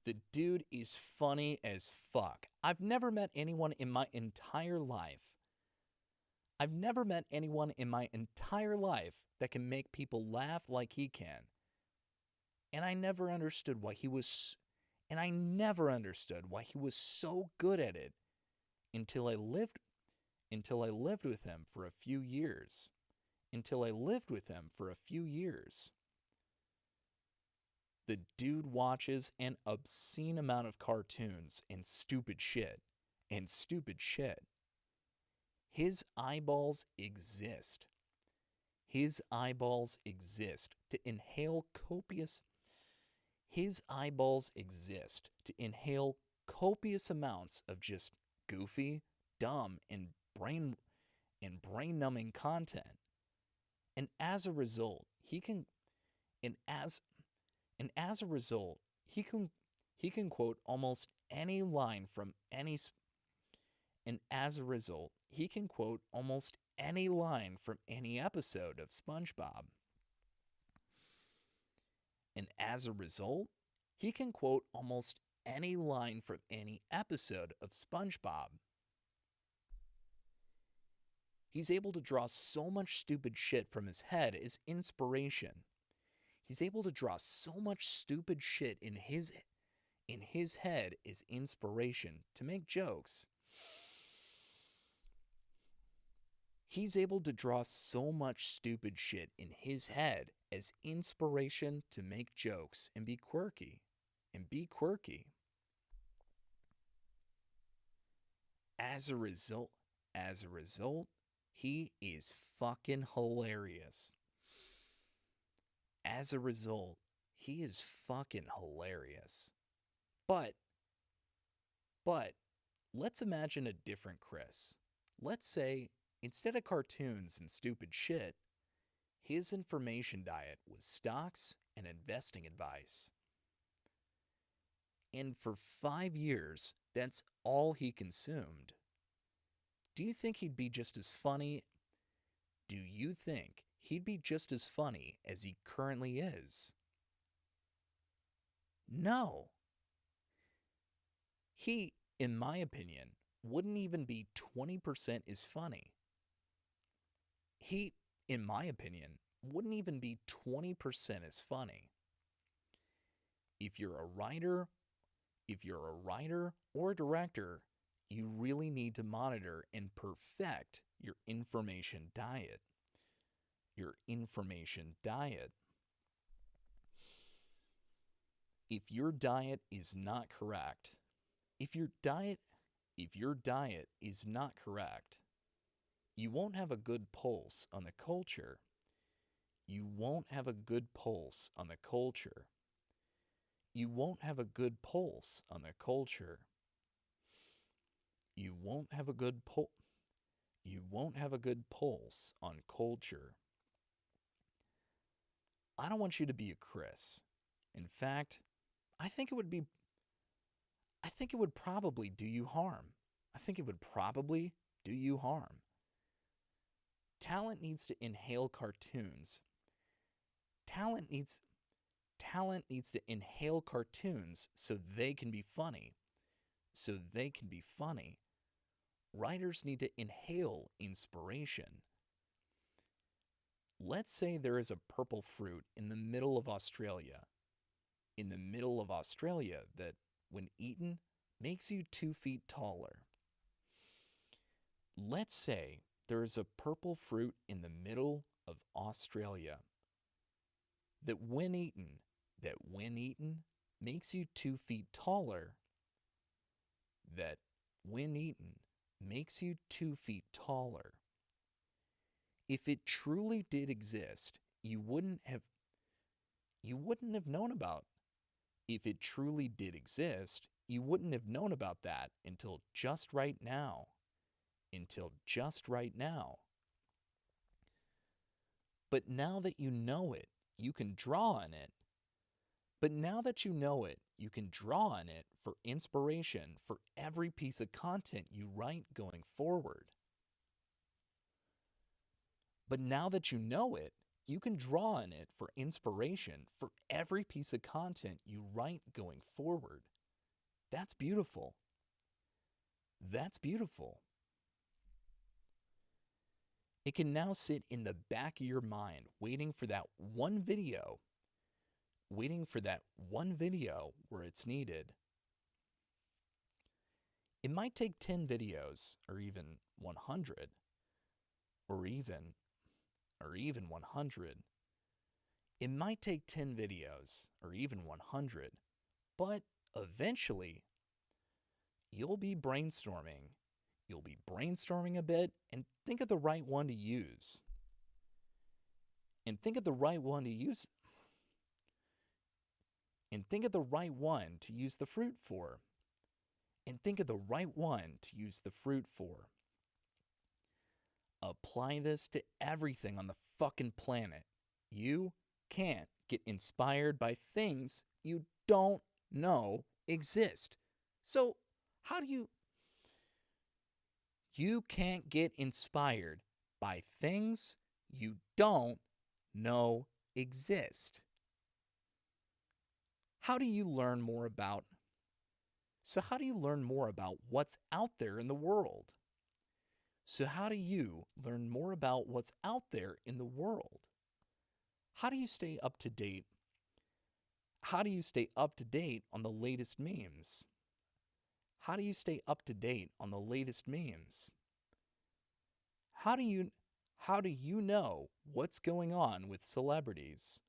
Speaker 2: The dude is funny as fuck. I've never met anyone in my entire life that can make people laugh like he can. And I never understood why he was so good at it until I lived with him for a few years. The dude watches an obscene amount of cartoons and stupid shit. His eyeballs exist to inhale copious amounts of just goofy, dumb, and brain-numbing content. And as a result, he can quote almost any line from any episode of SpongeBob. He's able to draw so much stupid shit from his head as inspiration. He's able to draw so much stupid shit in his head as inspiration to make jokes. He's able to draw so much stupid shit in his head as inspiration to make jokes and be quirky. As a result, he is fucking hilarious. As a result, he is fucking hilarious. But let's imagine a different Chris. Let's say, instead of cartoons and stupid shit, his information diet was stocks and investing advice. And for 5 years, that's all he consumed. Do you think he'd be just as funny? Do you think he'd be just as funny as he currently is? No. He, in my opinion, wouldn't even be 20% as funny. He, in my opinion, wouldn't even be 20% as funny. If you're a writer or director, you really need to monitor and perfect your information diet. If your diet is not correct, you won't have a good pulse on the culture. You won't have a good pulse on the culture. You won't have a good pulse on the culture. You won't have a good pulse on culture. I don't want you to be a Chris. In fact, I think it would probably do you harm. Talent needs to inhale cartoons. Talent needs to inhale cartoons so they can be funny. Writers need to inhale inspiration. Let's say there is a purple fruit in the middle of Australia. That, when eaten, makes you 2 feet taller. Let's say there is a purple fruit in the middle of Australia that when eaten makes you 2 feet taller. That when eaten makes you 2 feet taller. If it truly did exist, you wouldn't have known about. If it truly did exist, you wouldn't have known about that until just right now. But now that you know it, you can draw on it. For inspiration for every piece of content you write going forward. But now that you know it, you can draw on it for inspiration for every piece of content you write going forward. That's beautiful. It can now sit in the back of your mind, waiting for that one video where it's needed. It might take 10 videos, or even 100, or even 100. It might take 10 videos, or even 100, but eventually, you'll be brainstorming a bit and think of the right one to use. And think of the right one to use the fruit for. Apply this to everything on the fucking planet. You can't get inspired by things you don't know exist. So, how do you... You can't get inspired by things you don't know exist. How do you learn more about what's out there in the world? How do you stay up to date? How do you stay up to date on the latest memes? How do you How do you know what's going on with celebrities?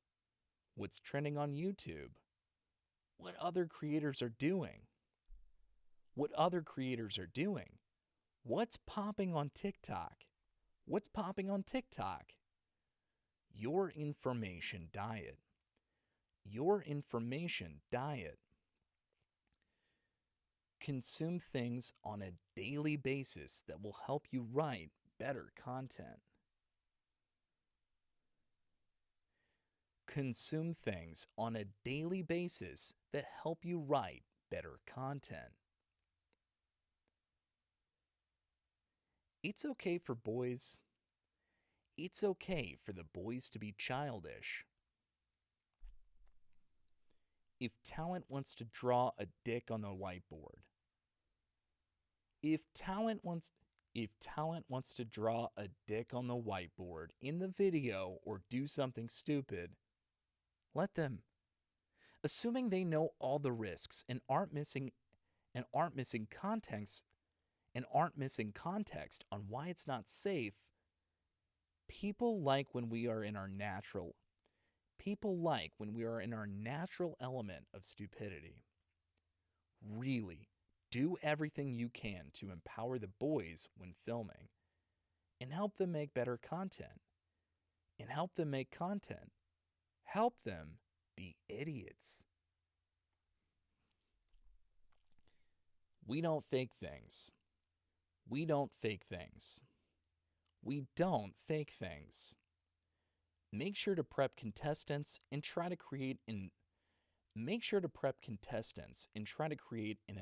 Speaker 2: What's trending on YouTube? What other creators are doing? What other creators are doing? What's popping on TikTok? What's popping on TikTok? Your information diet. Your information diet. Consume things on a daily basis that will help you write better content. Consume things on a daily basis that help you write better content. It's okay for boys. It's okay for the boys to be childish. If talent wants to draw a dick on the whiteboard, if talent wants to draw a dick on the whiteboard in the video or do something stupid, let them. Assuming they know all the risks and aren't missing context on why it's not safe. People like when we are in our natural element of stupidity. Really, do everything you can to empower the boys when filming and help them make better content. Help them be idiots. We don't fake things. We don't fake things. Make sure to prep contestants and try to create an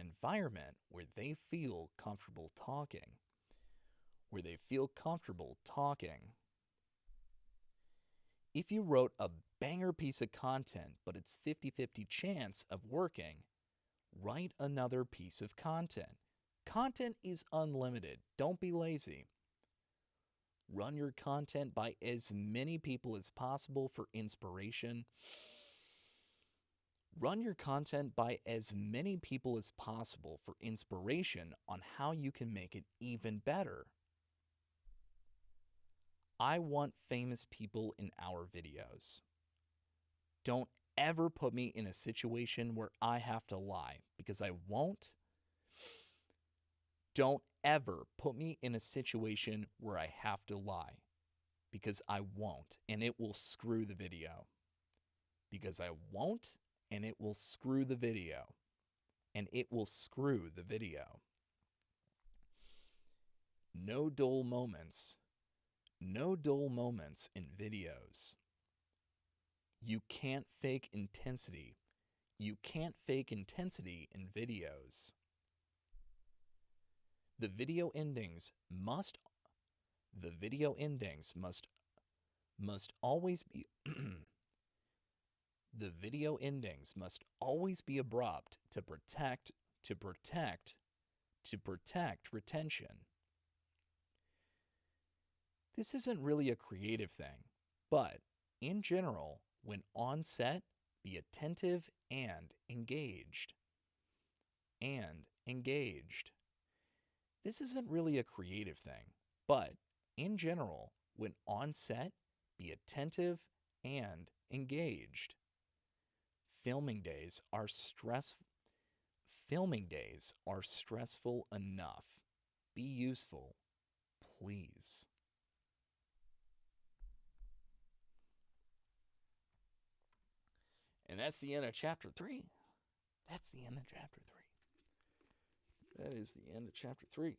Speaker 2: environment where they feel comfortable talking. If you wrote a banger piece of content but it's 50-50 chance of working, write another piece of content. Content is unlimited. Don't be lazy. Run your content by as many people as possible for inspiration. On how you can make it even better. I want famous people in our videos. Don't ever put me in a situation where I have to lie, because I won't. Don't ever put me in a situation where I have to lie, because I won't, and it will screw the video. No dull moments. No dull moments in videos. You can't fake intensity. In videos. The video endings must always be the video endings must always be abrupt to protect retention. This isn't really a creative thing, but in general, when on set, be attentive and engaged. This isn't really a creative thing, but in general, when on set, be attentive and engaged. Filming days are stressful enough. Be useful, please. And that's the end of chapter 3. That is the end of chapter 3.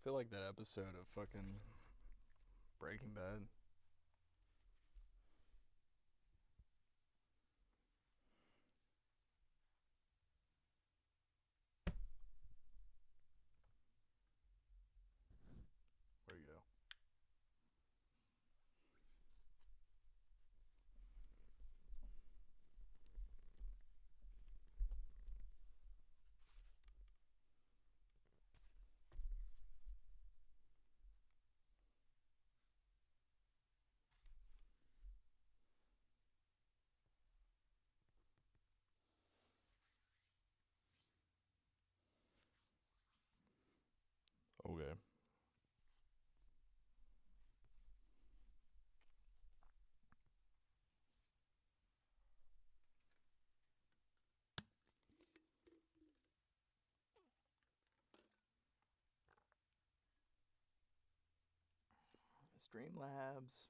Speaker 2: feel like that episode of fucking Breaking Bad. Where you go? Okay.
Speaker 1: Streamlabs.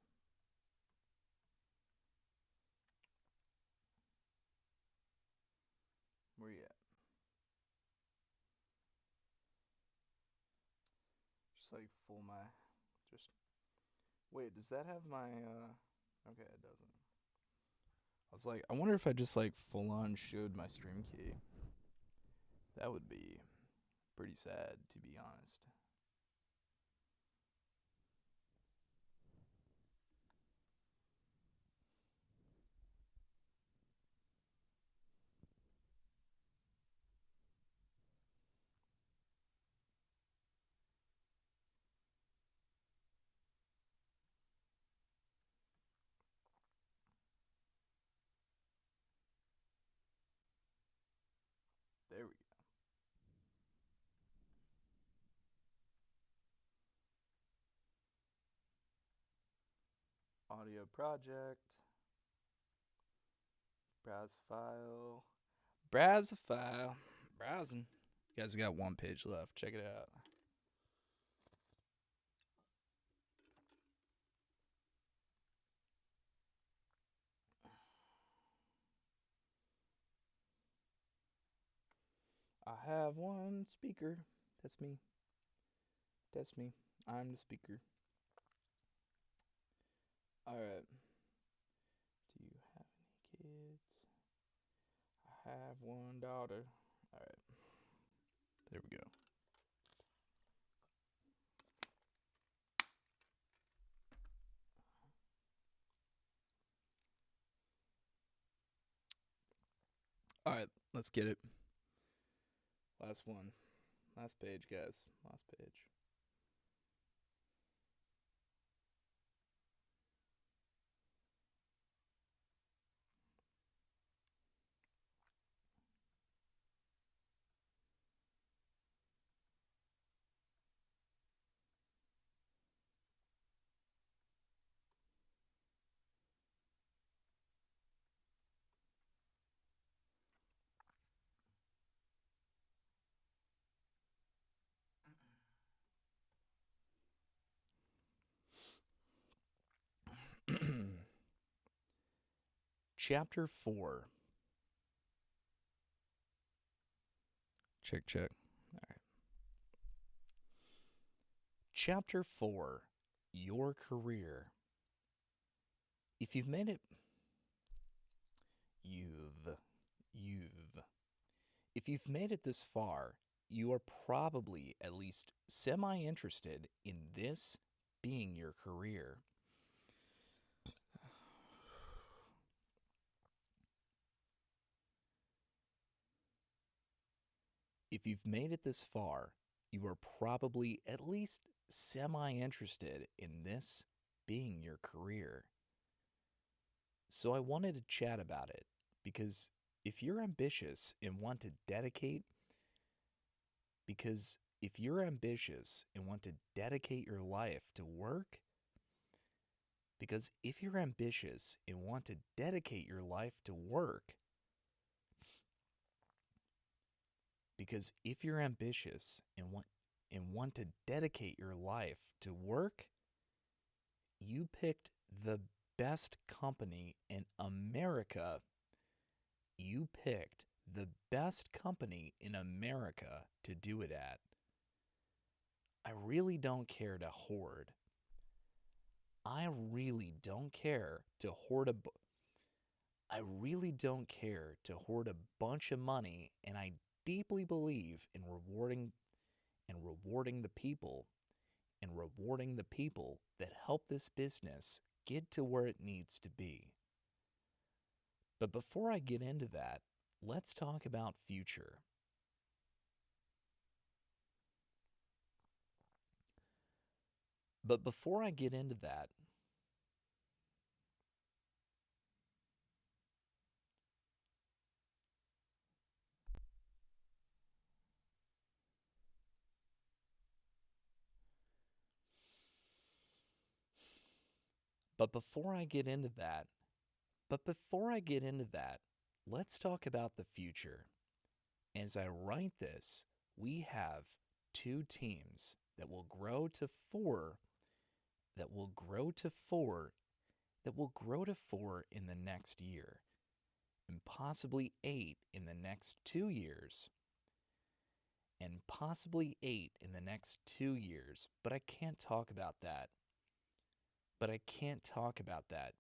Speaker 1: Where you at? Just like full my, just, wait, does that have my, okay, it doesn't. I was like, I wonder if I just like full on showed my stream key. That would be pretty sad, to be honest. There we go. Audio project. Browse file. Browse the file. Browsing. You guys, we got one page left. Check it out. I have one speaker. That's me. That's me. I'm the speaker. Alright. Do you have any kids? I have one daughter. Alright. There we go. Alright, let's get it. Last one. Last page, guys. Last page. Chapter 4. Check, check. All right. Chapter 4. Your career. If you've made it... If you've made it this far, you are probably at least semi-interested in this being your career. If you've made it this far, you are probably at least semi-interested in this being your career. So I wanted to chat about it, because if you're ambitious and want to dedicate your life to work, because if you're ambitious and want to dedicate your life to work, because if you're ambitious and want to dedicate your life to work, you picked the best company in America. You picked the best company in America to do it at.
Speaker 2: I really don't care to hoard. I really don't care to hoard I really don't care to hoard a bunch of money, and I deeply believe in rewarding the people that help this business get to where it needs to be. But before I get into that, let's talk about future. But before I get into that, let's talk about the future. As I write this, we have 2 teams that will grow to 4 in the next year, and possibly 8 in the next 2 years. But I can't talk about that.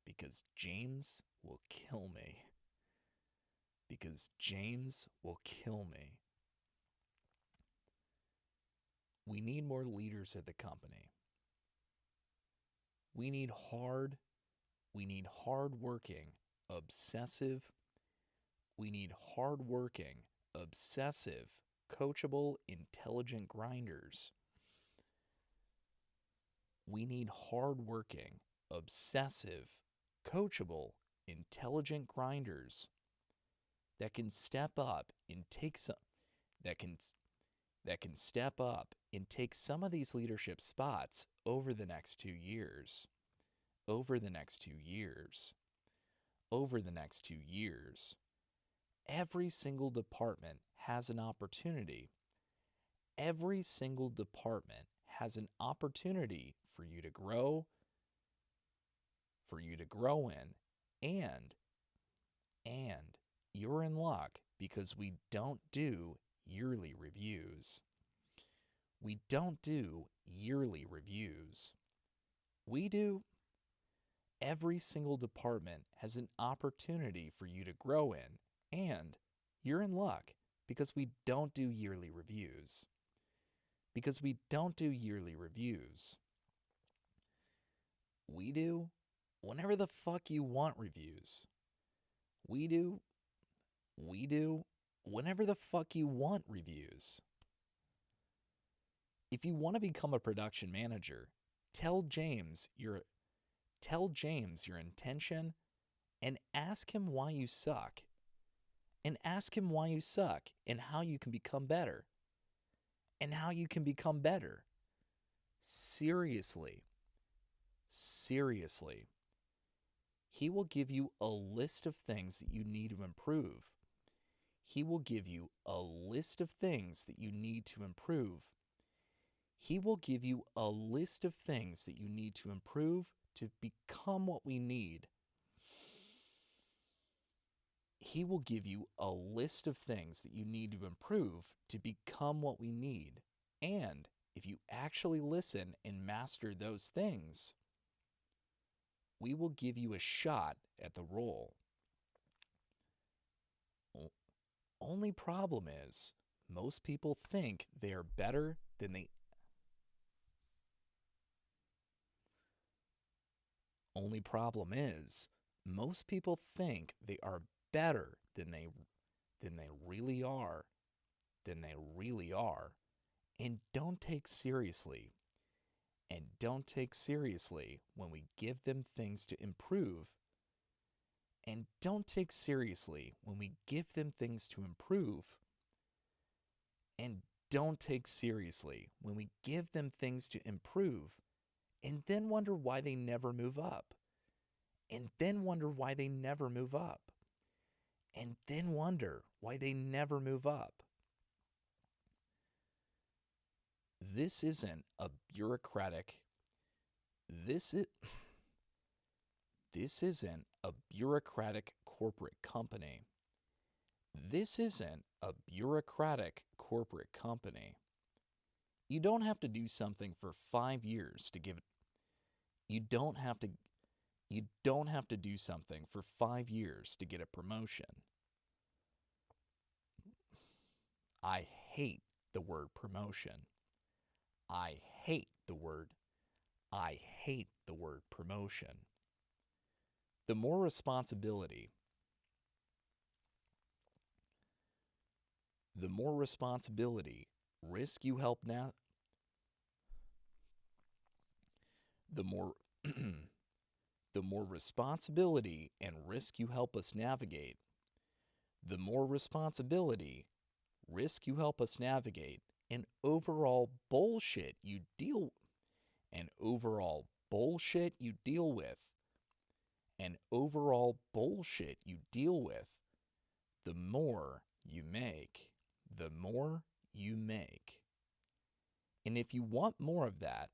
Speaker 2: Because James will kill me. We need more leaders at the company. We need hard-working, obsessive, coachable, intelligent grinders. We need hard-working, obsessive, coachable, intelligent grinders that can step up and take some of these leadership spots over the next 2 years. Every single department has an opportunity. Every single department has an opportunity for you to grow in, and you're in luck because we don't do yearly reviews. We do. Every single department has an opportunity for you to grow in, and you're in luck because we don't do yearly reviews. We do whenever the fuck you want reviews. We do whenever the fuck you want reviews. If you want to become a production manager, tell James your intention and ask him why you suck. And how you can become better. Seriously. He will give you a list of things that you need to improve. He will give you a list of things that you need to improve to become what we need. He will give you a list of things that you need to improve to become what we need. And if you actually listen and master those things, we will give you a shot at the role. Only problem is, most people think they are better than they really are, and don't take seriously when we give them things to improve. And don't take seriously when we give them things to improve. And don't take seriously when we give them things to improve, and then wonder why they never move up. This isn't a bureaucratic corporate company. You don't have to do something for 5 years to give it. You don't have to do something for 5 years to get a promotion. I hate the word promotion. I hate the word promotion. The more responsibility risk you help now the more the more responsibility and risk you help us navigate. The more responsibility, risk you help us navigate, and overall bullshit you deal with, the more you make. And if you want more of that,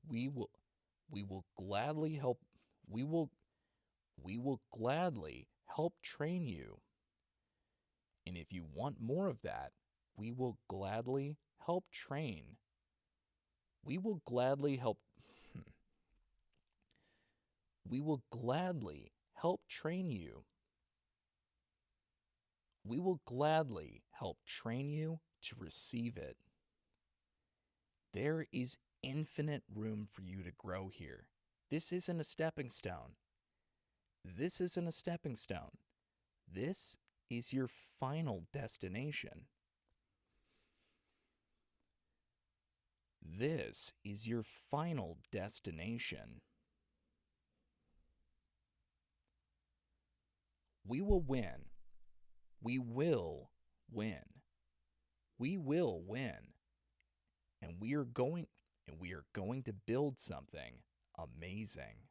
Speaker 2: we will gladly help train you. And if you want more of that, we will gladly help train. We will gladly help train you. We will gladly help train you to receive it. There is infinite room for you to grow here. This isn't a stepping stone. This is your final destination. We will win. We will win. And we are going to build something amazing.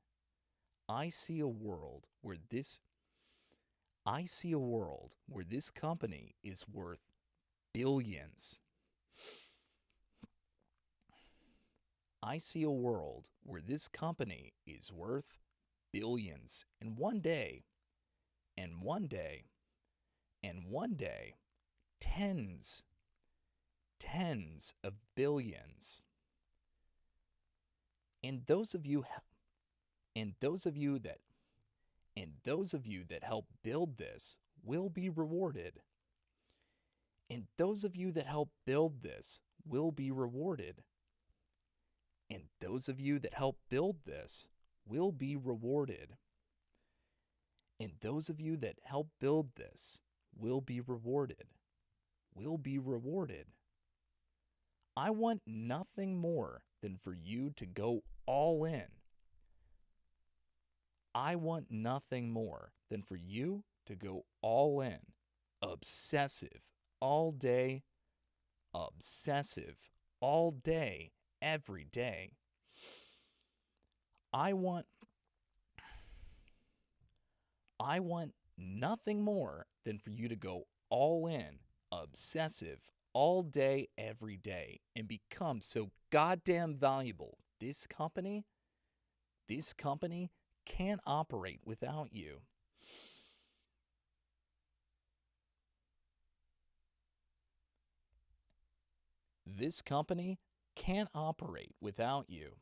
Speaker 2: I see a world where this company is worth billions. I see a world where this company is worth billions. And one day, tens of billions. And those of you that help build this will be rewarded. And those of you that help build this will be rewarded. And those of you that help build this will be rewarded. And those of you that help build this will be rewarded. I want nothing more than for you to go all in. I want nothing more than for you to go all in. Obsessive all day, every day. I want nothing more than for you to go all in, obsessive all day, every day, and become so goddamn valuable. This company can't operate without you. This company can't operate without you.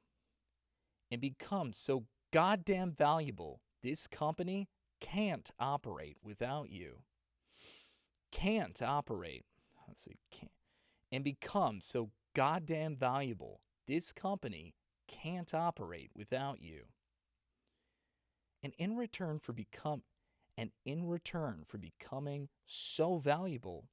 Speaker 2: And become so goddamn valuable. This company can't operate without you. Can't operate. Can't. And become so goddamn valuable. This company can't operate without you. And in return for becoming so valuable,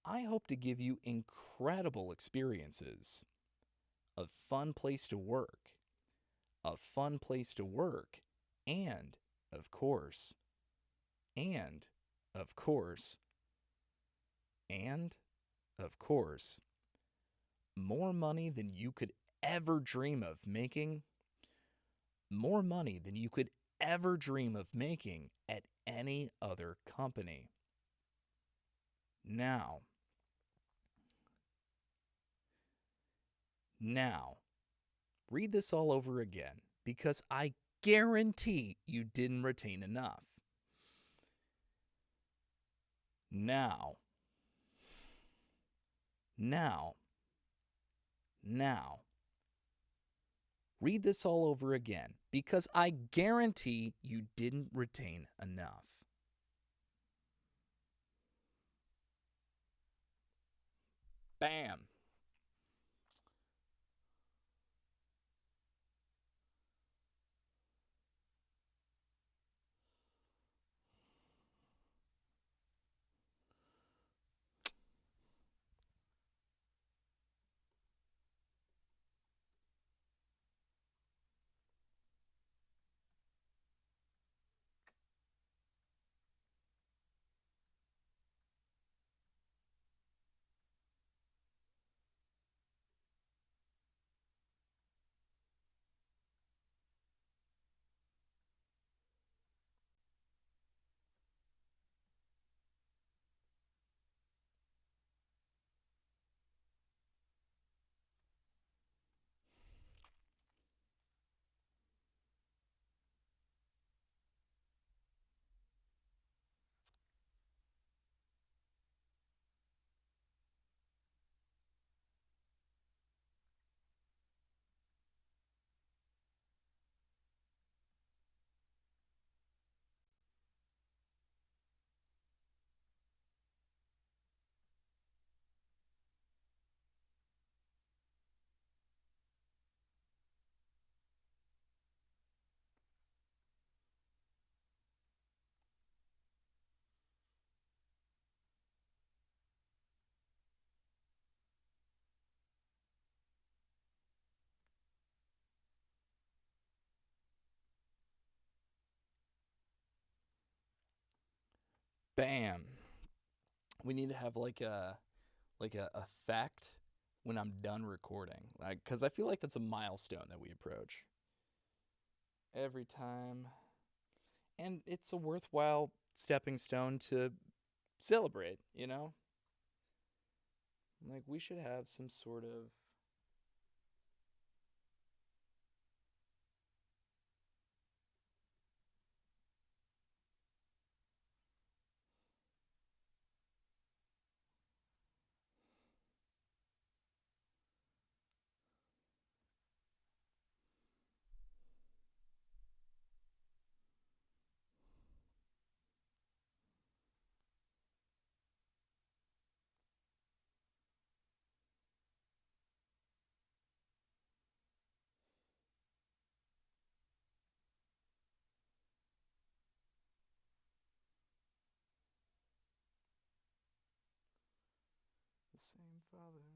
Speaker 2: I hope to give you incredible experiences. A fun place to work, and of course, more money than you could ever dream of making. More money than you could ever dream of making at any other company. Now, read this all over again, because I guarantee you didn't retain enough. Now, read this all over again, because I guarantee you didn't retain enough. Bam. Bam. We need to have like a effect when I'm done recording, like, because I feel like that's a milestone that we approach every time, and it's a worthwhile stepping stone to celebrate. Like, we should have some sort of the same father.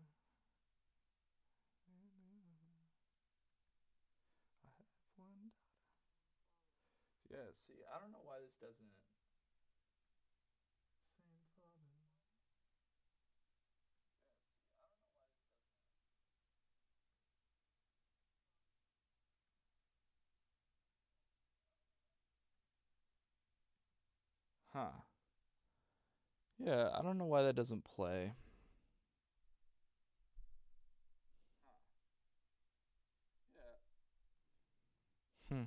Speaker 2: I have one daughter. Yeah, see, I don't know why this doesn't. Same father. Huh. Yeah, I don't know why that doesn't play. Hmm.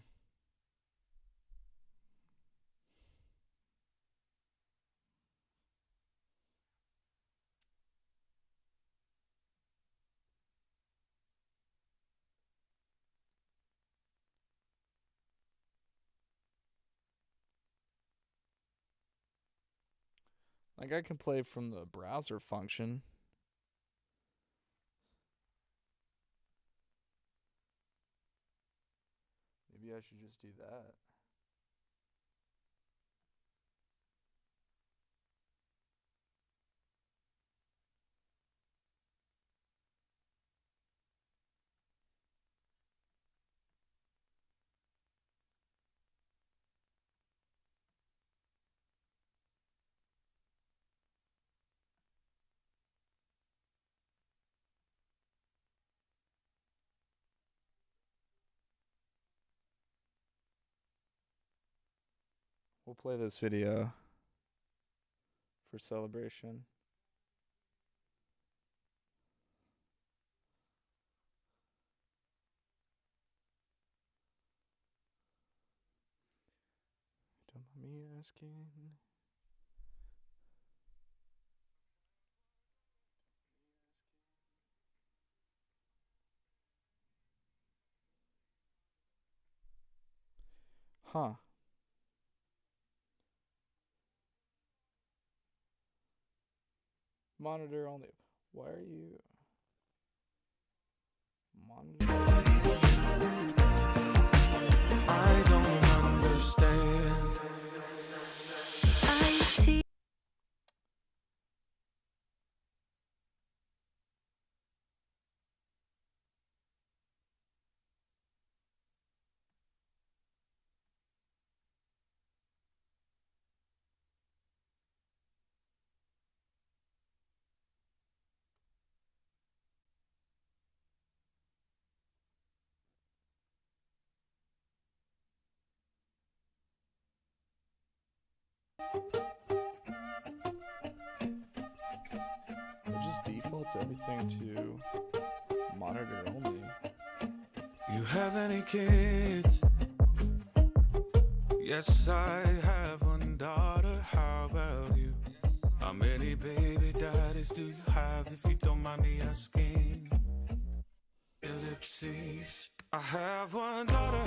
Speaker 2: Like, I can play from the browser function. Maybe I should just do that. We'll play this video for celebration.
Speaker 1: Me asking. Huh. Monitor only. Why are you monitor?
Speaker 5: I don't understand.
Speaker 1: It just defaults everything to monitor only.
Speaker 5: You have any kids? Yes, I have one daughter. How about you? How many baby daddies do you have, if you don't mind me asking? Ellipses. I have one daughter.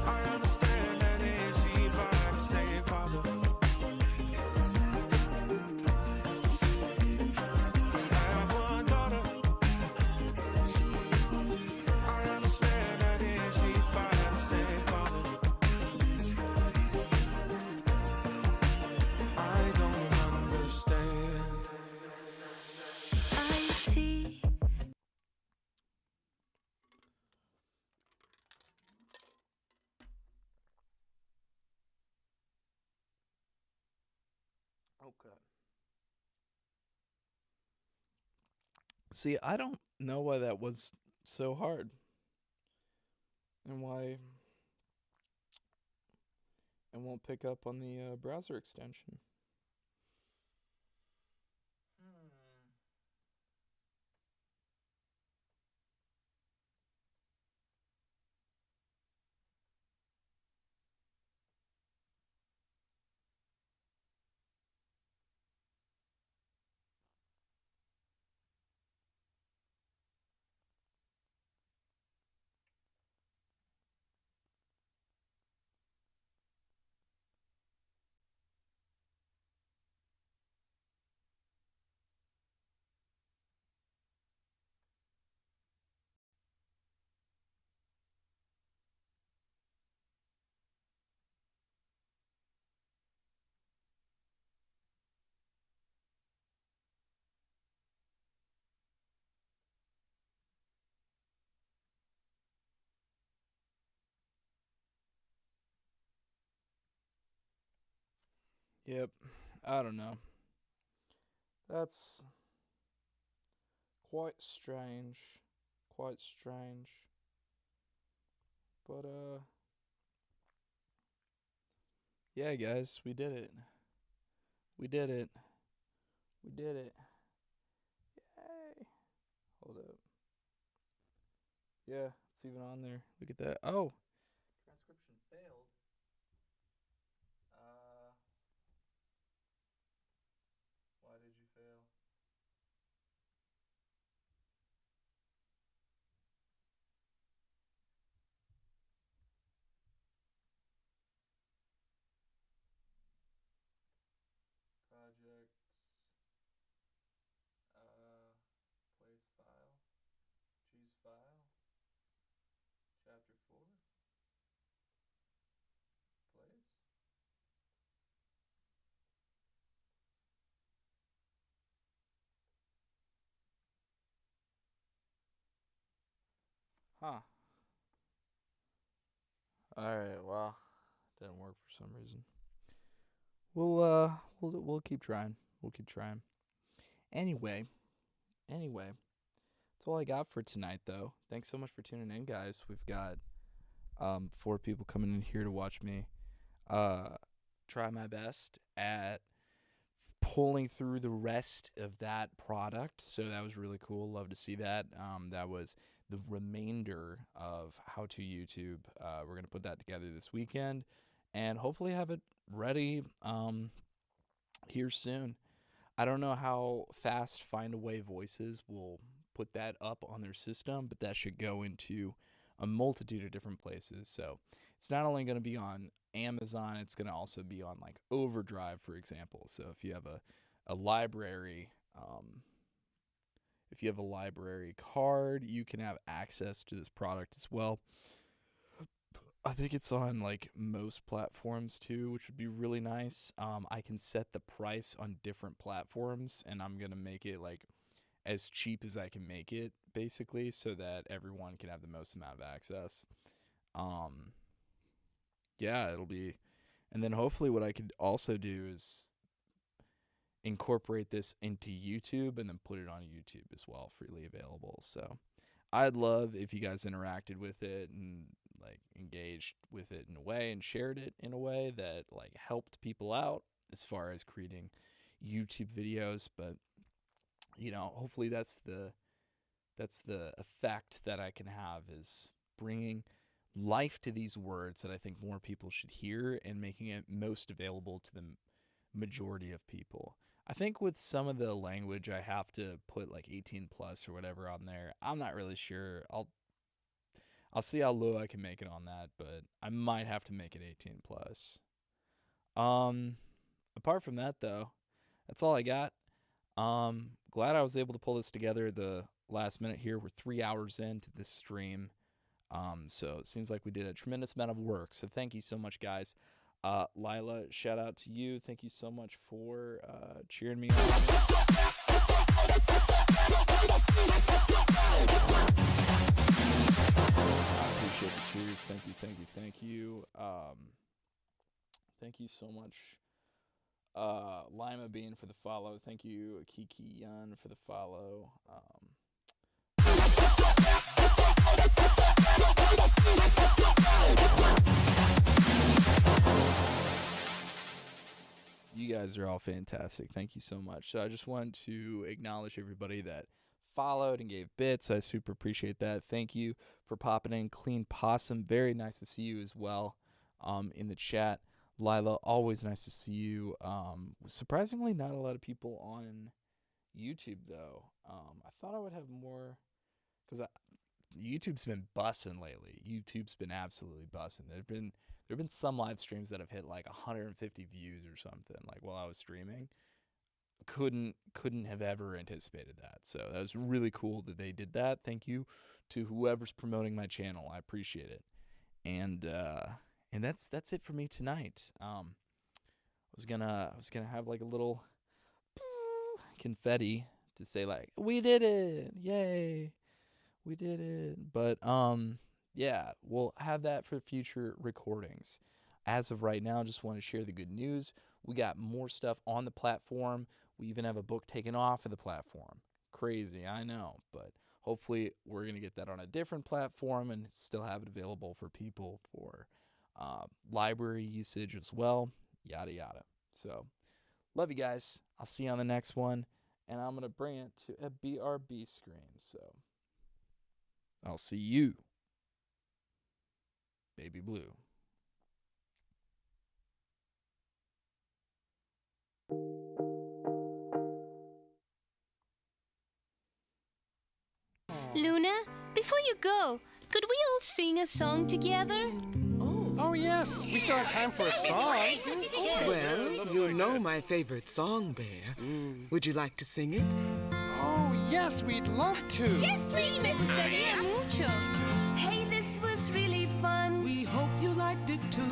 Speaker 5: I understand that is she by the same father. I have one daughter. I understand that is she by the same father. I don't understand.
Speaker 1: Okay. See, I don't know why that was so hard. And why it won't pick up on the browser extension. Yep. I don't know. That's quite strange. Quite strange. But yeah, guys, we did it. We did it. We did it. Yay. Hold up. Yeah, it's even on there. Look at that. Oh. Transcription failed. Why did you fail? Project. Place file. Choose file. Chapter 4. Place. Huh. Alright, well, didn't work for some reason. We'll keep trying. We'll keep trying. Anyway, that's all I got for tonight, though. Thanks so much for tuning in, guys. We've got 4 people coming in here to watch me try my best at
Speaker 2: pulling through the rest of that product. So that was really cool. Love to see that. That was the remainder of How to YouTube. We're going to put that together this weekend and hopefully have it ready here soon. I don't know how fast Find a Way Voices will put that up on their system, but that should go into a multitude of different places. So it's not only going to be on Amazon, it's going to also be on like Overdrive, for example. So if you have a library, if you have a library card, you can have access to this product as well. I think it's on like most platforms too, which would be really nice. I can set the price on different platforms, and I'm going to make it like as cheap as I can make it, basically, so that everyone can have the most amount of access. Yeah, it'll be, and then hopefully what I could also do is incorporate this into YouTube and then put it on YouTube as well, freely available. So I'd love if you guys interacted with it and like engaged with it in a way and shared it in a way that like helped people out as far as creating YouTube videos. But you know, hopefully that's the effect that I can have, is bringing life to these words that I think more people should hear and making it most available to the majority of people. I think with some of the language I have to put like 18 plus or whatever on there. I'm not really sure. I'll see how low I can make it on that, but I might have to make it 18 plus. Apart from that though, that's all I got. Glad I was able to pull this together the last minute here. We're 3 hours into this stream. So it seems like we did a tremendous amount of work. So thank you so much, guys. Lila, shout out to you. Thank you so much for cheering me on. I appreciate the cheers. Thank you, thank you, thank you. Thank you so much, Lima Bean, for the follow. Thank you, Kiki Yun, for the follow. You guys are all fantastic. Thank you so much. So I just wanted to acknowledge everybody that followed and gave bits. I super appreciate that. Thank you for popping in. Clean Possum, very nice to see you as well in the chat. Lila, always nice to see you. Surprisingly, not a lot of people on YouTube, though. I thought I would have more, because YouTube's been bussin' lately. YouTube's been absolutely bussin'. There have been some live streams that have hit like 150 views or something, like while I was streaming. Couldn't have ever anticipated that. So that was really cool that they did that. Thank you to whoever's promoting my channel. I appreciate it. And that's it for me tonight. I was gonna have like a little confetti to say like, we did it, yay, we did it. But yeah, we'll have that for future recordings. As of right now, just want to share the good news. We got more stuff on the platform. We even have a book taken off of the platform. Crazy, I know, but hopefully we're going to get that on a different platform and still have it available for people for library usage as well, yada yada. So love you guys. I'll see you on the next one, and I'm going to bring it to a BRB screen. So I'll see you, Baby Blue.
Speaker 6: Luna, before you go, could we all sing a song together?
Speaker 7: Oh, yes. We still have time for a song.
Speaker 8: Well, you know my favorite song, Bear. Would you like to sing it?
Speaker 7: Oh, yes, we'd love to.
Speaker 6: Yes, sí, me gustaría mucho. Hey, this was really fun.
Speaker 8: We hope you liked it too.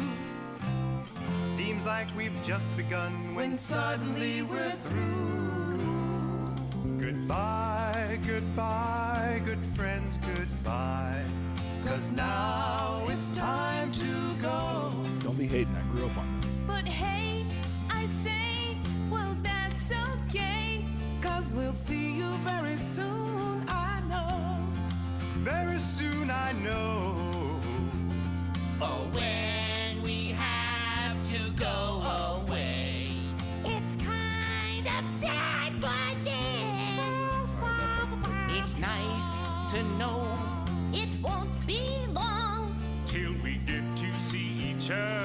Speaker 9: Seems like we've just begun
Speaker 8: When suddenly we're through.
Speaker 9: Goodbye, goodbye, good friends, goodbye.
Speaker 8: 'Cause now it's time to go.
Speaker 2: Don't be hating. I grew up on this.
Speaker 6: But hey, I say, well, that's okay.
Speaker 8: 'Cause we'll see you very soon, I know.
Speaker 9: Very soon I know.
Speaker 8: Oh, when we have to go away.
Speaker 6: It's kind
Speaker 10: nice to know
Speaker 6: it won't be long
Speaker 5: till we get to see each other